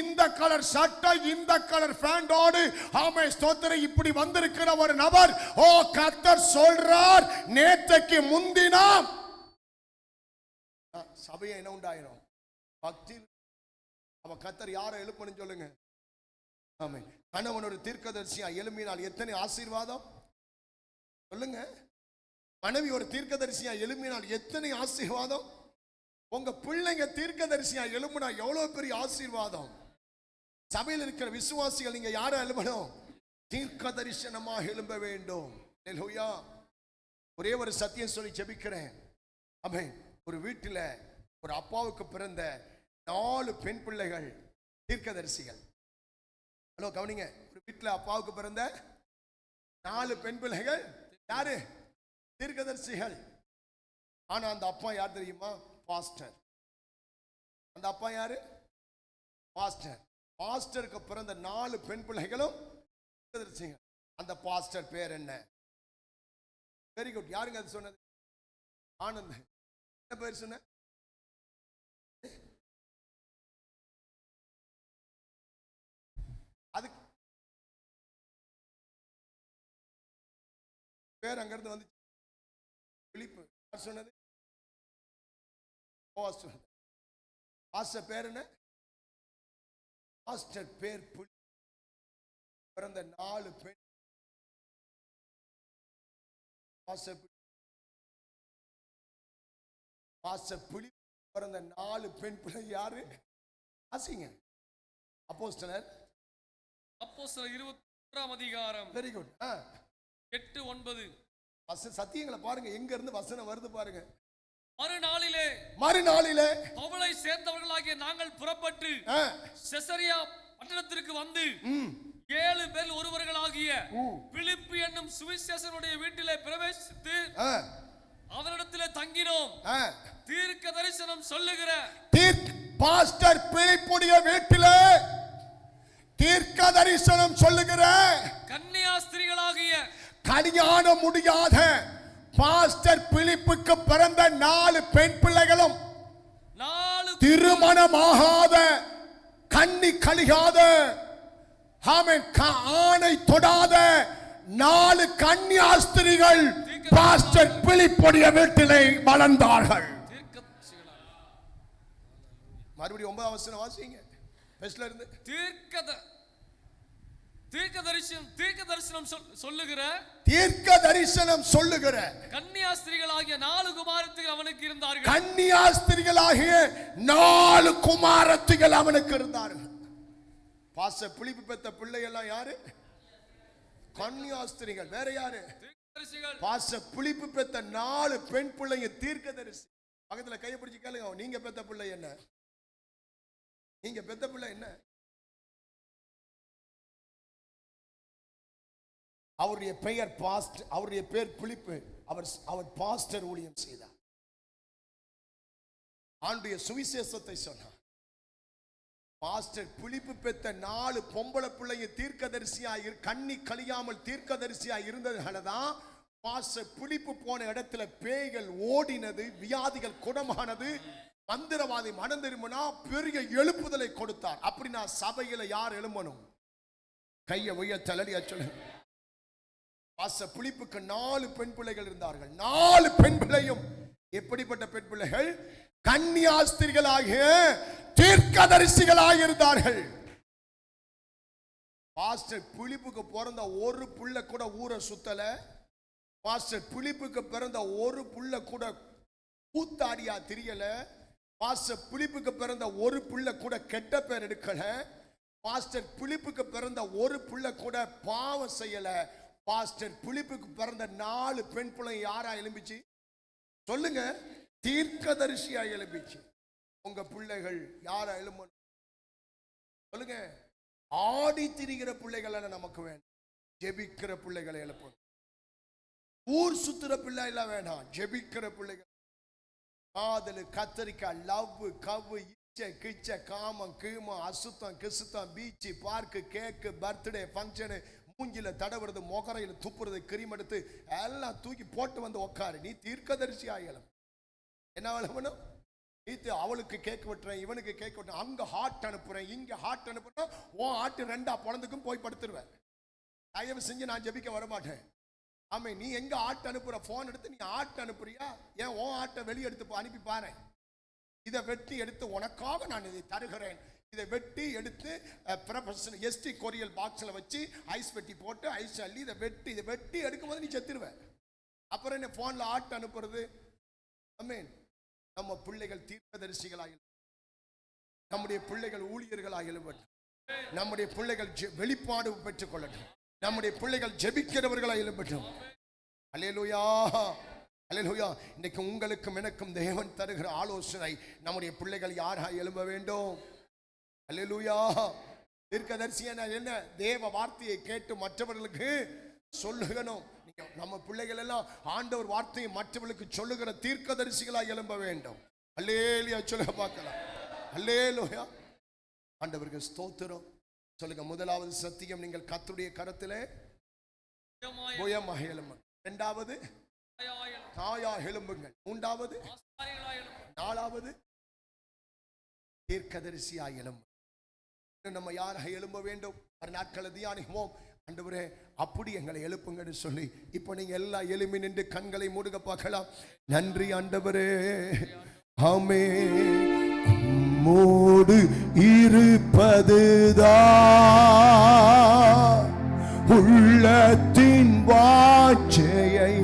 இந்த கலர் சட்டை இந்த கலர் பேண்டோடு ஆமென் ஸ்தோத்திரம் இப்படி வந்திருக்கிற ஒரு நபர், ஓ கர்த்தர் சொல்றார் நேற்றைக்கு முந்தினாம் சபையை என்ன உண்டாயிரும்? பக்தி. அவ கர்த்தர் யாரை எழுப்பணும் சொல்லுங்க. ஆமென். கணவன் ஒரு தீர்க்கதரிசியா எழுப்பினால் எத்தனை ஆசீர்வாதம் சொல்லுங்க. மனைவி ஒரு தீர்க்கதரிசியா எழுப்பினால் எத்தனை ஆசீர்வாதம். உங்க பிள்ளைங்க தீர்க்கதரிசியா எழும்புனா எவ்வளவு பெரிய ஆசீர்வாதம். சபையில் இருக்கிற விசுவாசிகள் நீங்க யாரை எழும்பணும்? தீர்க்க தரிசனமாக எழும்ப வேண்டும். ஹல்லேலூயா. ஒரே ஒரு சத்தியம் சொல்லி ஜெபிக்கிறேன். ஆமென். ஒரு வீட்டில் ஒரு அப்பாவுக்கு பிறந்த 4 பெண் பிள்ளைகள் தீர்க்கதரிசிகள். ஹலோ கவனிங்க. ஒரு வீட்டில் அப்பாவுக்கு பிறந்த 4 பெண் பிள்ளைகள் யாரு? தீர்க்கதரிசிகள். ஆனா அந்த அப்பா யார் தெரியுமா? பாஸ்டர். அந்த அப்பா யாரு? பாஸ்டர். பாஸ்டருக்கு பிறந்த 4 பெண் பிள்ளைகளும் தீர்க்கதரிசிகள். அந்த பாஸ்டர் பேர் என்ன? Very good. யாருங்க அது சொன்னது? ஆனந்த். என்ன பேர் சொன்ன? அது பேர் அங்கிருந்து வந்து பிலிப்பு. யார் சொன்னது? பாஸ்டர் பேர் என்ன? பாஸ்டர் பேர் பிறந்த 4 பெண். பாஸ்டர் பிலிப்பு பிறந்த 4 பெண் பிள்ளை யாரு? ஆசிங்க. அப்போஸ்தலர் 21ஆம் அதிகாரம். Very good. 8, 9 சத்தியங்களை பாருங்க, எங்க இருந்து வசனம் வருது பாருங்க. மறுநாளிலே பவுலை சேர்ந்தவர்களாகிய நாங்கள் புறப்பட்டு செசரியா பட்டணத்திற்கு வந்து 7 பேர் ஒருவர்களாகிய பிலிப்பு என்னும் சுவிசேஷனுடைய வீட்டிலே பிரவேசித்து அவரிடத்திலே தங்கினோம். தீர்க்க தரிசனம் சொல்லுகிற பாஸ்டர் பிலிப்புடைய வீட்டிலே தீர்க்க தரிசனம் சொல்லுகிற கன்னியாஸ்திரிகளாகிய கல்யாணம் முடியாத பாஸ்டர் பிலிப்புக்கு பிறந்த 4 பெண் பிள்ளைகளும் 4 திருமணமாகாத கன்னி கழியாத ஆணை தொடாத 4 கன்னியாஸ்திரிகள் பாஸ்டர் பிலிப்புடைய வீட்டிலே வளர்ந்தார்கள். மறுபடியும் 9ஆம் வசனம் வாசிங்க. பெஸ்ட்ல இருந்து தீர்க்க தரிசனம் சொல்லுகிற கன்னியாஸ்திரிகளாகிய 4 குமாரத்திகள் அவனுக்கு இருந்தார்கள். கன்னியாஸ்திரிகளாகிய 4 குமாரத்திகள் அவனுக்கு இருந்தார்கள். பாஸ்டர் பிலிப்பு பெத்த பிள்ளை எல்லாம் யாரு? கன்னியாஸ்திரிகள். வேற யாரு? தீர்க்கதரிசிகள். பாஸ்டர் பிலிப்பு பெத்த 4 பெண் பிள்ளைங்க தீர்க்கதரிசி. பக்கத்துல கையை பிடிச்சு கேளுங்க, நீங்க பெத்த பிள்ளை என்ன? நீங்க பெத்த பிள்ளை என்ன? அவருடைய பெயர் பாஸ்டர். அவருடைய பேர் பிலிப்பு. அவர் பாஸ்டர் ஊழியம் செய்தார். ஆண்டுடைய சுவிசேஷத்தை சொன்னார். பாஸ்டர் பிலிப்பு பெத்த 4 பொம்பளை பிள்ளைங்க தீர்க்கதரிசியா கண்ணி கழியாமல் தீர்க்கதரிசியா இருந்ததுனாலதான் பாஸ்டர் பிலிப்பு போன இடத்துல பேய்கள் ஓடினது, வியாதிகள் குணமானது, மந்திரவாதி மனம் திரும்பினா பெரிய எழுப்புதலை கொடுத்தார். அப்படின்னா சபையில யார் எழும்பணும்? கையை உயர்த்தலடியா சொல்லு. பாஸ்டர் பிலிப்புக்கு 4 பெண் பிள்ளைகள் இருந்தார்கள். 4 பெண் பிள்ளையும் எப்படிப்பட்ட பெண் பிள்ளைகள்? கன்னியாஸ்திரிகளாகிய தீர்க்கதரிசிகளாக இருந்தார்கள். பாஸ்டர் பிலிப்புக்கு பிறந்த ஒரு புள்ள கூட ஊரை சுத்தல. பாஸ்டர் பிலிப்புக்கு பிறந்த ஒரு புள்ள கூட கூத்தாடியா திரியல. பாஸ்டர் பிலிப்புக்கு பிறந்த ஒரு புள்ள கூட கெட்ட பேர் எடுக்கல. பாஸ்டர் பிலிப்புக்கு பிறந்த ஒரு புள்ள கூட பாவம் செய்யல. பாஸ்டர் பிலிப்புக்கு பிறந்த 4 பெண் பிள்ளை யாரா எழும்பிச்சு? சொல்லுங்க. தீர்க்கதரிசியா எழும்பிச்சு. உங்க பிள்ளைகள் யாரா எழும்பணும்? சொல்லுங்க. ஆடி திரிகிற பிள்ளைகள் நமக்கு வேண்டாம். ஜெபிக்கிற பிள்ளைகளை எழுப்பணும். ஊர் சுத்துற பிள்ளை எல்லாம் வேண்டாம். ஜெபிக்கிற பிள்ளைகள். காதல், கத்தரிக்காய், லவ், கவ்வு, இச்சை, கிச்ச, காமம், கீமம், அசுத்தம், கிசுத்தம், பீச்சு, பார்க்கு, கேக்கு, பர்த்டே ஃபங்க்ஷனு, மூஞ்சில தடவுறது, மொகரையில் துப்புறது, கிரீம் எடுத்து எல்லாம் தூக்கி போட்டு வந்து உக்காரு. நீ தீர்க்கதரிசி ஆகலாம். என்ன வேணும்? நீ அவளுக்கு கேக் வெட்டுறேன், இவனுக்கு கேக் வெட்டுறேன், அங்க ஹார்ட் அனுப்புறேன், இங்க ஹார்ட் அனுப்புறேன், உன் ஹார்ட் 2 பொழந்துக்கும் போய் படுத்துருவேன். தயவு செஞ்சு நான் ஜெபிக்க வரமாட்டேன். ஆமா, நீ எங்க ஆட்டு அனுப்புற? போன் எடுத்து நீ ஆட்டு அனுப்புறியா? ஏன் உன் ஆட்டை வெளியே எடுத்து அனுப்பி பாரு. இதை வெட்டி எடுத்து உனக்காக நான் இதை தருகிறேன். இதை வெட்டி எடுத்து எஸ்டி கொரியல் பாக்ஸ்ல வச்சு ஐஸ் வெட்டி போட்டு ஐஸ் அள்ளி இதை வெட்டி எடுக்கும் போது நீ செத்துருவ. அப்புறம் என்ன போன்ல ஆட்டு அனுப்புறது? ஆமென். நம்ம பிள்ளைகள் தீர்க்கதரிசிகளாக, நம்முடைய பிள்ளைகள் ஊழியர்களாக எழும்பட்டும். நம்முடைய பிள்ளைகள் வெளிப்பாடு பெற்றுக் கொள்ளட்டும். நம்முடைய பிள்ளைகள் ஜெபிக்கிறவர்களாக எழும்பட்டும். அல்லேலூயா, அல்லேலூயா. இன்னைக்கு உங்களுக்கும் எனக்கும் தேவன் தருகிற ஆலோசனை, நம்முடைய பிள்ளைகள் யாராக எழும்ப வேண்டும்? அல்லேலூயா. தீர்க்கதரிசியான என்ன? தேவ வார்த்தையை கேட்டு மற்றவர்களுக்கு சொல்லுகணும். நம்ம பிள்ளைகள் எல்லாம் ஆண்டவர் வார்த்தையை மற்றவர்களுக்கு சொல்லுகிற தீர்க்கதரிசிகளாக எழும்ப வேண்டும். அல்லேலூயா சொல்ல பார்க்கலாம். அல்லேலூயா. ஆண்டவருக்கு ஸ்தோத்திரம் சொல்லுங்க. முதலாவது சத்தியம், நீங்கள் கர்த்தருடைய கரத்திலே புயமாக எழும்புங்கள். இரண்டாவது தாயாக எழும்புங்கள். மூன்றாவது, நாலாவது தீர்க்கதரிசியாக எழும்புங்கள். நம்ம யாராக எழும்ப வேண்டும்? ஒரு நாட்களை தியானிப்போம். ஆண்டவரே அப்படி எங்களை எழுப்புங்கன்னு சொல்லி இப்போ நீங்க எல்லாம் எழுப்பி நின்று கண்களை மூடுக பார்க்கலாம். நன்றி ஆண்டவரே. ஆமென். உம்மோடு இருப்பதுதான் உள்ளத்தின் வாஞ்சையை.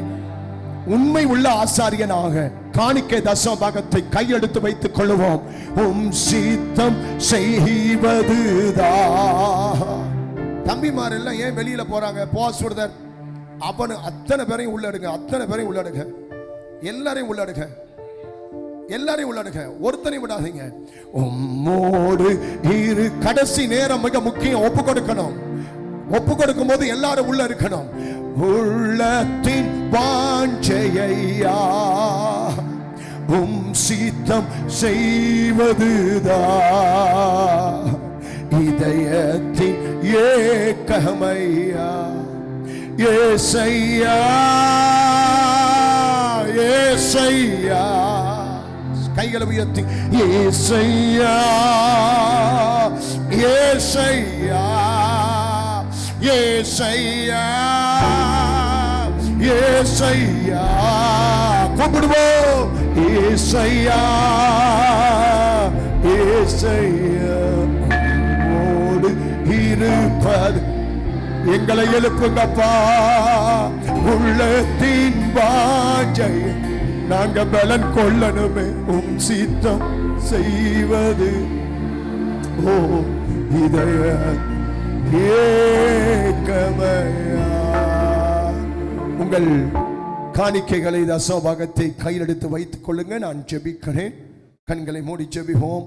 உண்மை உள்ள ஆசாரியனாக காணிக்கை தசம பாகத்தை கையெடுத்து வைத்துக் கொள்ளுவோம். உம் சித்தம் செய்வதுதான். தம்பிமார் எல்லாம் ஏன் வெளியில போறாங்க? போசுவதர் அவனு அத்தனை பேரையும் உள்ளடுங்க, அத்தனை பேரையும் உள்ளடுங்க, எல்லாரையும் உள்ளடுங்க, எல்லாரையும் உள்ளடுங்க, ஒருத்தனையும் விடாதீங்க. உம்மோடு இரு. கடைசி நேரம் மிக முக்கியம். ஒப்பு கொடுக்கணும். ஒப்பு கொடுக்கும் போது எல்லாரும் உள்ள இருக்கணும். உள்ளத்தின் வாஞ்சையா உம் சித்தம் செய்வதுதான் இதயத்தின் ஏக்கமையா. ஏசையா, ஏசையா. கைகளை உயர்த்தி ஏசையா, ஏசையா, ஏசையா, ஏசையா. கூப்பிடுவோம். ஏசையா, ஏசையா. உம்மோடு இருப்பது. எங்களை எழுப்புங்கப்பா. உள்ளத்தின் வாஞ்சை நாங்க பலன் கொள்ளணுமே. உம் சித்தம் செய்வது ஓ இதய ஏக்கமையா. உங்கள் காணிக்கைகளை தசமபாகத்தை கையில் எடுத்து வைத்துக் கொள்ளுங்க. நான் ஜெபிக்கிறேன். கண்களை மூடி ஜெபிப்போம்.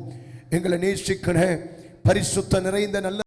எங்களை நேசிக்கிற பரிசுத்த நிறைந்த நல்ல